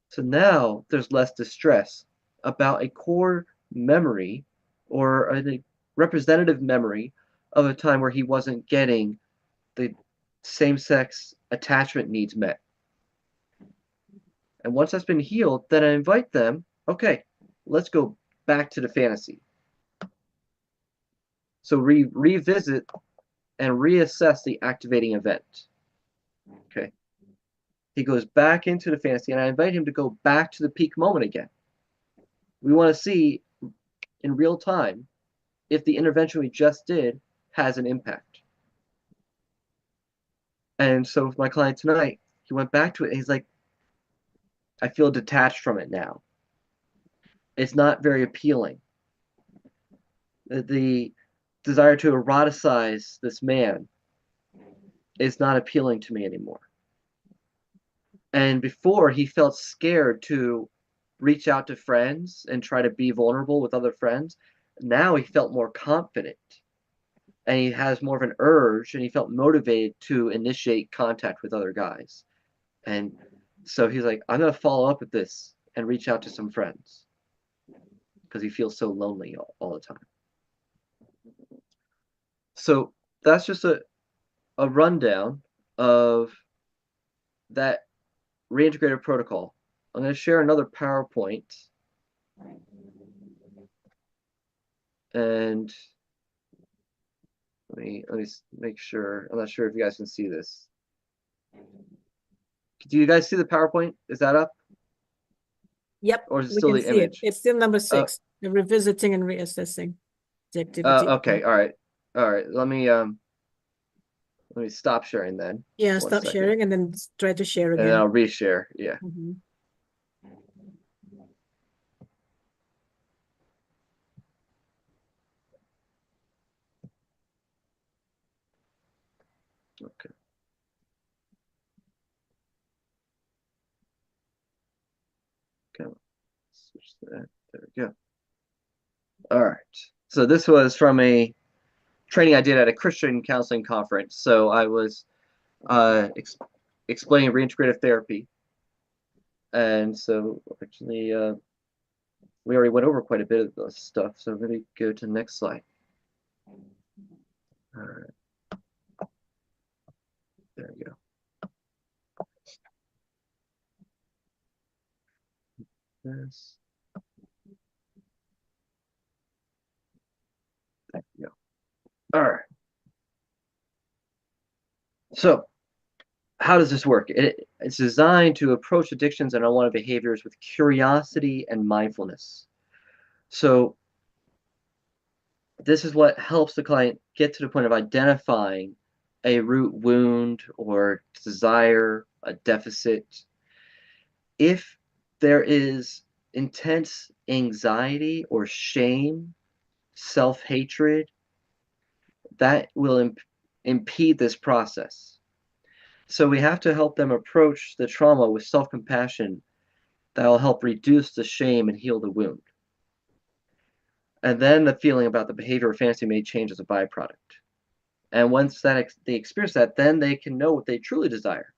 Speaker 2: So now there's less distress about a core memory or a representative memory of a time where he wasn't getting the same-sex attachment needs met. And once that's been healed, then I invite them, okay, let's go back to the fantasy. So revisit and reassess the activating event. Okay. He goes back into the fantasy, and I invite him to go back to the peak moment again. We want to see in real time if the intervention we just did has an impact. And so with my client tonight, he went back to it, and he's like, I feel detached from it now. It's not very appealing. The desire to eroticize this man is not appealing to me anymore. And before, he felt scared to reach out to friends and try to be vulnerable with other friends. Now he felt more confident, and he has more of an urge, and he felt motivated to initiate contact with other guys. And so he's like, I'm going to follow up with this and reach out to some friends, because he feels so lonely all the time. So that's just a rundown of that reintegrative protocol. I'm going to share another PowerPoint. And let me make sure. I'm not sure if you guys can see this. Do you guys see the PowerPoint? Is that up?
Speaker 8: Yep.
Speaker 2: Or is it
Speaker 8: we
Speaker 2: still
Speaker 8: can
Speaker 2: the
Speaker 8: see
Speaker 2: image?
Speaker 8: It's still number 6. The revisiting and reassessing the activity.
Speaker 2: Okay. All right. Let me stop sharing then.
Speaker 8: Yeah,
Speaker 2: One
Speaker 8: stop
Speaker 2: second.
Speaker 8: sharing and then try to share again.
Speaker 2: And then I'll reshare. Yeah.
Speaker 8: Mhm.
Speaker 2: Okay. Okay. Switch that. There we go. All right. So this was from a training I did at a Christian counseling conference. So I was explaining reintegrative therapy. And so actually, we already went over quite a bit of this stuff. So let me go to the next slide. All right. There we go. This. There we go. All right. So how does this work? It's designed to approach addictions and unwanted behaviors with curiosity and mindfulness. So this is what helps the client get to the point of identifying a root wound or desire, a deficit. If there is intense anxiety or shame, self-hatred, that will impede this process. So we have to help them approach the trauma with self-compassion that will help reduce the shame and heal the wound. And then the feeling about the behavior or fantasy may change as a byproduct. And once they experience that, then they can know what they truly desire.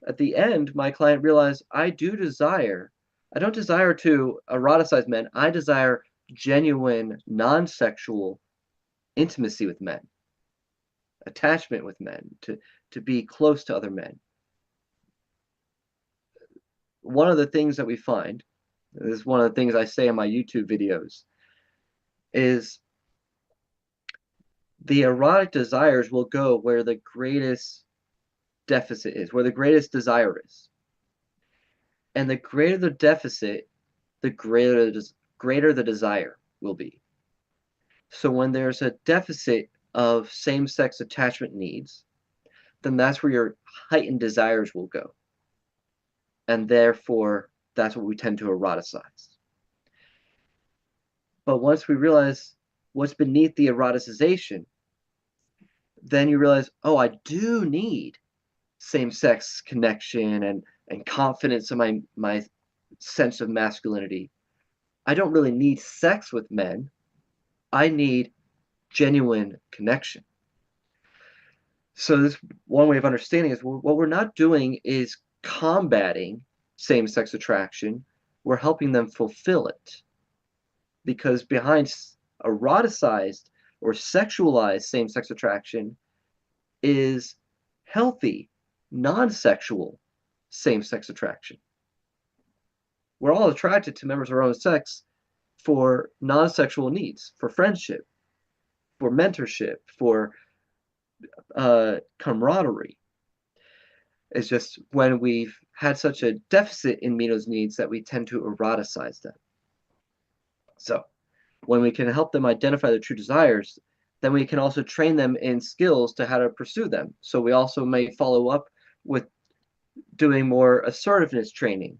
Speaker 2: At the end, my client realized, I don't desire to eroticize men. I desire genuine, non-sexual intimacy with men, attachment with men, to be close to other men. One of the things that we find, this is one of the things I say in my YouTube videos, is the erotic desires will go where the greatest deficit is, where the greatest desire is. And the greater the deficit, the greater the desire will be. So when there's a deficit of same-sex attachment needs, then that's where your heightened desires will go. And therefore, that's what we tend to eroticize. But once we realize what's beneath the eroticization, then you realize, oh, I do need same-sex connection and confidence in my sense of masculinity. I don't really need sex with men. I need genuine connection. So this one way of understanding is what we're not doing is combating same-sex attraction. We're helping them fulfill it. Because behind eroticized or sexualized same-sex attraction is healthy, non-sexual same-sex attraction. We're all attracted to members of our own sex for non-sexual needs, for friendship, for mentorship, for camaraderie. It's just when we've had such a deficit in meeting those needs that we tend to eroticize them. So when we can help them identify their true desires, then we can also train them in skills to how to pursue them. So we also may follow up with doing more assertiveness training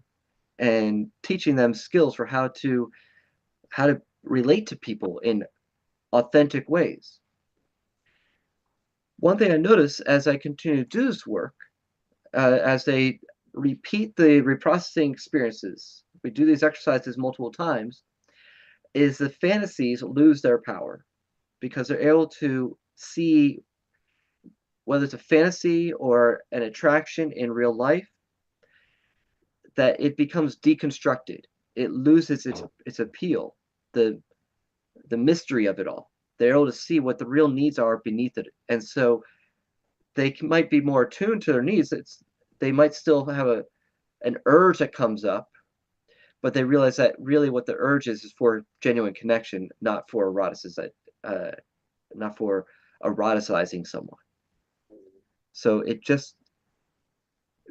Speaker 2: and teaching them skills for how to relate to people in authentic ways. One thing I notice as I continue to do this work, as they repeat the reprocessing experiences, we do these exercises multiple times, is the fantasies lose their power because they're able to see whether it's a fantasy or an attraction in real life, that it becomes deconstructed. It loses its appeal, the mystery of it all. They're able to see what the real needs are beneath it. And so they might be more attuned to their needs. They might still have an urge that comes up, but they realize that really what the urge is for genuine connection, not for eroticizing someone. So it just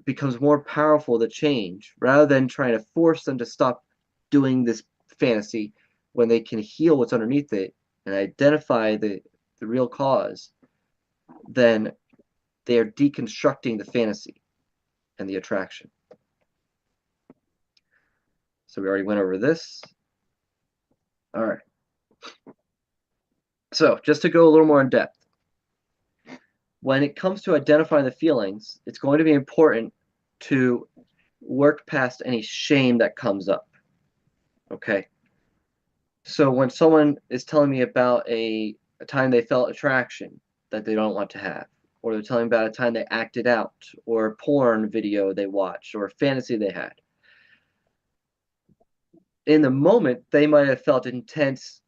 Speaker 2: becomes more powerful to change rather than trying to force them to stop doing this fantasy when they can heal what's underneath it and identify the real cause. Then they are deconstructing the fantasy and the attraction. So we already went over this. All right. So just to go a little more in depth, when it comes to identifying the feelings, it's going to be important to work past any shame that comes up. Okay. So when someone is telling me about a time they felt attraction that they don't want to have, or they're telling me about a time they acted out, or a porn video they watched, or a fantasy they had, in the moment, they might have felt intense,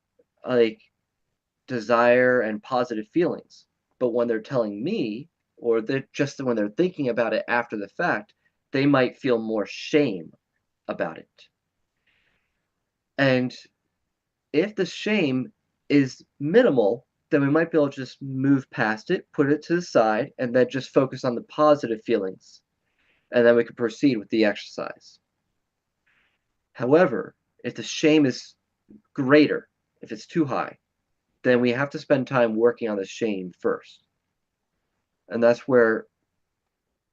Speaker 2: desire and positive feelings. But when they're telling me, or when they're thinking about it after the fact, they might feel more shame about it. And if the shame is minimal, then we might be able to just move past it, put it to the side, and then just focus on the positive feelings. And then we can proceed with the exercise. However, if the shame is greater, if it's too high, then we have to spend time working on the shame first. And that's where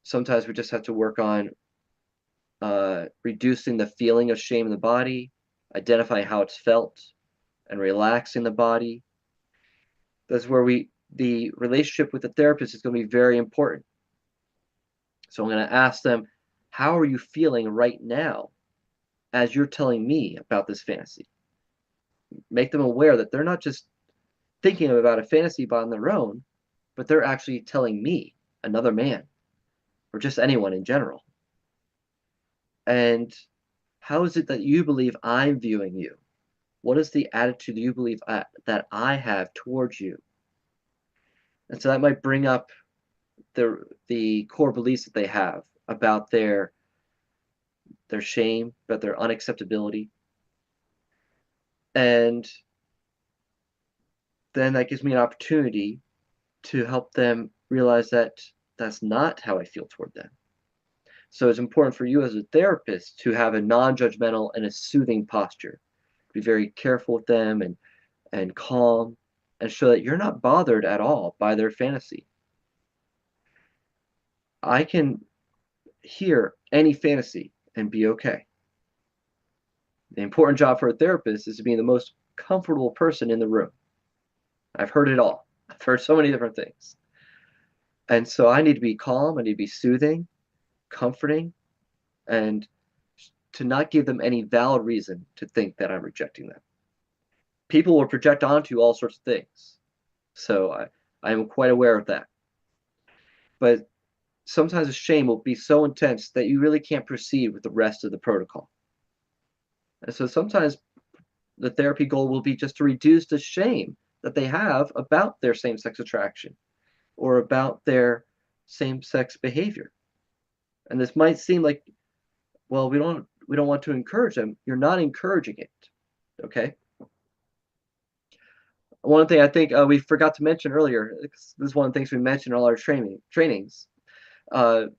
Speaker 2: sometimes we just have to work on reducing the feeling of shame in the body, identifying how it's felt, and relaxing the body. That's where the relationship with the therapist is going to be very important. So I'm going to ask them, how are you feeling right now as you're telling me about this fantasy? Make them aware that they're not just thinking about a fantasy on their own, but they're actually telling me, another man, or just anyone in general. And how is it that you believe I'm viewing you? What is the attitude you believe that I have towards you? And so that might bring up the core beliefs that they have about their shame, about their unacceptability. And then that gives me an opportunity to help them realize that that's not how I feel toward them. So it's important for you as a therapist to have a non-judgmental and a soothing posture. Be very careful with them and calm, and show that you're not bothered at all by their fantasy. I can hear any fantasy and be okay. The important job for a therapist is to be the most comfortable person in the room. I've heard it all. I've heard so many different things. And so I need to be calm, I need to be soothing, comforting, and to not give them any valid reason to think that I'm rejecting them. People will project onto all sorts of things. So I am quite aware of that. But sometimes the shame will be so intense that you really can't proceed with the rest of the protocol. And so sometimes the therapy goal will be just to reduce the shame that they have about their same-sex attraction or about their same-sex behavior. And this might seem like, well, we don't want to encourage them. You're not encouraging it, okay? one thing I think we forgot to mention earlier, this is one of the things we mentioned in all our trainings. But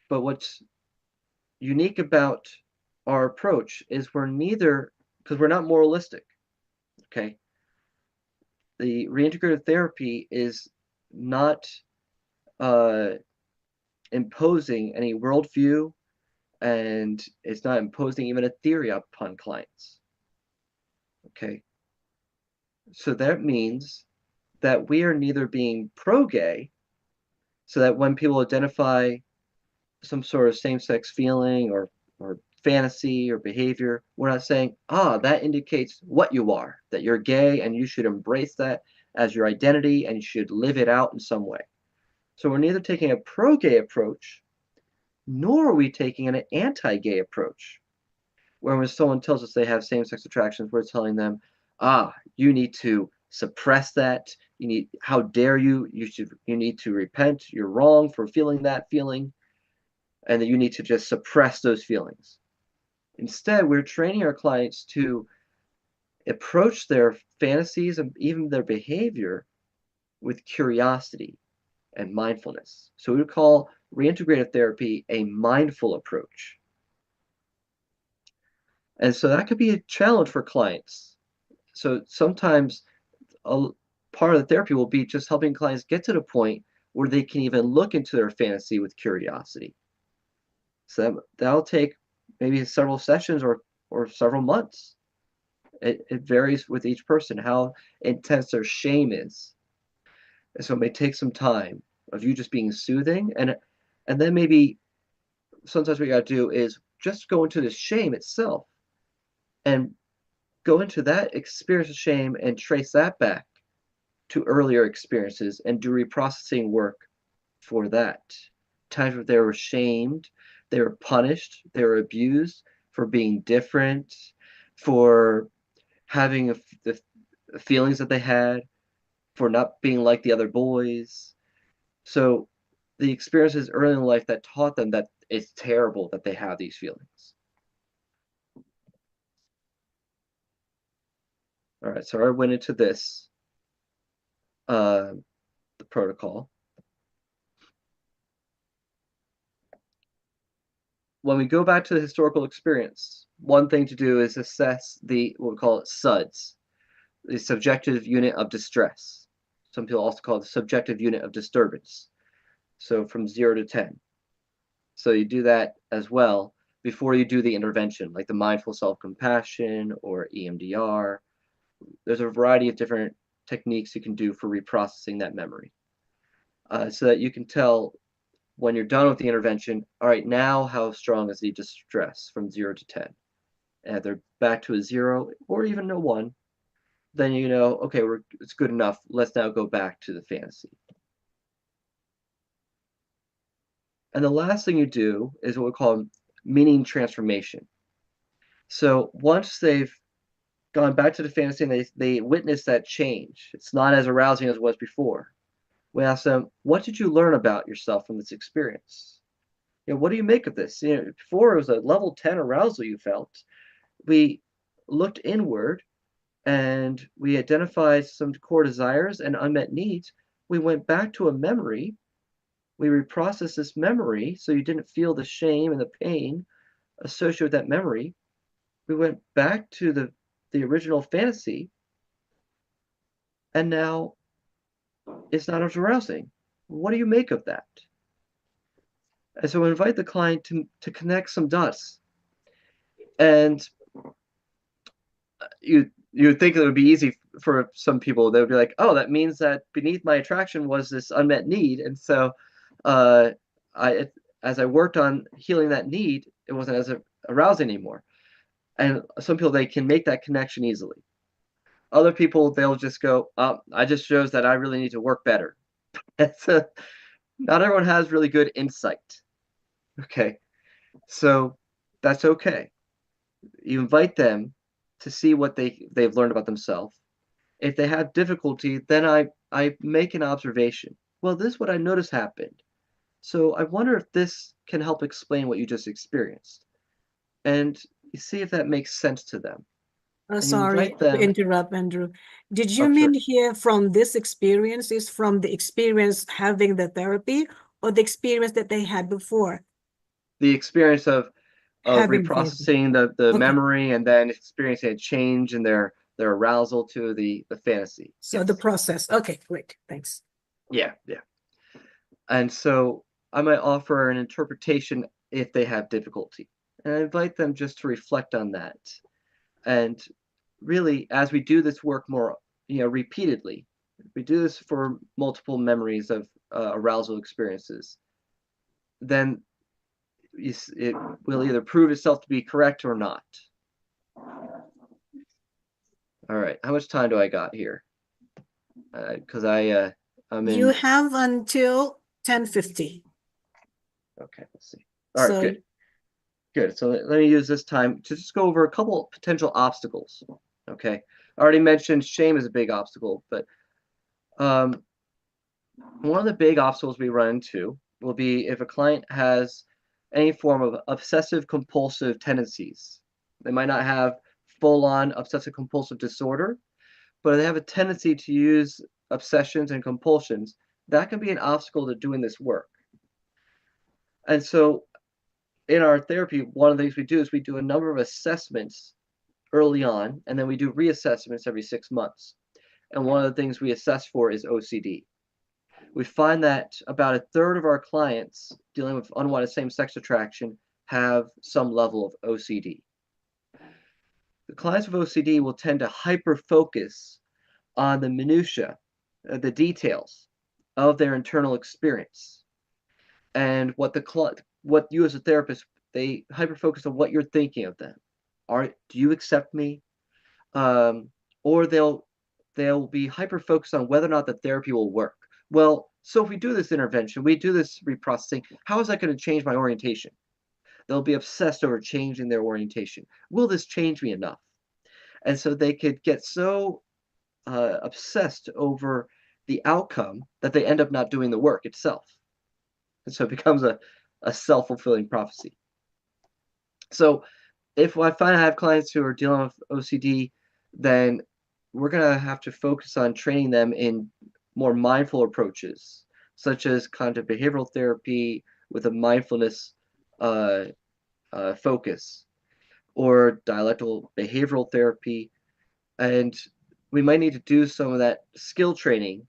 Speaker 2: what's unique about our approach is because we're not moralistic, okay? The reintegrative therapy is not imposing any worldview, and it's not imposing even a theory upon clients, okay? So that means that we are neither being pro-gay, so that when people identify some sort of same-sex feeling or fantasy or behavior, we're not saying, that indicates what you are, that you're gay and you should embrace that as your identity and you should live it out in some way. So we're neither taking a pro-gay approach, nor are we taking an anti-gay approach, where when someone tells us they have same-sex attractions, we're telling them, you need to suppress that. How dare you? You need to repent. You're wrong for feeling that feeling, and that you need to just suppress those feelings. Instead, we're training our clients to approach their fantasies and even their behavior with curiosity and mindfulness. So we would call reintegrative therapy a mindful approach. And so that could be a challenge for clients. So sometimes a part of the therapy will be just helping clients get to the point where they can even look into their fantasy with curiosity. So that'll take maybe several sessions or several months. It varies with each person how intense their shame is. And so it may take some time of you just being soothing, and then maybe sometimes what you got to do is just go into the shame itself and go into that experience of shame and trace that back to earlier experiences and do reprocessing work for that. Times where they were shamed, they were punished, they were abused for being different, for having the feelings that they had, for not being like the other boys. So the experiences early in life that taught them that it's terrible that they have these feelings. All right, so I went into this, the protocol. When we go back to the historical experience, one thing to do is assess what we call SUDS, the subjective unit of distress. Some people also call it the subjective unit of disturbance. So from 0 to 10. So you do that as well before you do the intervention, like the mindful self-compassion or EMDR. There's a variety of different techniques you can do for reprocessing that memory, so that you can tell when you're done with the intervention, all right, now how strong is the distress from 0 to 10? And if they're back to a 0 or even a 1, then you know, okay, it's good enough. Let's now go back to the fantasy. And the last thing you do is what we call meaning transformation. So once they've gone back to the fantasy and they witness that change, it's not as arousing as it was before. We ask them, what did you learn about yourself from this experience? What do you make of this? Before it was a level 10 arousal you felt. We looked inward and we identified some core desires and unmet needs. We went back to a memory. We reprocessed this memory so you didn't feel the shame and the pain associated with that memory. We went back to the original fantasy, and now it's not as arousing. What do you make of that? And so we invite the client to connect some dots. And you would think it would be easy for some people. They would be like, oh, that means that beneath my attraction was this unmet need. And so as I worked on healing that need, it wasn't as arousing anymore. And some people, they can make that connection easily. Other people, they'll just go, I just shows that I really need to work better. Not everyone has really good insight. Okay, so that's okay. You invite them to see what they've learned about themselves. If they have difficulty, then I make an observation. Well, this is what I noticed happened. So I wonder if this can help explain what you just experienced. And you see if that makes sense to them. and you
Speaker 8: Sorry
Speaker 2: invite
Speaker 8: to
Speaker 2: them.
Speaker 8: interrupt, Andrew. Did you
Speaker 2: Oh,
Speaker 8: mean
Speaker 2: sure.
Speaker 8: here from this experience is from the experience having the therapy or the experience that they had before?
Speaker 2: The experience of
Speaker 8: Having therapy.
Speaker 2: reprocessing the
Speaker 8: Okay.
Speaker 2: memory and then experiencing a change in their arousal to the fantasy.
Speaker 8: So
Speaker 2: Yes.
Speaker 8: the process. Okay, great. Thanks.
Speaker 2: Yeah, yeah. And so I might offer an interpretation if they have difficulty. And I invite them just to reflect on that. And really, as we do this work more, repeatedly, we do this for multiple memories of arousal experiences, then it will either prove itself to be correct or not. All right, how much time do I got here? Because I'm in.
Speaker 8: You have until 10:50.
Speaker 2: Okay, let's see. All right, good. Good. So let me use this time to just go over a couple potential obstacles. Okay. I already mentioned shame is a big obstacle, but one of the big obstacles we run into will be if a client has any form of obsessive compulsive tendencies. They might not have full-on obsessive compulsive disorder, but they have a tendency to use obsessions and compulsions. That can be an obstacle to doing this work. And so in our therapy, one of the things we do is we do a number of assessments early on, and then we do reassessments every 6 months. And one of the things we assess for is OCD. We find that about a third of our clients dealing with unwanted same-sex attraction have some level of OCD. The clients with OCD will tend to hyper-focus on the minutia, the details of their internal experience. And what you as a therapist, they hyper-focus on what you're thinking of them. Do you accept me? Or they'll be hyper-focused on whether or not the therapy will work. Well, so if we do this intervention, we do this reprocessing, how is that going to change my orientation? They'll be obsessed over changing their orientation. Will this change me enough? And so they could get so obsessed over the outcome that they end up not doing the work itself. And so it becomes a self-fulfilling prophecy. So if I find I have clients who are dealing with OCD, then we're going to have to focus on training them in more mindful approaches, such as cognitive behavioral therapy with a mindfulness focus, or dialectical behavioral therapy. And we might need to do some of that skill training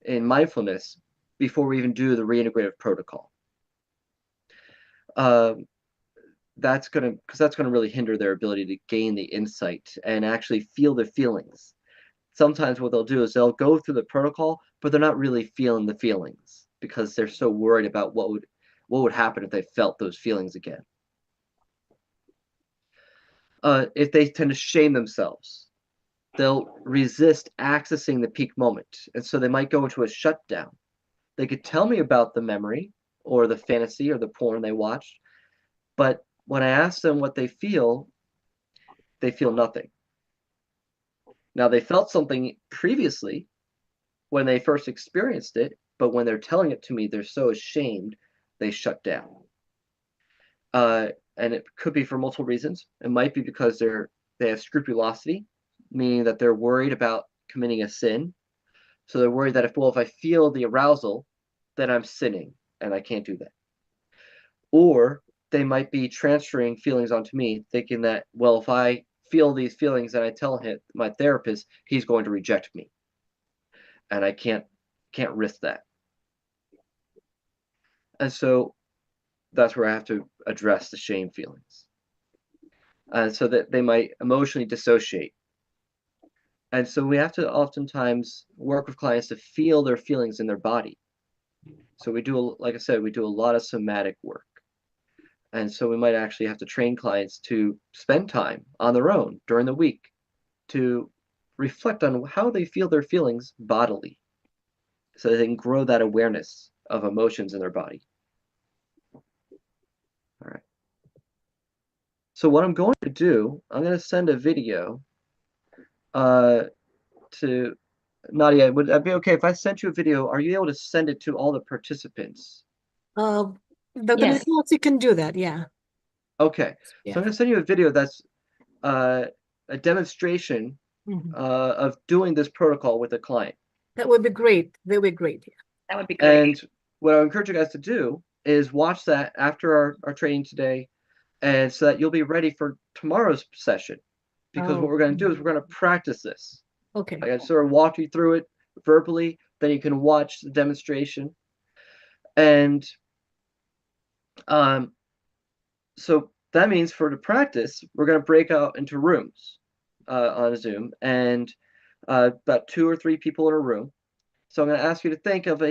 Speaker 2: in mindfulness before we even do the reintegrative protocol. That's going to really hinder their ability to gain the insight and actually feel the feelings. Sometimes what they'll do is they'll go through the protocol, but they're not really feeling the feelings because they're so worried about what would happen if they felt those feelings again. If they tend to shame themselves, they'll resist accessing the peak moment, and so they might go into a shutdown. They could tell me about the memory or the fantasy or the porn they watched, but when I ask them what they feel nothing. Now, they felt something previously when they first experienced it, but when they're telling it to me, they're so ashamed, they shut down. And it could be for multiple reasons. It might be because they have scrupulosity, meaning that they're worried about committing a sin. So they're worried that if I feel the arousal, then I'm sinning, and I can't do that. Or they might be transferring feelings onto me, thinking that, well, if I feel these feelings and I tell my therapist, he's going to reject me. And I can't risk that. And so that's where I have to address the shame feelings. So that they might emotionally dissociate. And so we have to oftentimes work with clients to feel their feelings in their body. So we do, like I said, we do a lot of somatic work. And so we might actually have to train clients to spend time on their own during the week to reflect on how they feel their feelings bodily, so that they can grow that awareness of emotions in their body. All right. So what I'm going to do, I'm going to send a video to Nadia. Would that be okay if I sent you a video? Are you able to send it to all the participants?
Speaker 8: The
Speaker 5: Yes.
Speaker 8: Nicolosi can do that, yeah.
Speaker 2: Okay.
Speaker 8: Yeah.
Speaker 2: So I'm going to send you a video that's a demonstration
Speaker 8: Mhm.
Speaker 2: of doing this protocol with a client.
Speaker 8: That would be great. That would be great.
Speaker 5: That would be great.
Speaker 2: And what I would encourage you guys to do is watch that after our training today, and so that you'll be ready for tomorrow's session. Because what we're going to do is we're going to practice this.
Speaker 8: Okay.
Speaker 2: I sort of walk you through it verbally, then you can watch the demonstration. And so that means for the practice, we're going to break out into rooms on Zoom, and about 2 or 3 people in a room. So I'm going to ask you to think of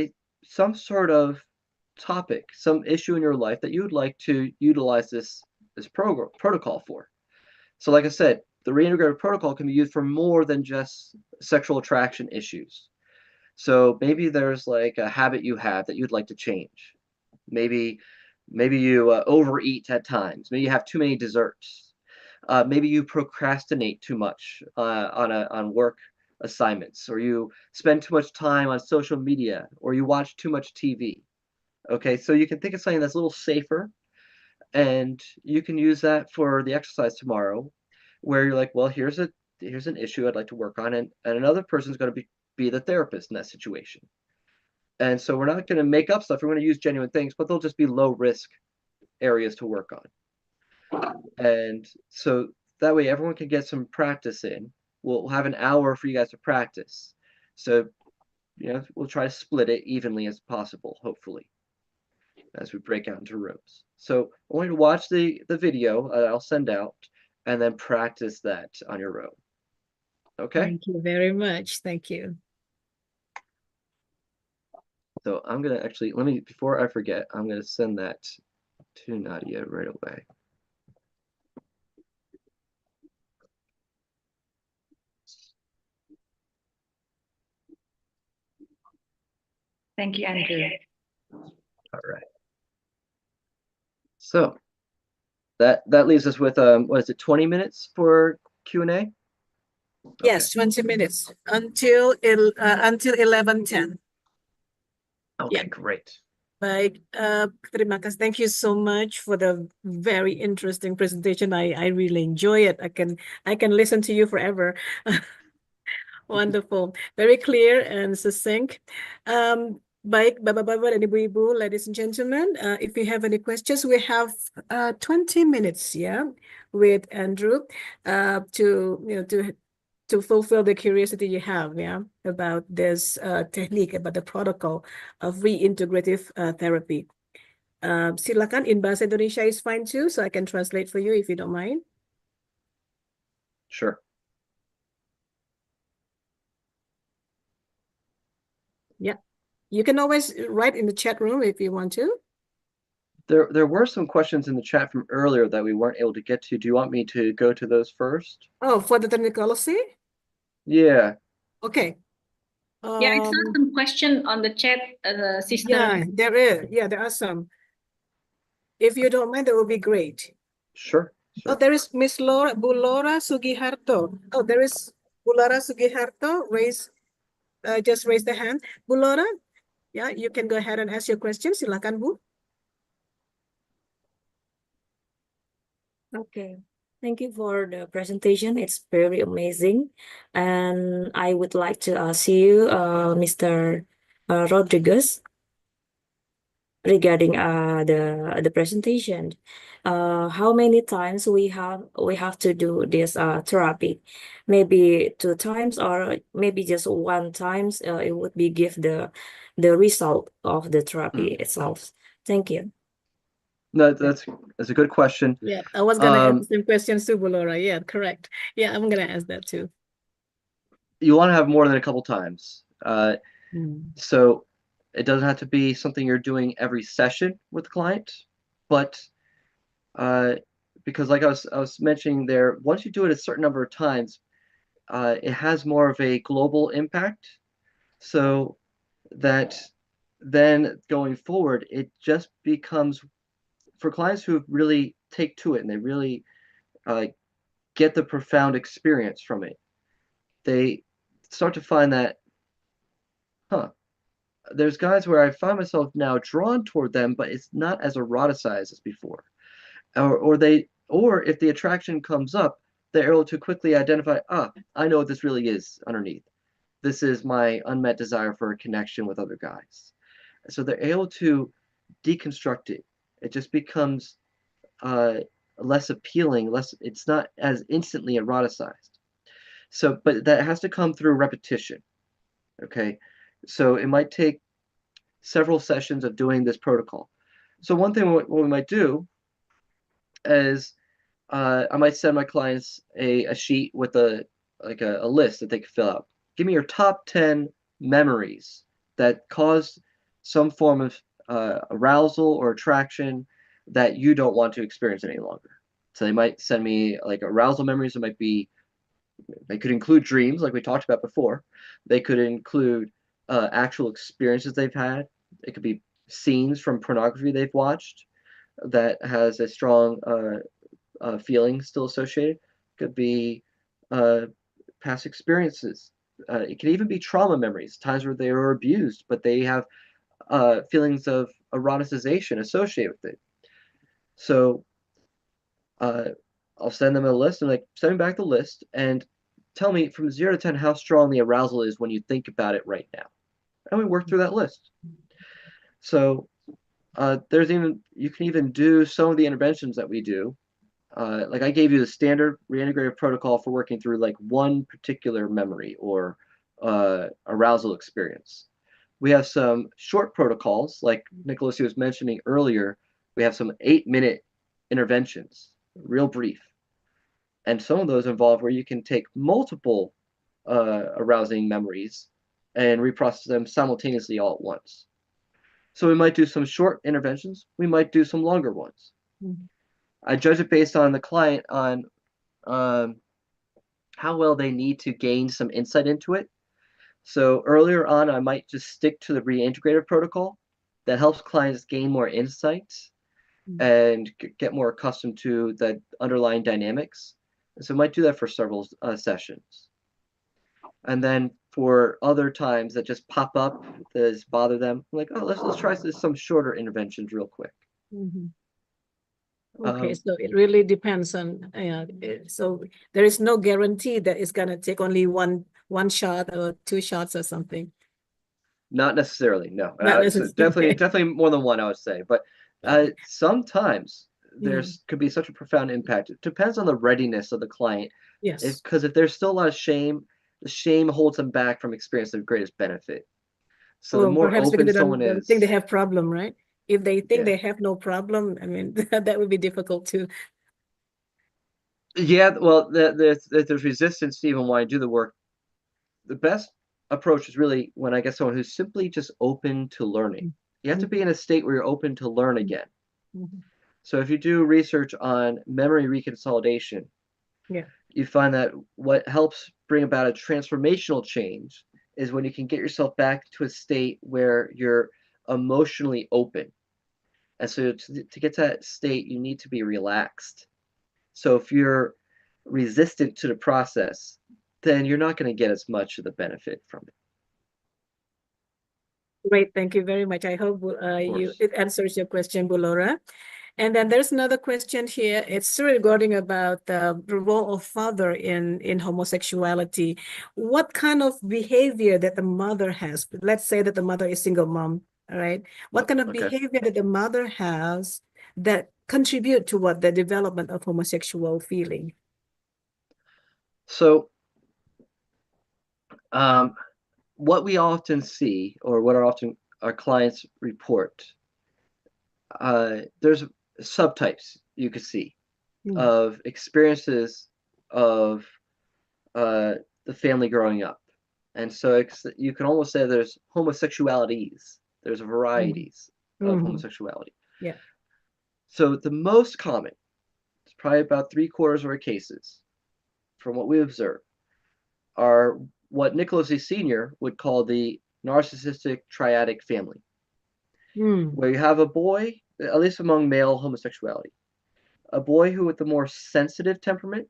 Speaker 2: some sort of topic, some issue in your life that you would like to utilize this protocol for. So like I said, the reintegrative protocol can be used for more than just sexual attraction issues. So maybe there's like a habit you have that you'd like to change. Maybe you overeat at times. Maybe you have too many desserts. Maybe you procrastinate too much on work assignments, or you spend too much time on social media, or you watch too much TV. Okay, so you can think of something that's a little safer, and you can use that for the exercise tomorrow, where you're like, well, here's an issue I'd like to work on, and another person's going to be the therapist in that situation. And so we're not going to make up stuff. We're going to use genuine things, but they'll just be low risk areas to work on. And so that way everyone can get some practice in. We'll have an hour for you guys to practice. So, we'll try to split it evenly as possible, hopefully, as we break out into rooms. So I want you to watch the video I'll send out, and then practice that on your own. Okay?
Speaker 8: Thank you very much. Thank you.
Speaker 2: So I'm going to actually, before I forget, I'm going to send that to Nadia right away.
Speaker 5: Thank you, Andrew.
Speaker 2: All right. So that leaves us with, what is it, 20 minutes for Q&A?
Speaker 8: Yes, 20 minutes until 11:10.
Speaker 2: Okay,
Speaker 8: Yeah.
Speaker 2: great.
Speaker 8: Baik, terima kasih. Thank you so much for the very interesting presentation. I really enjoy it. I can listen to you forever. Wonderful, very clear and succinct. Baik, bapak-bapak dan ibu-ibu, ladies and gentlemen, if you have any questions, we have 20 minutes, with Andrew, to fulfill the curiosity you have, about this technique, about the protocol of reintegrative therapy. Silakan, in bahasa Indonesia is fine too, so I can translate for you if you don't mind.
Speaker 2: Sure.
Speaker 8: Yeah, you can always write in the chat room if you want to.
Speaker 2: There were some questions in the chat from earlier that we weren't able to get to. Do you want me to go to those first?
Speaker 8: Oh, for the Nicolosi?
Speaker 2: Yeah.
Speaker 8: Okay.
Speaker 11: Yeah, I saw some question on the chat, sister.
Speaker 8: Yeah, there is. Yeah, there are some. If you don't mind, that would be great.
Speaker 2: Sure.
Speaker 8: Oh, there is Miss Laura Sugiharto. Oh, there is Laura Sugiharto. Just raise the hand. Laura, yeah, you can go ahead and ask your question. Silakan, Bu.
Speaker 12: Okay. Thank you for the presentation. It's very amazing. And I would like to ask you, Mr. Rodriguez, regarding the presentation. How many times we have to do this therapy? Maybe 2 times, or maybe just 1 time. It would be give the result of the therapy itself. Thank you.
Speaker 2: No, that's a good question.
Speaker 8: Yeah, I was gonna ask the same questions too, Laura. Yeah, correct. Yeah, I'm gonna ask that too.
Speaker 2: You want to have more than a couple times. So it doesn't have to be something you're doing every session with the client, but because like I was mentioning there, once you do it a certain number of times, it has more of a global impact. So that then going forward, it just becomes, for clients who really take to it and they really get the profound experience from it, they start to find that, there's guys where I find myself now drawn toward them, but it's not as eroticized as before. Or if the attraction comes up, they're able to quickly identify, I know what this really is underneath. This is my unmet desire for a connection with other guys. So they're able to deconstruct it. It just becomes less appealing, it's not as instantly eroticized. So, but that has to come through repetition. Okay, so it might take several sessions of doing this protocol. So one thing what we might do is I might send my clients a sheet with a list that they can fill out. Give me your top 10 memories that caused some form of arousal or attraction that you don't want to experience any longer. So they might send me like arousal memories. They could include dreams, like we talked about before. They could include actual experiences they've had. It could be scenes from pornography they've watched that has a strong feeling still associated. It could be past experiences. It could even be trauma memories, times where they were abused, but they have feelings of eroticization associated with it. So I'll send them a list and like send me back the list and tell me from 0 to 10 how strong the arousal is when you think about it right now. And we work through that list. So you can even do some of the interventions that we do. Like I gave you the standard reintegrative protocol for working through like one particular memory or arousal experience. We have some short protocols, like Nicolosi was mentioning earlier. We have some 8-minute interventions, real brief. And some of those involve where you can take multiple arousing memories and reprocess them simultaneously all at once. So we might do some short interventions. We might do some longer ones. Mm-hmm. I judge it based on the client on how well they need to gain some insight into it. So earlier on, I might just stick to the reintegrative protocol that helps clients gain more insights and get more accustomed to the underlying dynamics. And so I might do that for several sessions. And then for other times that just pop up, that just bother them, I'm like, let's try some shorter interventions real quick.
Speaker 8: Mm-hmm. Okay, so it really depends on, so there is no guarantee that it's going to take only one shot or 2 shots or something.
Speaker 2: Not necessarily, no.
Speaker 8: Not necessarily.
Speaker 2: Definitely more than one, I would say. But sometimes could be such a profound impact. It depends on the readiness of the client.
Speaker 8: Yes.
Speaker 2: Because if there's still a lot of shame, the shame holds them back from experiencing the greatest benefit. So the more open someone is,
Speaker 8: think they have problem, right? If they think they have no problem, I mean, that would be difficult too.
Speaker 2: Yeah, well, there's resistance to even want to do the work. The best approach is really when I get someone who's simply just open to learning. You have to be in a state where you're open to learn again. Mm-hmm. So if you do research on memory reconsolidation, you find that what helps bring about a transformational change is when you can get yourself back to a state where you're emotionally open. And so to get to that state, you need to be relaxed. So if you're resistant to the process, then you're not going to get as much of the benefit from it.
Speaker 8: Great, thank you very much. I hope it answers your question, Bulora. And then there's another question here. It's regarding about the role of father in homosexuality. What kind of behavior that the mother has? Let's say that the mother is single mom, all right? What kind of behavior that the mother has that contribute to the development of homosexual feeling?
Speaker 2: So, what we often see, or what our clients report, there's subtypes you could see of experiences of the family growing up. And so you can almost say there's homosexualities. There's varieties of homosexuality.
Speaker 8: Yeah.
Speaker 2: So the most common, it's probably about 3/4 of our cases, from what we observe, are what Nicolosi Sr. would call the narcissistic triadic family, where you have a boy, at least among male homosexuality, a boy who with the more sensitive temperament,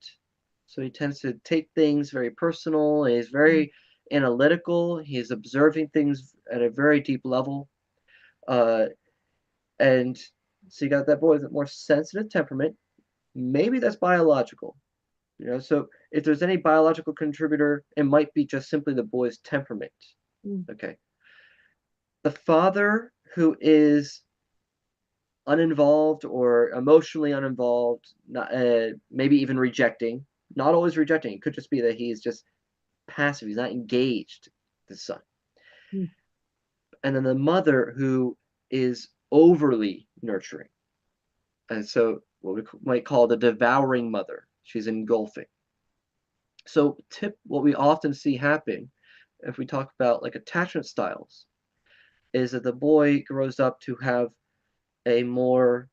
Speaker 2: so he tends to take things very personal, and he's very analytical, he's observing things at a very deep level, and so you got that boy with a more sensitive temperament. Maybe that's biological, You know, so if there's any biological contributor, it might be just simply the boy's temperament. Okay. The father who is uninvolved or emotionally uninvolved, not, maybe even rejecting, not always rejecting. It could just be that he's just passive. He's not engaged, the son. And then the mother who is overly nurturing. And so what we might call the devouring mother. She's engulfing. So what we often see happen if we talk about like attachment styles is that the boy grows up to have a more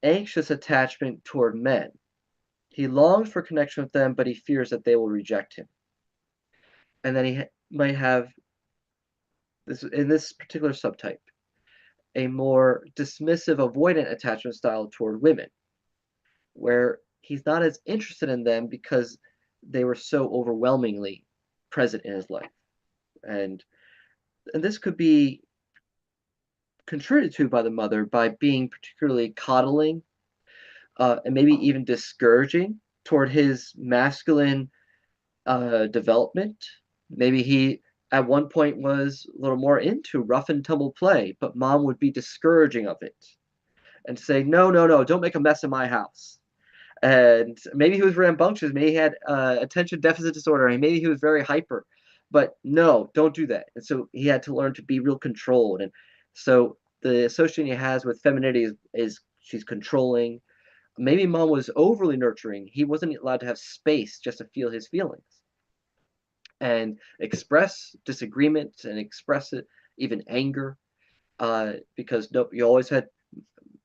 Speaker 2: anxious attachment toward men. He longs for connection with them, but he fears that they will reject him. And then he might have this, in this particular subtype, a more dismissive, avoidant attachment style toward women, where he's not as interested in them because they were so overwhelmingly present in his life. And this could be contributed to by the mother by being particularly coddling and maybe even discouraging toward his masculine development. Maybe he at one point was a little more into rough and tumble play, but mom would be discouraging of it and say, no, no, no, don't make a mess in my house. And maybe he was rambunctious, maybe he had attention deficit disorder, and maybe he was very hyper, but no, don't do that. And so he had to learn to be real controlled. And so the association he has with femininity is she's controlling. Maybe mom was overly nurturing. He wasn't allowed to have space just to feel his feelings and express disagreement and express it, even anger, because no, you always had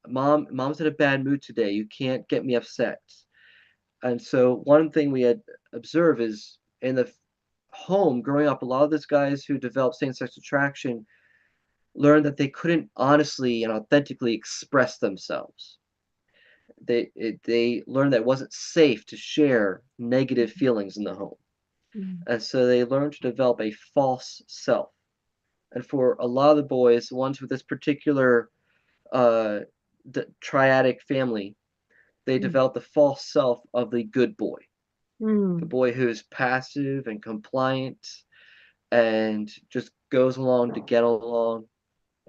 Speaker 2: mom's in a bad mood today. You can't get me upset. And so one thing we had observed is in the home growing up, a lot of these guys who developed same-sex attraction learned that they couldn't honestly and authentically express themselves. They learned that it wasn't safe to share negative feelings in the home. And so they learned to develop a false self. And for a lot of the boys, the ones with this particular triadic family, they develop the false self of the good boy. The boy who's passive and compliant and just goes along to get along.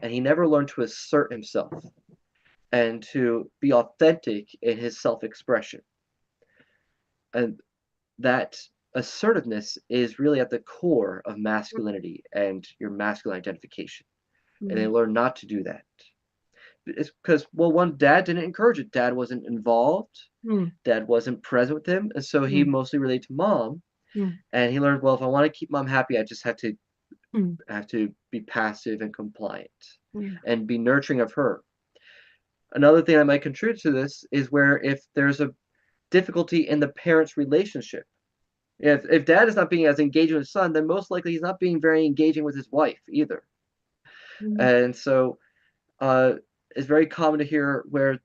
Speaker 2: And he never learned to assert himself and to be authentic in his self-expression. And that assertiveness is really at the core of masculinity and your masculine identification. And they learn not to do that. It's because, well, one, dad didn't encourage it. Dad wasn't involved. Dad wasn't present with him. And so he mostly related to mom. And he learned, well, if I want to keep mom happy, I just have to be passive and compliant and be nurturing of her. Another thing that might contribute to this is where if there's a difficulty in the parents' relationship, if dad is not being as engaging with his son, then most likely he's not being very engaging with his wife either. And so it's very common to hear where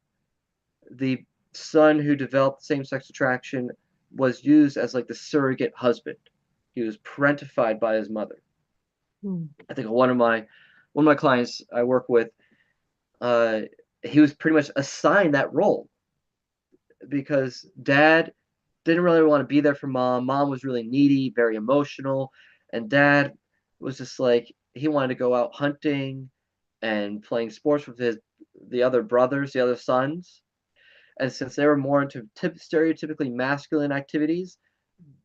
Speaker 2: the son who developed same-sex attraction was used as like the surrogate husband. He was parentified by his mother. I think one of my clients I work with, he was pretty much assigned that role because dad didn't really want to be there for mom. Mom was really needy, very emotional, and dad was just like he wanted to go out hunting and playing sports with the other brothers, the other sons. And since they were more into stereotypically masculine activities,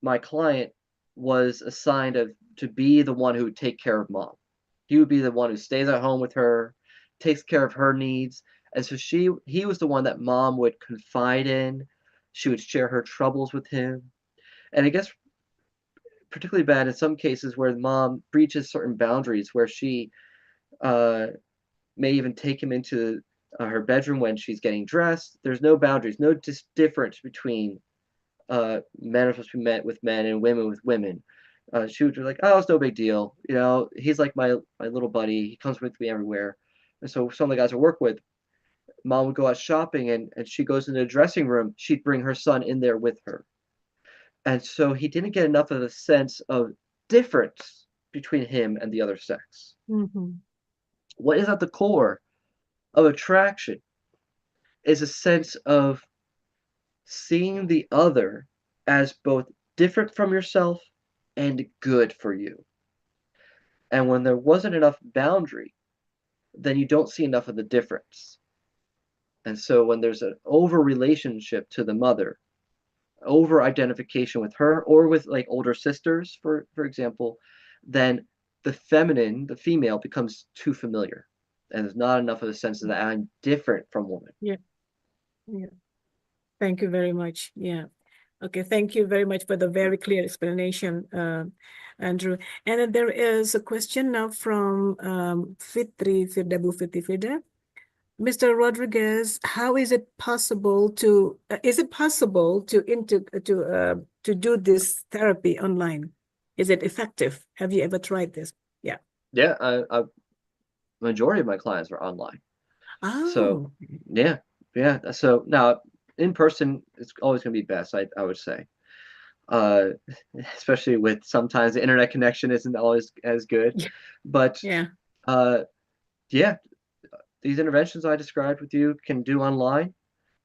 Speaker 2: my client was assigned to be the one who would take care of mom. He would be the one who stays at home with her, takes care of her needs. And so he was the one that mom would confide in. She would share her troubles with him. And it gets particularly bad in some cases where mom breaches certain boundaries, where she may even take him into her bedroom when she's getting dressed. There's no boundaries, no difference between men are supposed to be met with men and women with women. She would be like, oh, it's no big deal. You know, he's like my little buddy. He comes with me everywhere. And so some of the guys I work with, mom would go out shopping and she goes into the dressing room. She'd bring her son in there with her. And so he didn't get enough of a sense of difference between him and the other sex. What is at the core of attraction is a sense of seeing the other as both different from yourself and good for you. And when there wasn't enough boundary, then you don't see enough of the difference. And so when there's an over relationship to the mother, over identification with her or with like older sisters, for example, then the feminine, the female, becomes too familiar. And there's not enough of a sense that I'm different from woman.
Speaker 8: Yeah. Thank you very much. Yeah. Okay, thank you very much for the very clear explanation, Andrew. And then there is a question now from Fitri Firdabu Fitri Firda. Mr. Rodriguez, how is it possible to do this therapy online? Is it effective? Have you ever tried this? Yeah.
Speaker 2: Yeah, majority of my clients are online.
Speaker 8: Oh.
Speaker 2: So yeah. So now in person, it's always going to be best, I would say. Especially with sometimes the internet connection isn't always as good. But
Speaker 8: yeah,
Speaker 2: these interventions I described with you can do online.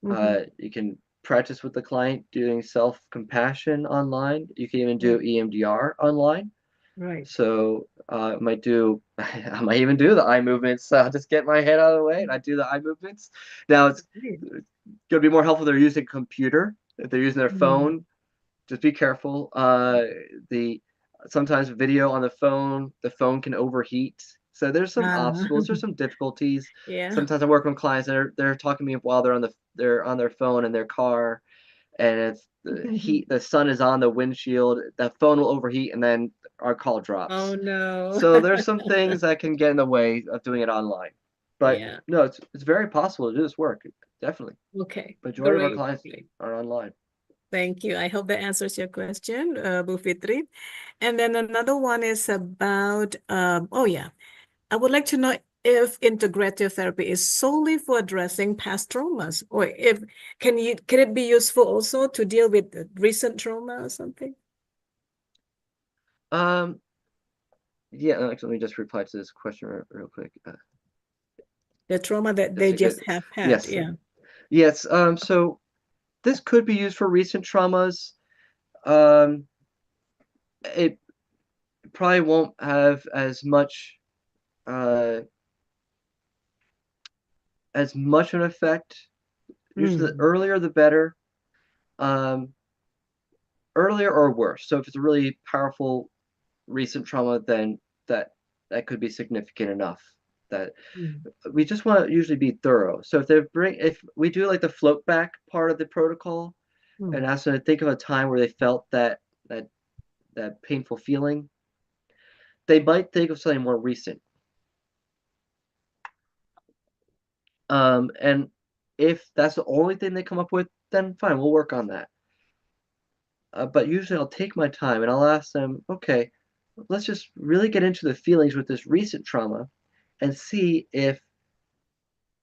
Speaker 2: You can practice with the client doing self-compassion online. You can even do EMDR online.
Speaker 8: Right.
Speaker 2: So I might even do the eye movements. I'll just get my head out of the way and I do the eye movements. Now it's going to be more helpful if they're using a computer. If they're using their phone, just be careful. Sometimes video on the phone can overheat. So there's some obstacles, there's some difficulties.
Speaker 8: Yeah.
Speaker 2: Sometimes I work with clients and they're talking to me while they're on their phone in their car, and it's the sun is on the windshield, the phone will overheat, and then our call drops.
Speaker 8: Oh no.
Speaker 2: So there's some things that can get in the way of doing it online. But no, it's very possible to do this work. Definitely.
Speaker 8: Okay.
Speaker 2: Majority of our clients are online.
Speaker 8: Thank you. I hope that answers your question, Bu Fitri. And then another one is about, I would like to know if integrative therapy is solely for addressing past traumas, or can it be useful also to deal with recent trauma or something?
Speaker 2: Yeah, let me just reply to this question real quick.
Speaker 8: The trauma that they just have had.
Speaker 2: Yes.
Speaker 8: Yeah.
Speaker 2: Yes. So this could be used for recent traumas. It probably won't have as much an effect. Usually, the earlier the better. Earlier or worse. So if it's a really powerful recent trauma, then that could be significant enough. That we just want to usually be thorough. So if we do like the float back part of the protocol and ask them to think of a time where they felt that painful feeling, they might think of something more recent. And if that's the only thing they come up with, then fine, we'll work on that. But usually I'll take my time and I'll ask them, okay, let's just really get into the feelings with this recent trauma and see if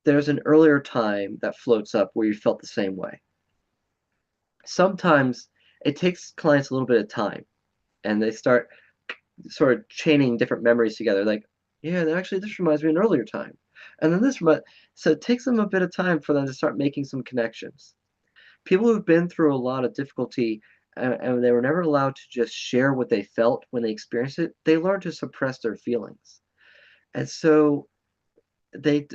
Speaker 2: there's an earlier time that floats up where you felt the same way. Sometimes it takes clients a little bit of time and they start sort of chaining different memories together. Like, yeah, actually this reminds me of an earlier time. And then so it takes them a bit of time for them to start making some connections. People who've been through a lot of difficulty and they were never allowed to just share what they felt when they experienced it, they learn to suppress their feelings. And so they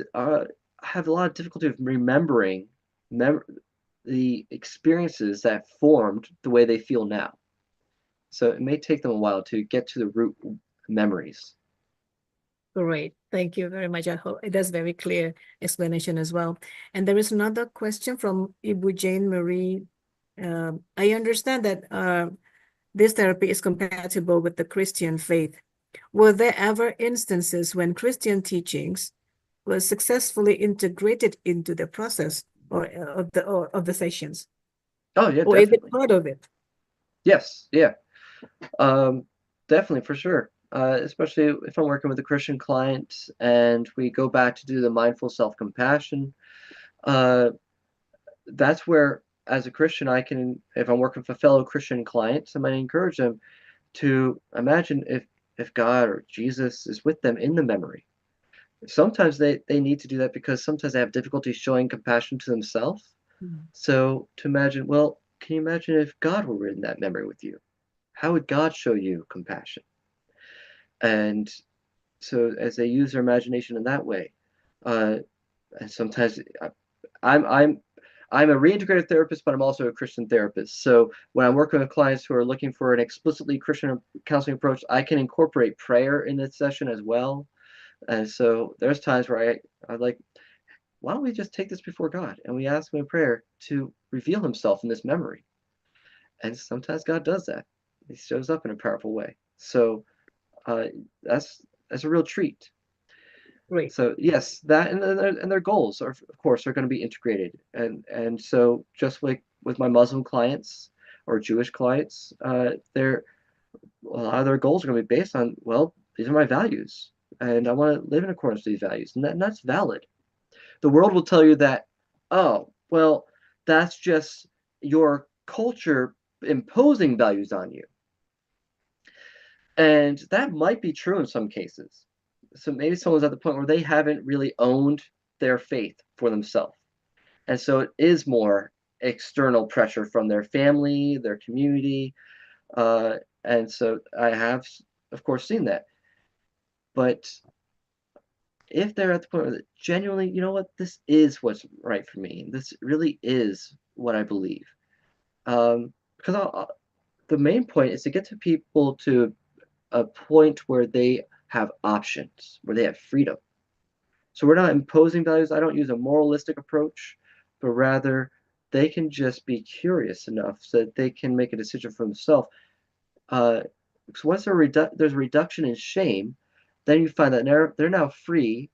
Speaker 2: have a lot of difficulty with remembering the experiences that formed the way they feel now. So it may take them a while to get to the root memories.
Speaker 8: Great. Thank you very much. I hope that's very clear explanation as well. And there is another question from Ibu Jane Marie. I understand that this therapy is compatible with the Christian faith. Were there ever instances when Christian teachings were successfully integrated into the process or of the sessions?
Speaker 2: Oh yeah,
Speaker 8: or
Speaker 2: definitely.
Speaker 8: Is it part of it?
Speaker 2: Yes, yeah, definitely for sure. Especially if I'm working with a Christian client and we go back to do the mindful self-compassion, that's where, as a Christian, if I'm working with a fellow Christian client, I might encourage them to imagine if God or Jesus is with them in the memory. Sometimes they need to do that because sometimes they have difficulty showing compassion to themselves. So to imagine, well, can you imagine if God were in that memory with you? How would God show you compassion? And so as they use their imagination in that way, and sometimes I'm a reintegrative therapist, but I'm also a Christian therapist. So when I'm working with clients who are looking for an explicitly Christian counseling approach, I can incorporate prayer in this session as well. And so there's times where I like, why don't we just take this before God and we ask him in prayer to reveal himself in this memory? And sometimes God does that. He shows up in a powerful way. So that's a real treat.
Speaker 8: Great.
Speaker 2: So yes, that and their goals are, of course, are going to be integrated. And so just like with my Muslim clients or Jewish clients, a lot of their goals are going to be based on, well, these are my values, and I want to live in accordance to these values, and that's valid. The world will tell you that, oh, well, that's just your culture imposing values on you. And that might be true in some cases. So maybe someone's at the point where they haven't really owned their faith for themselves. And so it is more external pressure from their family, their community. And so I have, of course, seen that. But if they're at the point where they genuinely, you know what, this is what's right for me. This really is what I believe. Because the main point is to get to people to a point where they have options, where they have freedom. So we're not imposing values. I don't use a moralistic approach, but rather they can just be curious enough so that they can make a decision for themselves. So once there's a reduction in shame, then you find that they're now free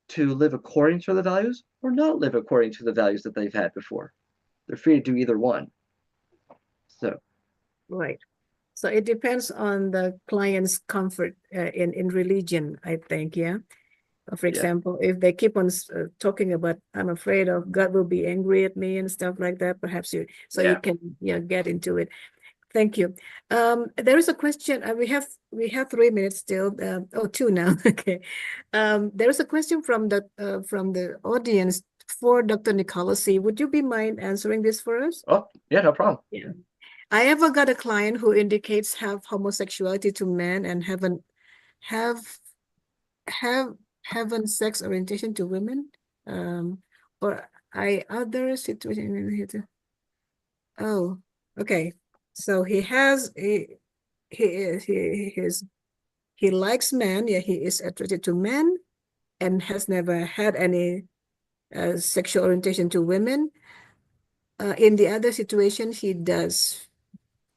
Speaker 2: to live according to the values or not live according to the values that they've had before. They're free to do either one. So
Speaker 8: Right. So it depends on the client's comfort in religion, I think, yeah. For example, if they keep on talking about, I'm afraid of God will be angry at me and stuff like that, perhaps you can get into it. Thank you. There is a question. We have 3 minutes still. 2 now. Okay. There is a question from the audience for Dr. Nicolosi. Would you be mind answering this for us?
Speaker 2: Oh, yeah, no problem.
Speaker 8: Yeah. I ever got a client who indicates have homosexuality to men and haven't sex orientation to women, or other situation. Oh, okay. So he likes men. Yeah, he is attracted to men, and has never had any sexual orientation to women. In the other situation, he does.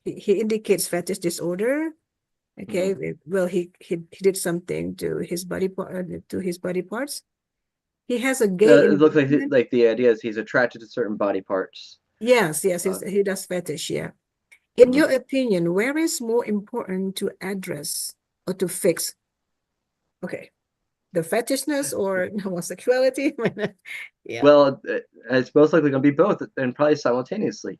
Speaker 8: He indicates fetish disorder. Okay, well, he did something to his body parts. He has a gay.
Speaker 2: It looks like the idea is he's attracted to certain body parts.
Speaker 8: Yes, he does fetish. Yeah. In your opinion, where is more important to address or to fix? Okay, the fetishness or homosexuality? Yeah.
Speaker 2: Well, it's most likely going to be both, and probably simultaneously.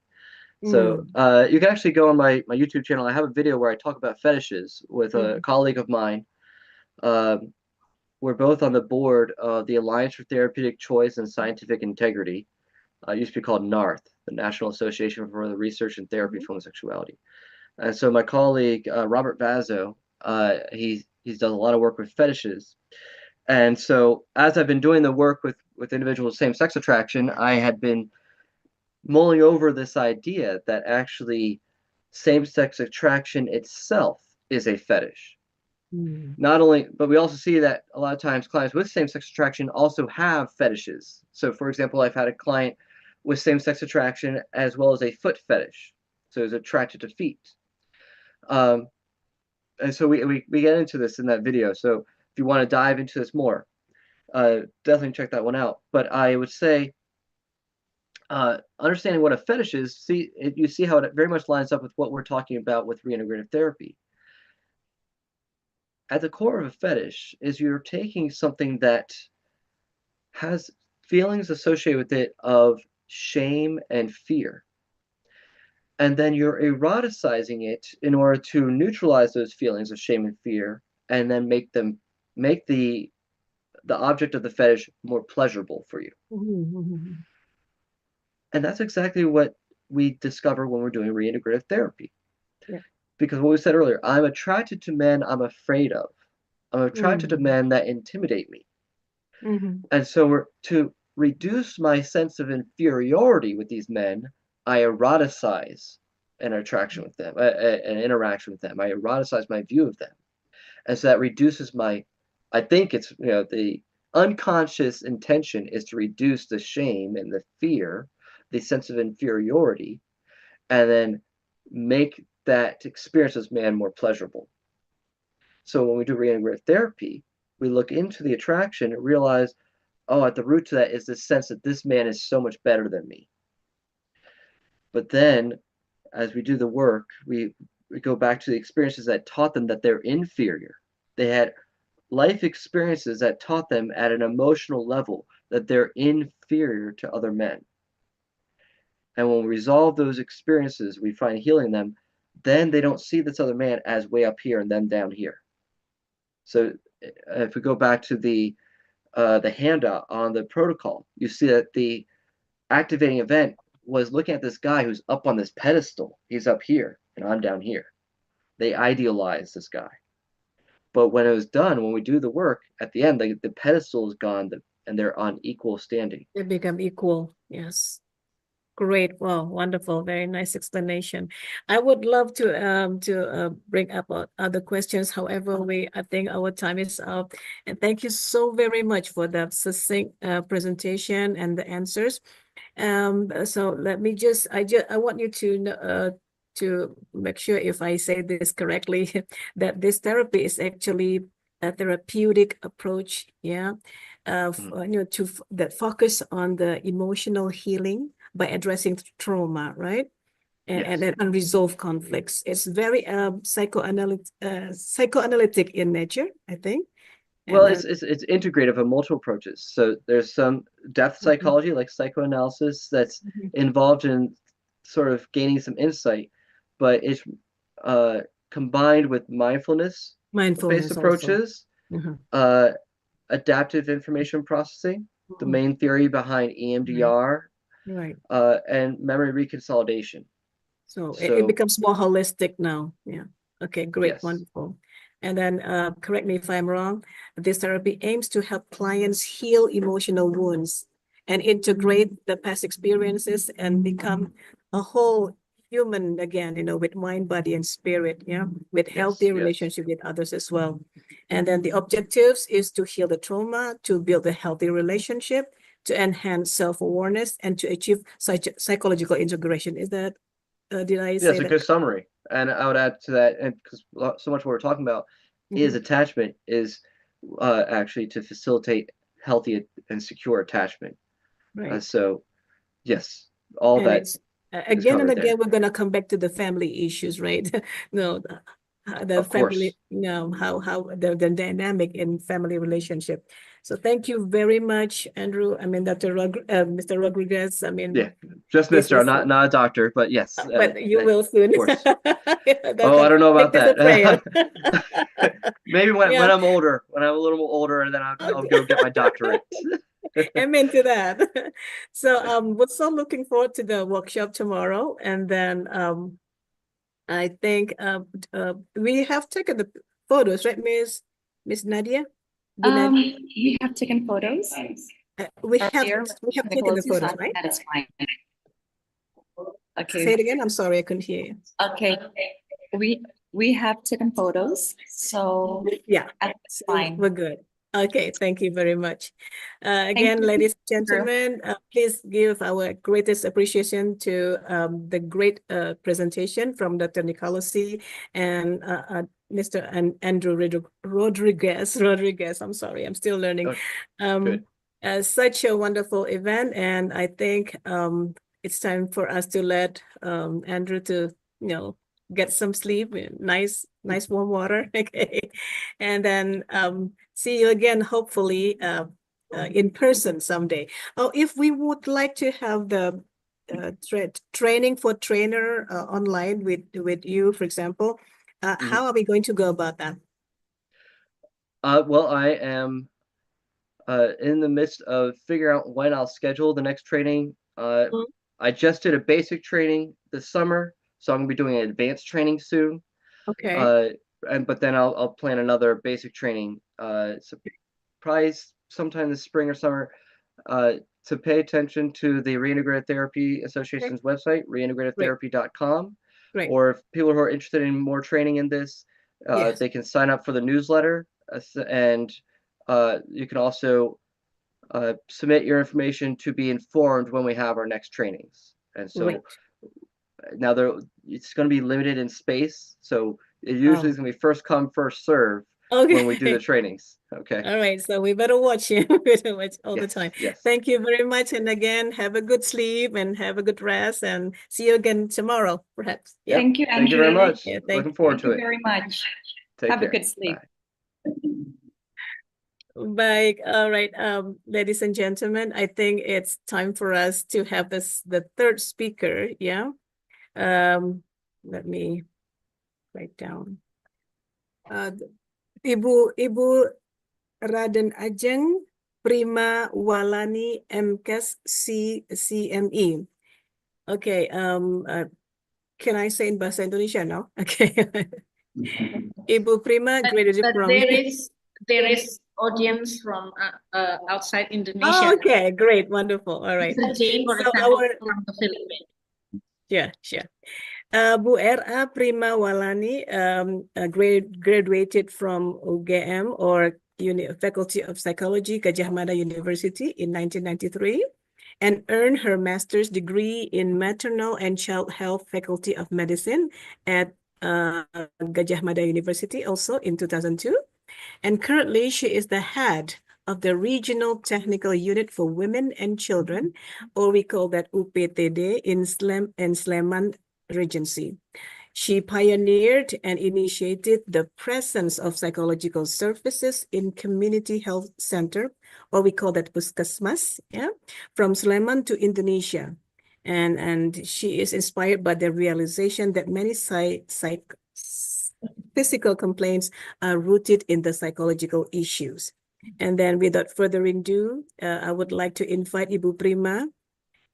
Speaker 2: So you can actually go on my YouTube channel. I have a video where I talk about fetishes with a colleague of mine. We're both on the board of the Alliance for Therapeutic Choice and Scientific Integrity. It used to be called NARTH, the National Association for the Research and Therapy of Homosexuality. And so my colleague, Robert Vazzo, he's done a lot of work with fetishes. And so as I've been doing the work with individuals with same-sex attraction, I had been mulling over this idea that actually same-sex attraction itself is a fetish. Not only, but we also see that a lot of times clients with same-sex attraction also have fetishes. So for example, I've had a client with same-sex attraction as well as a foot fetish. So he's attracted to feet. And so we get into this in that video. So if you want to dive into this more, definitely check that one out. But I would say understanding what a fetish is, you see how it very much lines up with what we're talking about with reintegrative therapy. At the core of a fetish is you're taking something that has feelings associated with it of shame and fear, and then you're eroticizing it in order to neutralize those feelings of shame and fear, and then make the object of the fetish more pleasurable for you. And that's exactly what we discover when we're doing reintegrative therapy.
Speaker 8: Yeah.
Speaker 2: Because what we said earlier, I'm attracted to men I'm afraid of. I'm attracted to men that intimidate me. And so to reduce my sense of inferiority with these men, I eroticize an attraction with them, an interaction with them. I eroticize my view of them. And so that reduces I think it's, the unconscious intention is to reduce the shame and the fear, the sense of inferiority, and then make that experience as man more pleasurable. So when we do reintegrative therapy, we look into the attraction and realize, oh, at the root to that is this sense that this man is so much better than me. But then, as we do the work, we go back to the experiences that taught them that they're inferior. They had life experiences that taught them at an emotional level that they're inferior to other men. And when we resolve those experiences, we find healing them, then they don't see this other man as way up here and them down here. So if we go back to the handout on the protocol, you see that the activating event was looking at this guy who's up on this pedestal. He's up here and I'm down here. They idealize this guy. But when it was done, when we do the work, at the end, the pedestal is gone and they're on equal standing.
Speaker 8: They become equal. Yes. Great. Wow, wonderful. Very nice explanation. I would love to bring up other questions. However, I think our time is up. And thank you so very much for the succinct presentation and the answers. So let me I want you to make sure if I say this correctly, that this therapy is actually a therapeutic approach, that focus on the emotional healing by addressing trauma, right? And unresolved conflicts. It's very psychoanalytic in nature, I think.
Speaker 2: Well, it's integrative of multiple approaches. So there's some depth psychology, like psychoanalysis, that's involved in sort of gaining some insight, but it's combined with mindfulness-based approaches, adaptive information processing, the main theory behind EMDR,
Speaker 8: right,
Speaker 2: and memory reconsolidation.
Speaker 8: So it becomes more holistic now. Yeah. Okay, great,
Speaker 2: Yes.
Speaker 8: wonderful. And then correct me if I'm wrong, this therapy aims to help clients heal emotional wounds and integrate the past experiences and become a whole human again, with mind, body, and spirit, with healthy relationship with others as well. And then the objectives is to heal the trauma, to build a healthy relationship, to enhance self-awareness, and to achieve psychological integration. Is that, did I say
Speaker 2: Yes,
Speaker 8: that?
Speaker 2: a good summary. And I would add to that, and because so much what we're talking about is attachment, is actually to facilitate healthy and secure attachment.
Speaker 8: Right.
Speaker 2: So, yes, all
Speaker 8: And
Speaker 2: that.
Speaker 8: it's again and again, we're going to come back to the family issues, right? No, the
Speaker 2: Of course.
Speaker 8: family, how the dynamic in family relationship. So thank you very much, Andrew. I mean, Mr. Rodriguez. I mean,
Speaker 2: Yeah, just
Speaker 8: this
Speaker 2: Mr.
Speaker 8: is-
Speaker 2: not a doctor, but yes.
Speaker 8: but you will soon.
Speaker 2: Of course. Oh, I don't know about
Speaker 8: Make this a prayer.
Speaker 2: that. Maybe when
Speaker 8: Yeah.
Speaker 2: I'm older, when I'm a little more older, and then I'll go get my doctorate.
Speaker 8: Amen to that. So we're so looking forward to the workshop tomorrow. And then I think we have taken the photos, right, Miss Nadia?
Speaker 5: We have taken photos.
Speaker 8: We have
Speaker 5: Earlier,
Speaker 8: taken the
Speaker 5: Nicolosi
Speaker 8: photos,
Speaker 5: said
Speaker 8: right?
Speaker 5: that is fine. Okay.
Speaker 8: Say it again. I'm sorry, I couldn't hear you.
Speaker 5: Okay. We have taken photos, so
Speaker 8: Yeah,
Speaker 5: that's fine.
Speaker 8: we're good. Okay, thank you very much. Again,
Speaker 5: you.
Speaker 8: ladies and gentlemen, please give our greatest appreciation to the great presentation from Dr. Nicolosi and Mr. Andrew Rodriguez. I'm sorry, I'm still learning.
Speaker 2: Good.
Speaker 8: Such a wonderful event, and I think it's time for us to let Andrew to get some sleep, nice warm water. Okay, and then see you again, hopefully in person someday. Oh, if we would like to have the training for trainer online with you, for example, how are we going to go about that?
Speaker 2: Well, I am in the midst of figuring out when I'll schedule the next training. I just did a basic training this summer, so I'm gonna be doing an advanced training soon.
Speaker 8: Okay.
Speaker 2: But then I'll plan another basic training, so probably sometime this spring or summer, to pay attention to the Reintegrative Therapy Association's website, reintegrativetherapy.com.
Speaker 8: Great.
Speaker 2: Or if people who are interested in more training in this,
Speaker 8: Yes.
Speaker 2: they can sign up for the newsletter, and you can also submit your information to be informed when we have our next trainings. And so
Speaker 8: Great.
Speaker 2: now it's going to be limited in space, so it usually is going to be first come, first serve when we do the
Speaker 8: Okay.
Speaker 2: trainings. Okay.
Speaker 8: All right, so we better watch you. We better watch all the
Speaker 2: Yes,
Speaker 8: time.
Speaker 2: yes.
Speaker 8: Thank you very much. And again, have a good sleep and have a good rest and see you again tomorrow, perhaps.
Speaker 2: Yep.
Speaker 5: Thank you,
Speaker 2: Thank you very
Speaker 5: Andrew.
Speaker 2: much.
Speaker 8: Yeah,
Speaker 2: Looking forward
Speaker 5: Thank
Speaker 2: to
Speaker 5: you
Speaker 2: it.
Speaker 5: very much.
Speaker 2: Take
Speaker 5: Have a
Speaker 2: care.
Speaker 5: good sleep.
Speaker 8: Bye. All right, ladies and gentlemen, I think it's time for us to have the third speaker. Yeah. Let me write down. Ibu Raden Ajeng, Prima, Walani, M.Kes, CME. Okay, can I say in bahasa Indonesia now? Okay. Ibu Prima, graduated from...
Speaker 11: There is audience from outside Indonesia.
Speaker 8: Oh, okay, great, wonderful. All right.
Speaker 11: Mr. Jane, for
Speaker 8: So
Speaker 11: example, from the Philippines.
Speaker 8: Yeah, sure. Bu R.A. Prima Walani graduated from UGM or Faculty of Psychology, Gajah Mada University in 1993 and earned her master's degree in Maternal and Child Health Faculty of Medicine at Gajah Mada University also in 2002. And currently she is the head of the Regional Technical Unit for Women and Children, or we call that UPTD in Sleman, Regency. She pioneered and initiated the presence of psychological services in community health center, or we call that Puskesmas, yeah, from Sleman to Indonesia. And she is inspired by the realization that many physical complaints are rooted in the psychological issues. And then without further ado, I would like to invite Ibu Prima.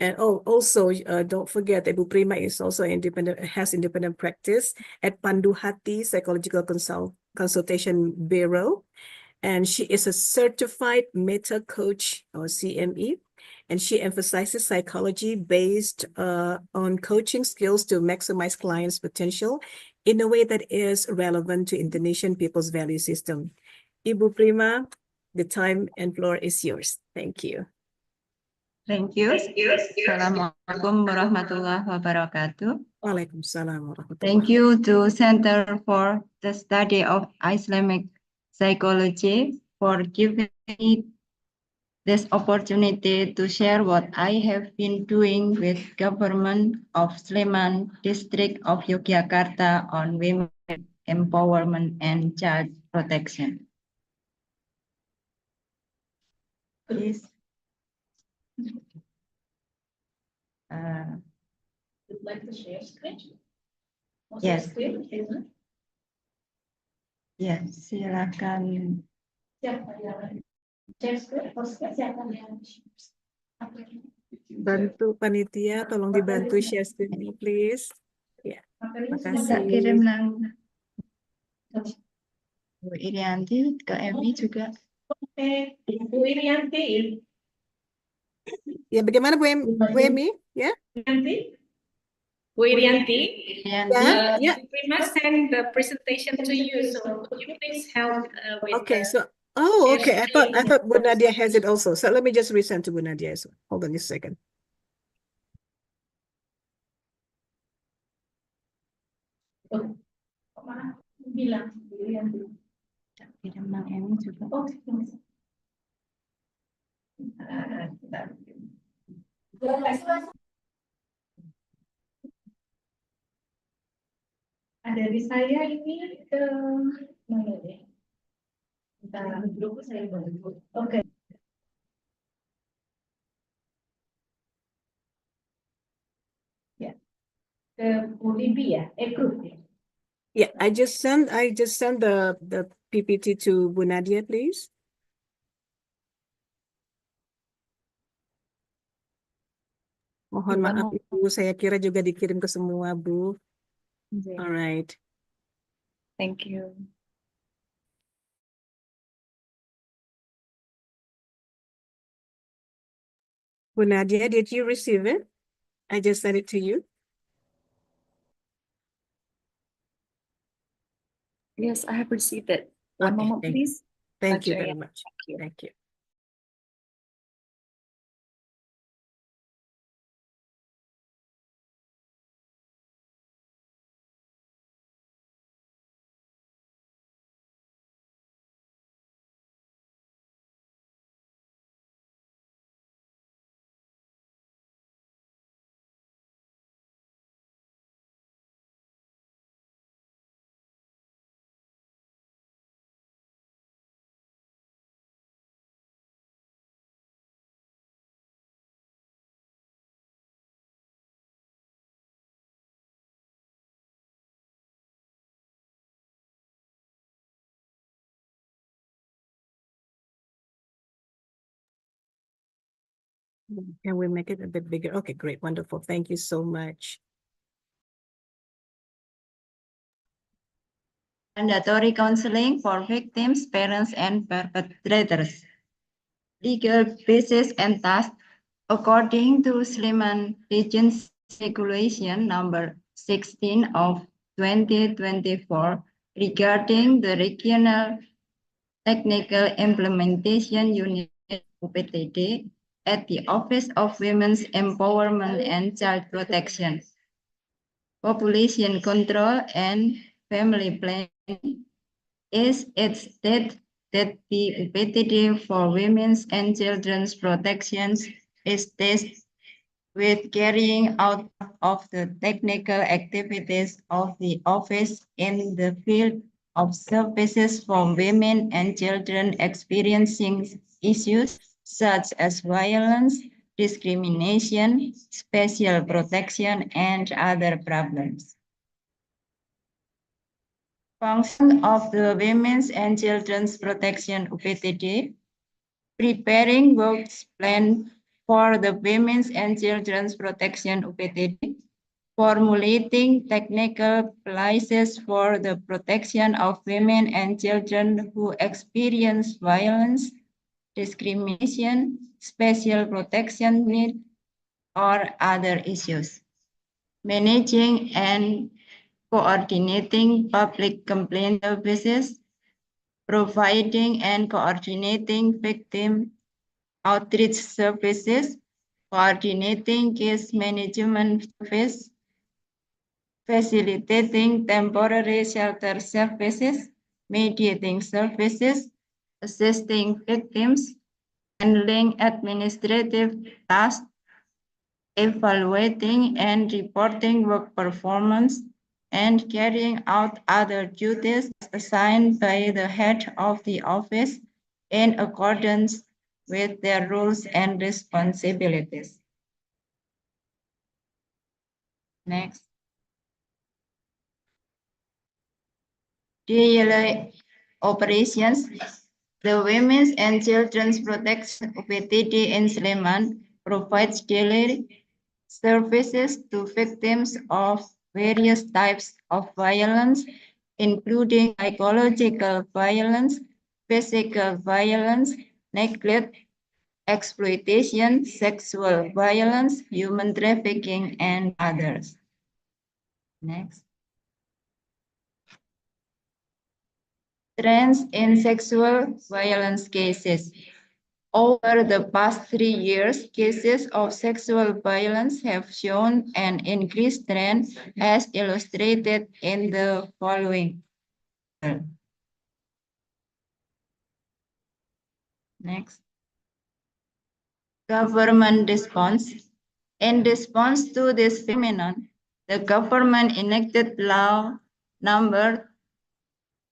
Speaker 8: And also, don't forget that Ibu Prima is also has independent practice at Pandu Hati Psychological Consultation Bureau. And she is a certified meta coach or CME. And she emphasizes psychology based on coaching skills to maximize clients' potential in a way that is relevant to Indonesian people's value system. Ibu Prima, the time and floor is yours. Thank you.
Speaker 13: Thank you. Assalamualaikum warahmatullahi wabarakatuh.
Speaker 8: Waalaikumsalam warahmatullahi.
Speaker 13: Thank you to Center for the Study of Islamic Psychology for giving me this opportunity to share what I have been doing with Government of Sleman District of Yogyakarta on women empowerment and child protection. Please.
Speaker 11: Would like to share screen?
Speaker 13: Yes.
Speaker 11: Screen?
Speaker 13: Ya, silakan.
Speaker 11: Siapa yang share screen? Siapa yang
Speaker 8: Bantu panitia, tolong dibantu share screen, please. Ya,
Speaker 13: Bisa
Speaker 8: makasih.
Speaker 13: kirim Bu Irianti ke Emi juga.
Speaker 11: Oke, Bu Irianti.
Speaker 8: Ya, bagaimana Bu Emi? Ya.
Speaker 11: Bu Irianti.
Speaker 8: Yeah.
Speaker 11: Prima send the presentation to you, so could you please help with
Speaker 8: Okay, so okay. I thought Wanadya has it also. So let me just resend to Wanadya. So hold on just a second.
Speaker 11: bilang Bu Irianti.
Speaker 13: Kirim Bang Emi juga.
Speaker 11: Oh, ada di saya ini mana ya? Bentar, dulu saya bantu. Oke. Ya. Ke Libi ya? Group ya?
Speaker 8: Yeah, I just sent the PPT to Wanadya, please. Mohon maaf Ibu, saya kira juga dikirim ke semua Bu. Alright.
Speaker 5: Thank you.
Speaker 8: Wanadya, did you receive it? I just sent it to you.
Speaker 5: Yes, I have received it. One
Speaker 8: Okay,
Speaker 5: moment, please.
Speaker 8: Thank you
Speaker 5: Dr.
Speaker 8: very
Speaker 5: Irianti.
Speaker 8: much.
Speaker 5: Thank you.
Speaker 8: Thank you. Can we make it a bit bigger? Okay, great, wonderful. Thank you so much.
Speaker 13: Mandatory counseling for victims, parents, and perpetrators. Legal basis and tasks. According to Sleman Regency Regulation number 16 of 2024 regarding the Regional Technical Implementation Unit UPTD at the Office of Women's Empowerment and Child Protection, Population Control and Family Planning, is it stated that the UPTD for Women's and Children's Protections is tasked with carrying out of the technical activities of the office in the field of services for women and children experiencing issues such as violence, discrimination, special protection, and other problems. Function of the Women's and Children's Protection UPTD, preparing works plan for the Women's and Children's Protection UPTD, formulating technical policies for the protection of women and children who experience violence, discrimination, special protection needs, or other issues. Managing and coordinating public complaint services, providing and coordinating victim outreach services, coordinating case management service, facilitating temporary shelter services, mediating services, assisting victims, handling administrative tasks, evaluating and reporting work performance, and carrying out other duties assigned by the head of the office in accordance with their roles and responsibilities. Next. Daily operations. The Women's and Children's Protection UPTD in Sleman provides daily services to victims of various types of violence, including psychological violence, physical violence, neglect, exploitation, sexual violence, human trafficking, and others. Next. Trends in sexual violence cases. Over the past 3 years, cases of sexual violence have shown an increased trend as illustrated in the following. Next. Government response. In response to this phenomenon, the government enacted law number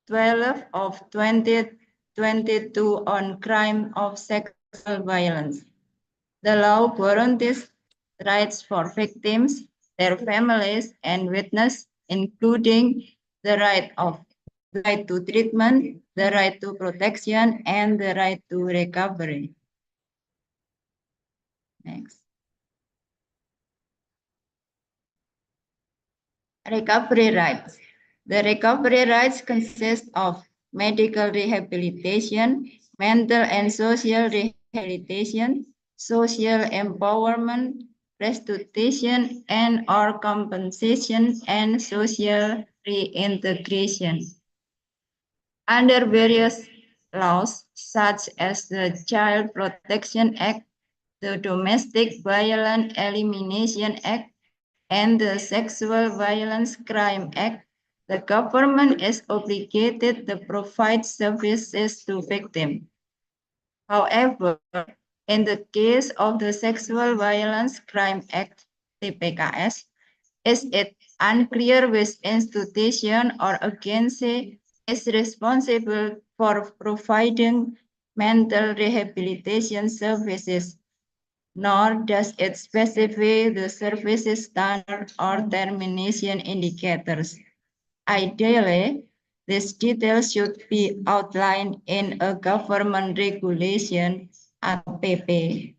Speaker 13: 12 of 2022 on crime of sexual violence. The law guarantees rights for victims, their families, and witnesses, including the right to treatment, the right to protection, and the right to recovery. Next. Recovery rights. The recovery rights consist of medical rehabilitation, mental and social rehabilitation, social empowerment, restitution and or compensation, and social reintegration. Under various laws, such as the Child Protection Act, the Domestic Violence Elimination Act, and the Sexual Violence Crime Act, the government is obligated to provide services to victims. However, in the case of the Sexual Violence Crime Act, (TPKS), is it unclear which institution or agency is responsible for providing mental rehabilitation services, nor does it specify the services standard or termination indicators. Ideally, these details should be outlined in a government regulation atau PP,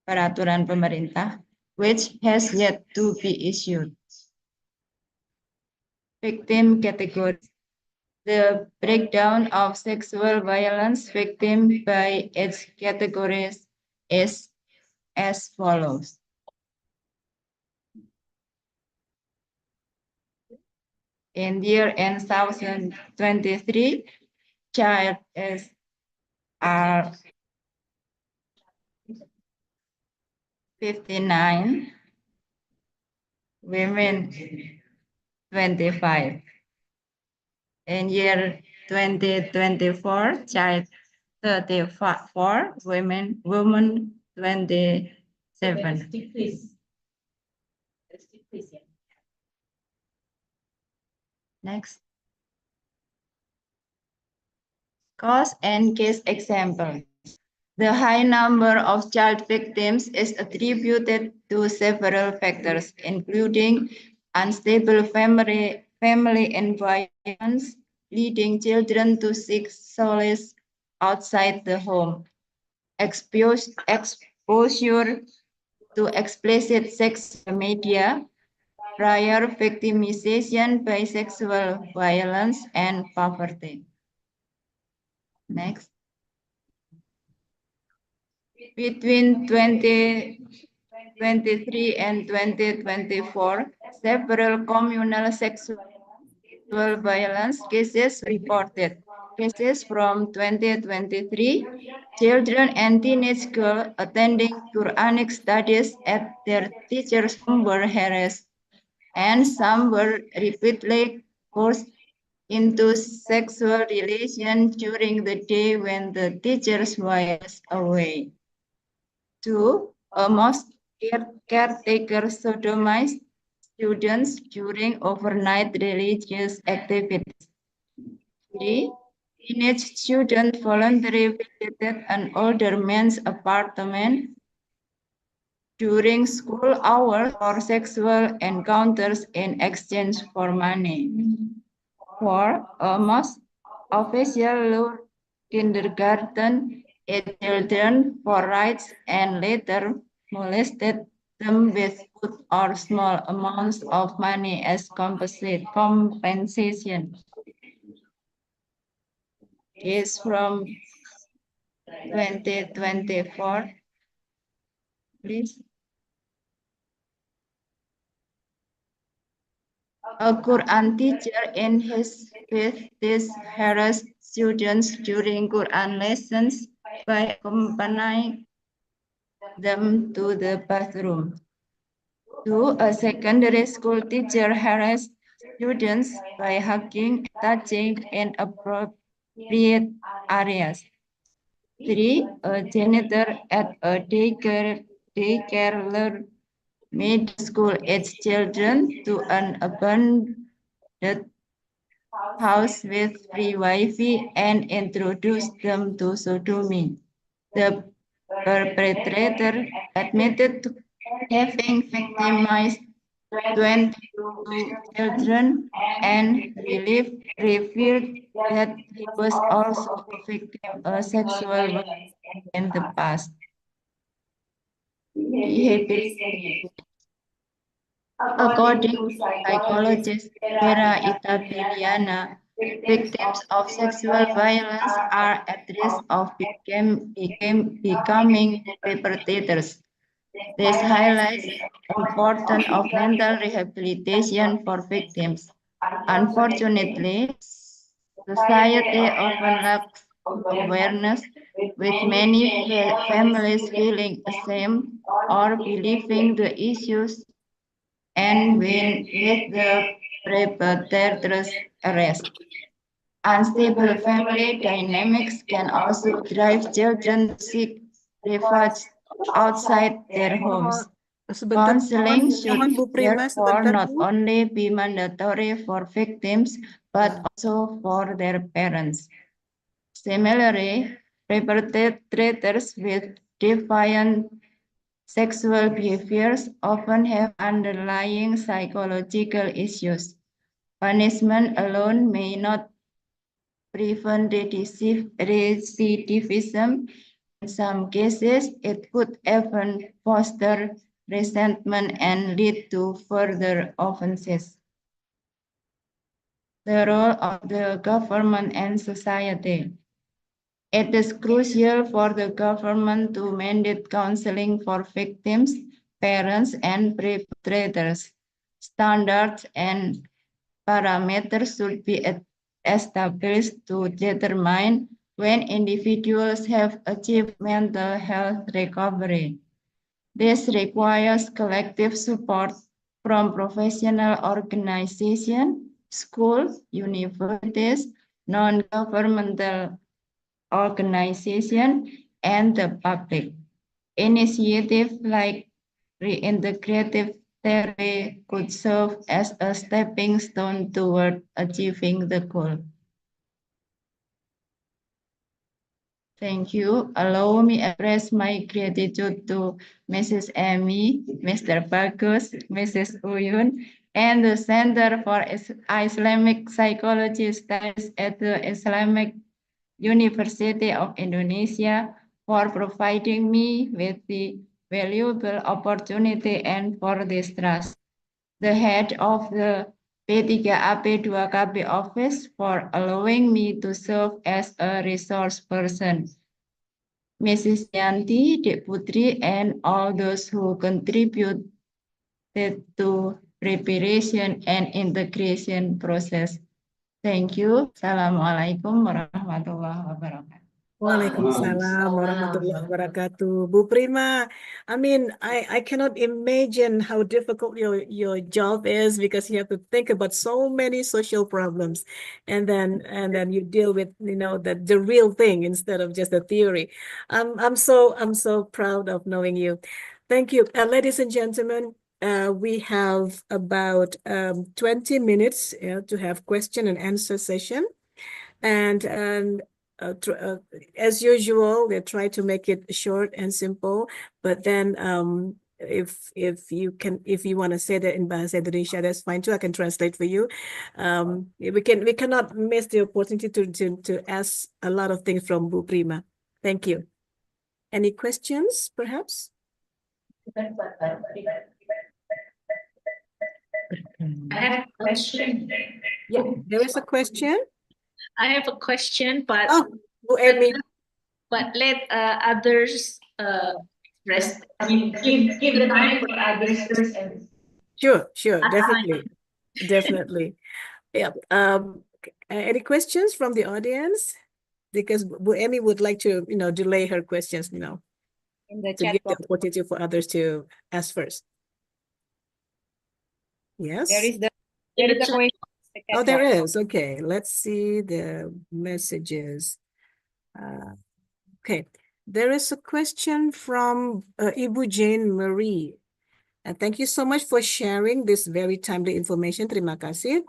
Speaker 13: peraturan pemerintah, which has yet to be issued. Victim categories. The breakdown of sexual violence victim by its categories is as follows. In year end 2023, child is 59, women 25. In year 2024, child 34, women 27. Next. Cause and case examples. The high number of child victims is attributed to several factors, including unstable family environments, leading children to seek solace outside the home, exposure to explicit sexual media, prior victimization by sexual violence, and poverty. Next. Between 2023 and 2024, several communal sexual violence cases reported. Cases from 2023, children and teenage girls attending Quranic studies at their teachers' home were harassed, and some were repeatedly forced into sexual relations during the day when the teachers was away. 2. A mosque caretaker sodomized students during overnight religious activities. 3. Teenage student voluntarily visited an older man's apartment during school hours for sexual encounters in exchange for money. 4. A mosque official lured kindergarten age children for rights and later molested them with food or small amounts of money as compensation. Is from 2024. Please. A Quran teacher in his 50s harassed students during Quran lessons by accompanying them to the bathroom. 2. A secondary school teacher harassed students by hugging and touching inappropriate areas. 3. A janitor at a daycare made school-age children to an abandoned house with free Wi-Fi and introduced them to sodomy. The perpetrator admitted to having victimized 22 children and revealed that he was also a victim of sexual violence in the past. According to psychologist Vera Itabiliana, victims of sexual violence are at risk of becoming perpetrators. This highlights the importance of mental rehabilitation for victims. Unfortunately, society often lacks awareness, with many families feeling ashamed or believing the issues and when with the perpetrator's arrest. Unstable family dynamics can also drive children to seek refuge outside their homes.
Speaker 8: Sebentar,
Speaker 13: Counseling should
Speaker 8: mohon Bu Prima
Speaker 13: therefore
Speaker 8: sebentar
Speaker 13: not
Speaker 8: Bu.
Speaker 13: only be mandatory for victims, but also for their parents. Similarly, perpetrators with defiant sexual behaviors often have underlying psychological issues. Punishment alone may not prevent recidivism. In some cases, it could even foster resentment and lead to further offenses. The role of the government and society. It is crucial for the government to mandate counseling for victims, parents, and perpetrators. Standards and parameters should be established to determine when individuals have achieved mental health recovery. This requires collective support from professional organizations, schools, universities, non-governmental organizations, and the public. Initiatives like Reintegrative Therapy could serve as a stepping stone toward achieving the goal. Thank you. Allow me express my gratitude to Mrs. Amy, Mr. Bagus, Mrs. Uyun, and the Center for Islamic Psychology Studies at the Islamic University of Indonesia for providing me with the valuable opportunity and for this trust. The head of the P3AP2KB office for allowing me to serve as a resource person. Mrs. Yanti, Dek Putri, and all those who contributed to preparation and integration process. Thank you. Assalamualaikum warahmatullahi wabarakatuh.
Speaker 8: Waalaikumsalam warahmatullahi wabarakatuh. Bu Prima, I mean, I cannot imagine how difficult your job is because you have to think about so many social problems, and then you deal with the real thing instead of just the theory. I'm so proud of knowing you. Thank you, ladies and gentlemen. We have about 20 minutes to have question and answer session, and as usual, they try to make it short and simple. But then, if you want to say that in Bahasa Indonesia, that's fine too. I can translate for you. We cannot miss the opportunity to ask a lot of things from Bu Prima. Thank you. Any questions, perhaps?
Speaker 11: I have a question.
Speaker 8: Yeah, there is a question.
Speaker 11: I have a question, but
Speaker 8: Bu Amy.
Speaker 11: But let others express. I mean, give the time for others first.
Speaker 8: Sure, definitely. Yeah. Any questions from the audience? Because Bu Amy would like to, delay her questions,
Speaker 14: in the
Speaker 8: to
Speaker 14: chat
Speaker 8: give the
Speaker 14: box.
Speaker 8: opportunity for others to ask first. Yes.
Speaker 14: There is a question.
Speaker 8: Oh, there is. Okay, let's see the messages. Okay, there is a question from Ibu Jane Marie. And thank you so much for sharing this very timely information. Terima kasih.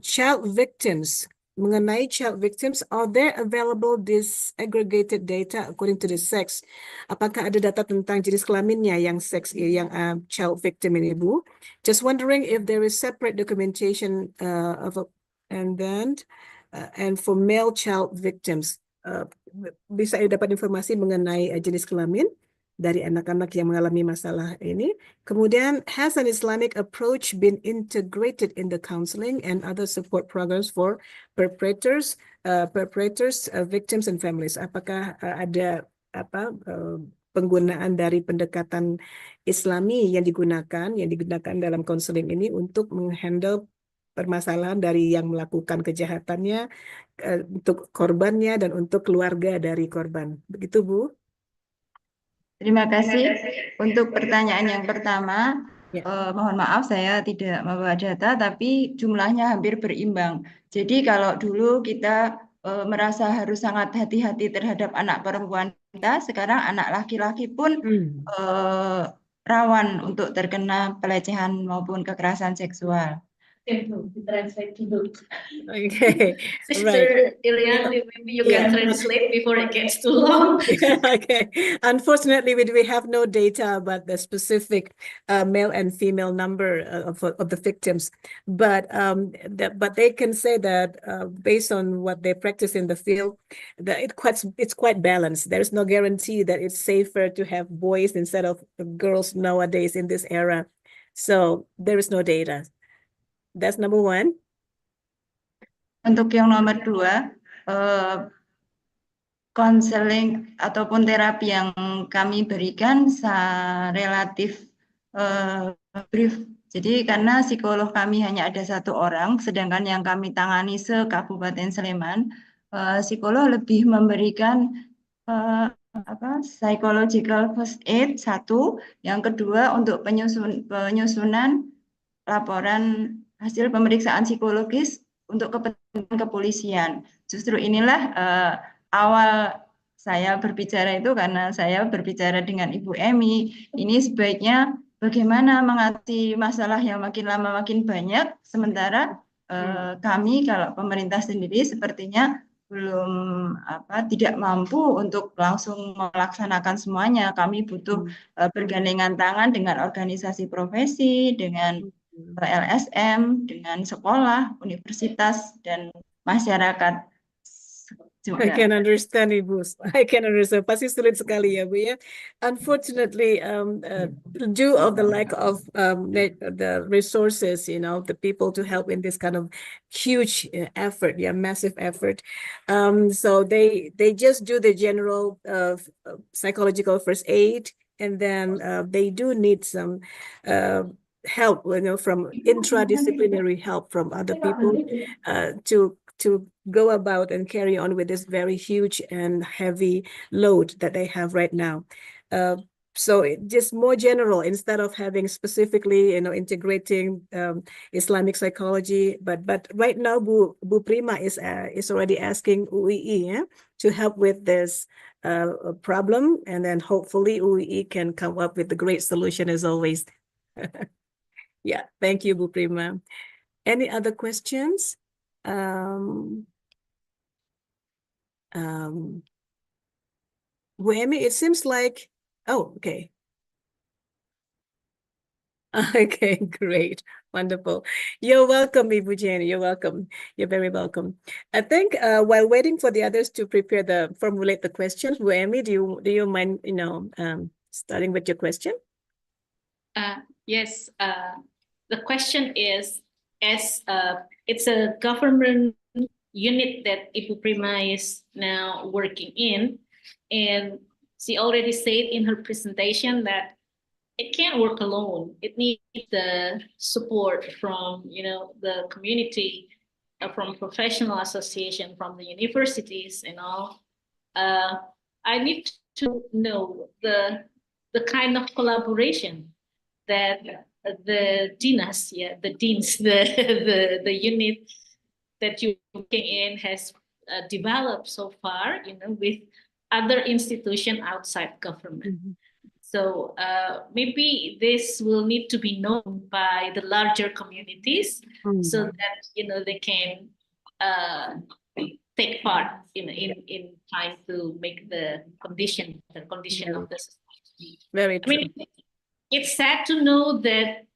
Speaker 8: Child victims. Mengenai child victims, are there available disaggregated data according to the sex? Apakah ada data tentang jenis kelaminnya yang seks, yang child victim ini, Bu? Just wondering if there is separate documentation and for male child victims. Bisa dapat informasi mengenai jenis kelamin dari anak-anak yang mengalami masalah ini. Kemudian, has an Islamic approach been integrated in the counseling and other support programs for perpetrators, victims and families? Apakah ada penggunaan dari pendekatan Islami yang digunakan dalam konseling ini untuk menghandle permasalahan dari yang melakukan kejahatannya, untuk korbannya dan untuk keluarga dari korban. Begitu, Bu?
Speaker 13: Terima kasih untuk pertanyaan yang pertama. Mohon maaf saya tidak membawa data, tapi jumlahnya hampir berimbang. Jadi kalau dulu kita merasa harus sangat hati-hati terhadap anak perempuan kita, sekarang anak laki-laki pun rawan untuk terkena pelecehan maupun kekerasan seksual.
Speaker 8: Okay,
Speaker 11: Sister Irianti, maybe you can translate before it gets too long.
Speaker 8: Okay. Unfortunately, we have no data about the specific male and female number of the victims, but they can say that based on what they practice in the field, that it's quite balanced. There's no guarantee that it's safer to have boys instead of girls nowadays in this era. So there is no data. That's number one.
Speaker 13: Untuk yang nomor dua, konseling ataupun terapi yang kami berikan relatif brief. Jadi karena psikolog kami hanya ada 1 orang, sedangkan yang kami tangani se-Kabupaten Sleman, psikolog lebih memberikan psychological first aid 1, yang kedua untuk penyusunan laporan hasil pemeriksaan psikologis untuk kepentingan kepolisian. Justru inilah awal saya berbicara itu karena saya berbicara dengan Ibu Emi. Ini sebaiknya bagaimana mengatasi masalah yang makin lama makin banyak, sementara kami kalau pemerintah sendiri sepertinya belum tidak mampu untuk langsung melaksanakan semuanya. Kami butuh bergandengan tangan dengan organisasi profesi, dengan LSM, dengan sekolah, universitas, dan masyarakat.
Speaker 8: I can understand, Ibu. I can understand. Pasti sulit sekali ya, Bu ya. Unfortunately, due of the lack of the resources, the people to help in this kind of huge effort, massive effort. So they just do the general psychological first aid, and then they do need some help, from intradisciplinary help from other people to go about and carry on with this very huge and heavy load that they have right now. So just more general, instead of having specifically, integrating Islamic psychology, but right now, Bu Prima is already asking UII to help with this problem, and then hopefully UII can come up with a great solution as always. Yeah, thank you, Bu Prima. Any other questions? Bu Emi, it seems like, okay. Okay, great. Wonderful. You're welcome, Ibu Jenny. You're welcome. You're very welcome. I think while waiting for the others to formulate the questions, Bu Emi, do you mind, starting with your question?
Speaker 11: Yes. The question is, as it's a government unit that Ibu Prima is now working in, and she already said in her presentation that it can't work alone. It needs the support from the community, from professional association, from the universities and all. I need to know the kind of collaboration that the deans, the unit that you're working in has developed so far, with other institutions outside government. Mm-hmm. So maybe this will need to be known by the larger communities, so that they can take part in trying to make the condition of the society.
Speaker 8: Very true.
Speaker 11: I mean, it's sad to know that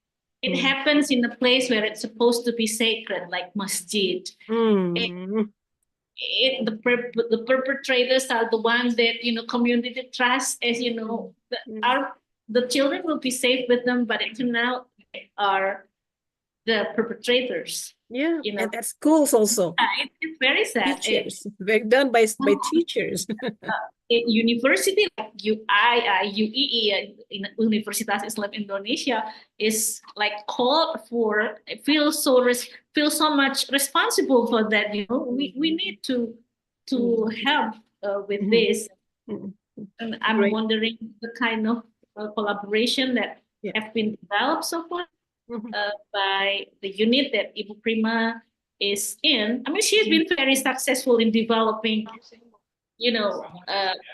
Speaker 11: it happens in a place where it's supposed to be sacred, like masjid. the perpetrators are the ones that community trust, as the children will be safe with them, but until now they are the perpetrators.
Speaker 8: Yeah, and at schools also.
Speaker 11: It's very sad.
Speaker 8: Teachers, done by teachers.
Speaker 11: University like UII, in Universitas Islam Indonesia is like called for feel so much responsible for that. We need to help with this. And I'm wondering the kind of collaboration that have been developed so far by the unit that Ibu Prima is in. I mean, she's been very successful in developing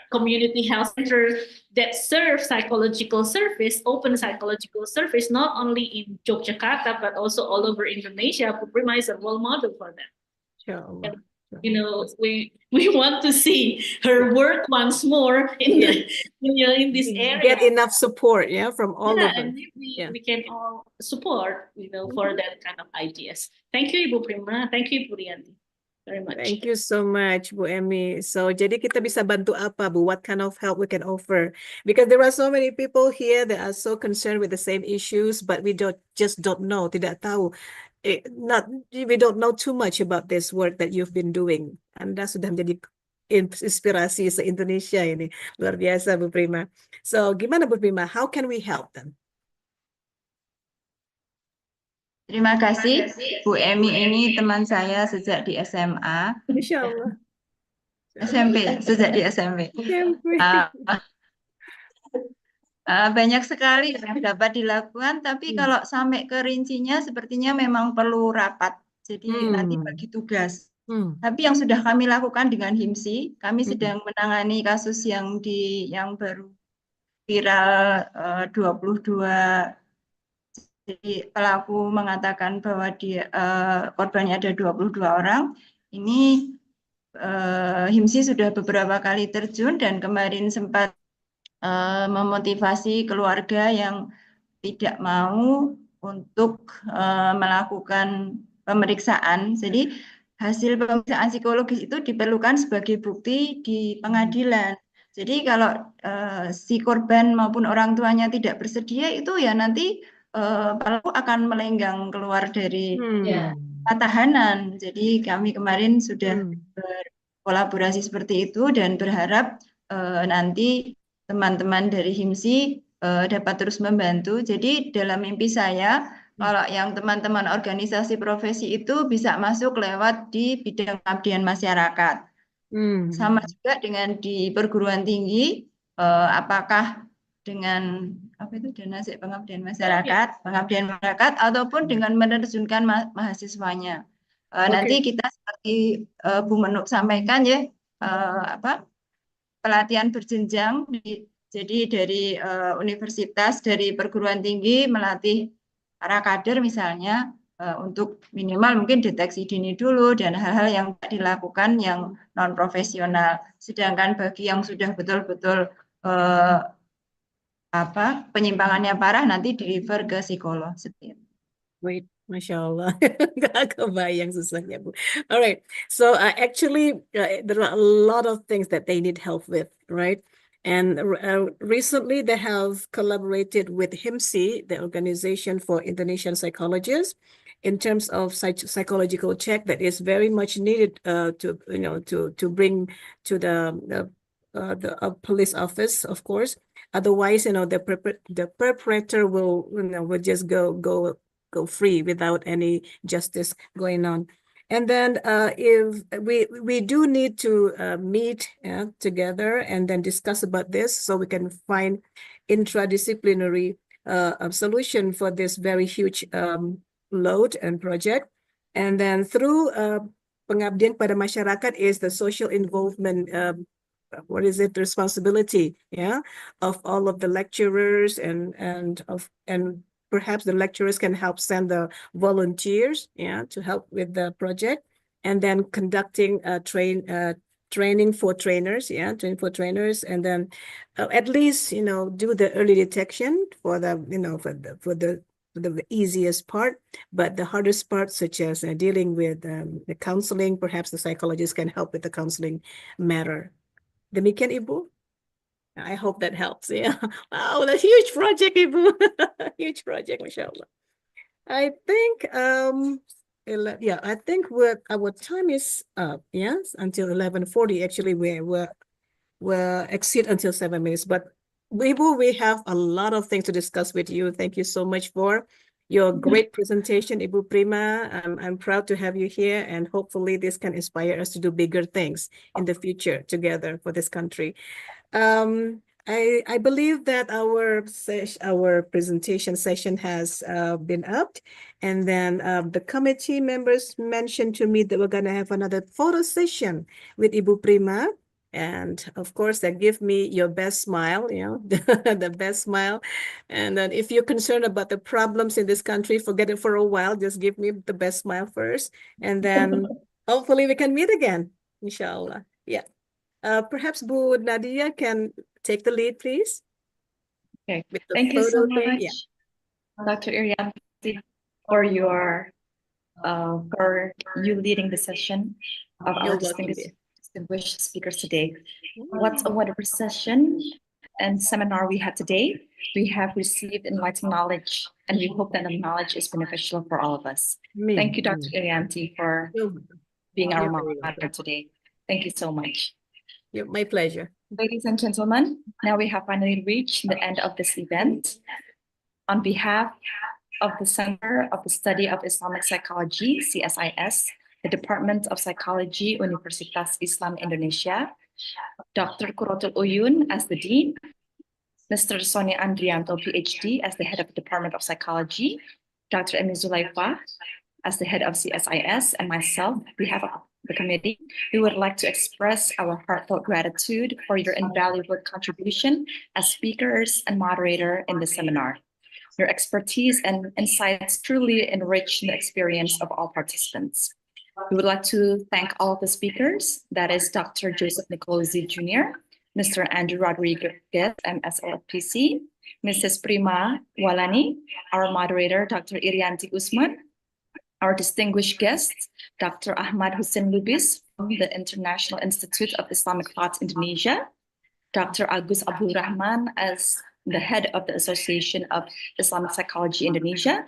Speaker 11: community health centers that serve psychological service, open psychological service, not only in Yogyakarta, but also all over Indonesia. Prima is a role model for that.
Speaker 8: Sure.
Speaker 11: And, we want to see her work once more in in this area.
Speaker 8: Get enough support, from all of us.
Speaker 11: And we can all support, for that kind of ideas. Thank you, Ibu Prima. Thank you, Ibu Rianti. Very much.
Speaker 8: Thank you so much, Bu Emmy. So, jadi kita bisa bantu apa, Bu? What kind of help we can offer? Because there are so many people here that are so concerned with the same issues, but we don't know, tidak tahu. We don't know too much about this work that you've been doing. Anda sudah menjadi inspirasi se-Indonesia ini. Luar biasa, Bu Prima. So, gimana, Bu Prima? How can we help them?
Speaker 13: Terima kasih, Bu Emi ini teman saya sejak di SMA.
Speaker 8: Insya Allah.
Speaker 13: SMP, sejak di SMP. Banyak sekali yang dapat dilakukan, tapi kalau sampai ke rincinya sepertinya memang perlu rapat. Jadi nanti bagi tugas. Tapi yang sudah kami lakukan dengan Himsi, kami sedang menangani kasus yang baru viral 22. Jadi pelaku mengatakan bahwa korbannya ada 22 orang. Ini Himsi sudah beberapa kali terjun dan kemarin sempat memotivasi keluarga yang tidak mau untuk melakukan pemeriksaan. Jadi hasil pemeriksaan psikologis itu diperlukan sebagai bukti di pengadilan. Jadi kalau si korban maupun orang tuanya tidak bersedia, itu ya nanti pelaku akan melenggang keluar dari tahanan. Jadi kami kemarin sudah berkolaborasi seperti itu dan berharap nanti teman-teman dari Himsi dapat terus membantu. Jadi dalam mimpi saya, kalau yang teman-teman organisasi profesi itu bisa masuk lewat di bidang pengabdian masyarakat. Sama juga dengan di perguruan tinggi, apakah dengan donasi pengabdian masyarakat, ataupun dengan menerjunkan mahasiswanya. Nanti kita seperti Bu Menuk sampaikan ya, pelatihan berjenjang. Jadi dari universitas, dari perguruan tinggi melatih para kader misalnya untuk minimal mungkin deteksi dini dulu dan hal-hal yang dilakukan yang non profesional. Sedangkan bagi yang sudah betul-betul penyimpangannya parah nanti di-refer ke psikolog.
Speaker 8: Wait, Masya Allah. Gak kebayang susahnya, Bu. All right. So actually, there are a lot of things that they need help with, right? And recently, they have collaborated with HIMSI, the Organization for Indonesian Psychologists, in terms of psychological check that is very much needed to bring to the police office, of course. Otherwise, the perpetrator will just go free without any justice going on. And then if we do need to meet together and then discuss about this so we can find intradisciplinary solution for this very huge load and project. And then through pengabdian pada masyarakat is the social involvement, responsibility of all of the lecturers and perhaps the lecturers can help send the volunteers to help with the project, and then conducting training for trainers, and then at least do the early detection for the the easiest part, but the hardest part, such as dealing with the counseling, perhaps the psychologist can help with the counseling matter. Demikian, Ibu. I hope that helps. Yeah. Wow, that's a huge project, Ibu. Huge project, mashallah. I think yeah, I think our time is up. Yes, until 11:40. Actually, we'll exceed until 7 minutes. But Ibu, we have a lot of things to discuss with you. Thank you so much for your great presentation, Ibu Prima. I'm proud to have you here, and hopefully this can inspire us to do bigger things in the future together for this country. I believe that our presentation session has been upped, and then the committee members mentioned to me that we're gonna have another photo session with Ibu Prima. And of course, that give me your best smile, you know, the best smile. And then if you're concerned about the problems in this country, forget it for a while. Just give me the best smile first. And then hopefully we can meet again, inshallah. Yeah. Perhaps Bu Nadia can take the lead, please.
Speaker 5: Okay.
Speaker 8: With the
Speaker 5: Thank you so
Speaker 8: photo thing.
Speaker 5: much,
Speaker 8: Yeah.
Speaker 5: Dr. Irianti, for you leading the session of
Speaker 8: You're
Speaker 5: our
Speaker 8: welcome, dear.
Speaker 5: distinguished speakers today. What a wonderful session and seminar we had today. We have received enlightened knowledge, and we hope that the knowledge is beneficial for all of us. Thank you, Dr. Irianti, for being our moderator today. Thank you so much.
Speaker 8: My pleasure.
Speaker 5: Ladies and gentlemen, now we have finally reached the end of this event. On behalf of the Center of the Study of Islamic Psychology, CSIS, the Department of Psychology, Universitas Islam Indonesia, Dr. Quratul Uyun as the Dean, Mr. Sony Andrianto, PhD, as the Head of the Department of Psychology, Dr. Emi Zulaifa as the Head of CSIS, and myself, on behalf of the committee, we would like to express our heartfelt gratitude for your invaluable contribution as speakers and moderator in the seminar. Your expertise and insights truly enrich the experience of all participants. We would like to thank all of the speakers, that is Dr. Joseph Nicolosi Jr., Mr. Andrew Rodriguez, S.Psi, Mrs. Prima Walani, our moderator, Dr. Irianti Usman, our distinguished guests, Dr. Ahmad Hussein Lubis from the International Institute of Islamic Thought Indonesia, Dr. Agus Abdul Rahman as the head of the Association of Islamic Psychology Indonesia,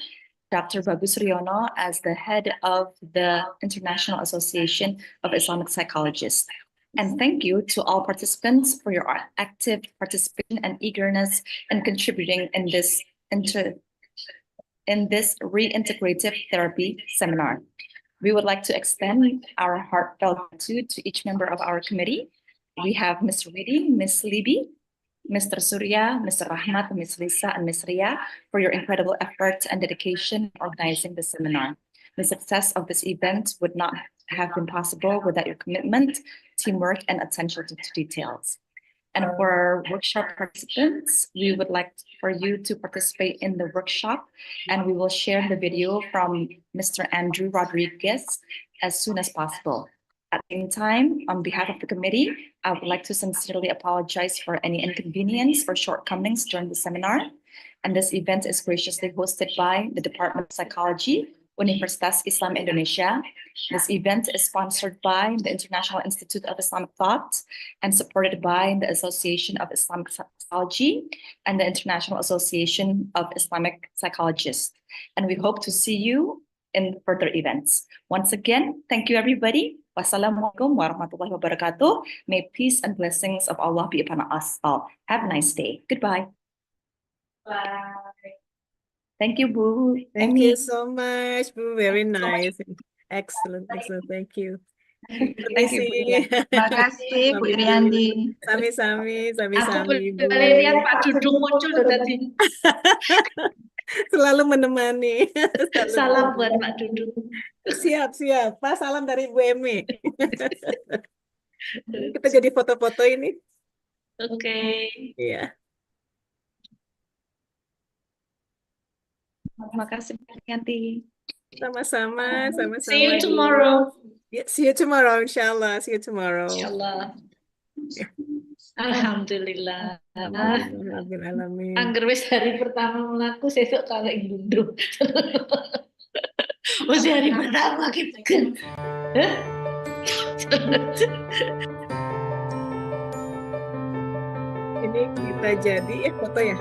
Speaker 5: Dr. Bagus Riono as the head of the International Association of Islamic Psychologists. And thank you to all participants for your active participation and eagerness in contributing in this reintegrative therapy seminar. We would like to extend our heartfelt gratitude to each member of our committee. We have Mr. Widi, Ms. Libi, Mr. Surya, Mr. Rahmat, Ms. Lisa, and Ms. Ria for your incredible effort and dedication in organizing the seminar. The success of this event would not have been possible without your commitment, teamwork, and attention to details. And for our workshop participants, we would like for you to participate in the workshop, and we will share the video from Mr. Andrew Rodriguez as soon as possible. At the same time, on behalf of the committee, I would like to sincerely apologize for any inconvenience or shortcomings during the seminar. And this event is graciously hosted by the Department of Psychology, Universitas Islam Indonesia. This event is sponsored by the International Institute of Islamic Thought and supported by the Association of Islamic Psychology and the International Association of Islamic Psychologists. And we hope to see you in further events. Once again, thank you everybody. Wassalamualaikum warahmatullahi wabarakatuh. May peace and blessings of Allah be upon us all. Have a nice day. Goodbye. Bye. Thank you, Bu.
Speaker 8: Thank you so much, Bu. Very nice. Excellent, excellent. Thank you.
Speaker 5: Thank you, Bu.
Speaker 13: Terima kasih, Bu Irianti.
Speaker 8: Sami-sami,
Speaker 11: Aku
Speaker 8: sami-sami, Bu.
Speaker 11: boleh lihat Pak Dudung muncul loh tadi.
Speaker 8: Selalu menemani.
Speaker 11: Salam buat Pak Dudung.
Speaker 8: Siap, siap. Pak, salam dari Bu Emi. Kita jadi foto-foto ini.
Speaker 11: Oke.
Speaker 8: Iya.
Speaker 5: Terima kasih, Bu Irianti.
Speaker 8: Sama-sama, sama-sama.
Speaker 11: See you tomorrow.
Speaker 8: Yeah, see you tomorrow, inshallah. See you tomorrow.
Speaker 11: Inshallah.
Speaker 8: Yeah.
Speaker 11: Alhamdulillah.
Speaker 8: Rabbil alamin.
Speaker 11: Angger wis hari pertama melaku sesuk kalau indundung. Masih hari pertama gitu kan.
Speaker 8: Ini kita jadi foto ya.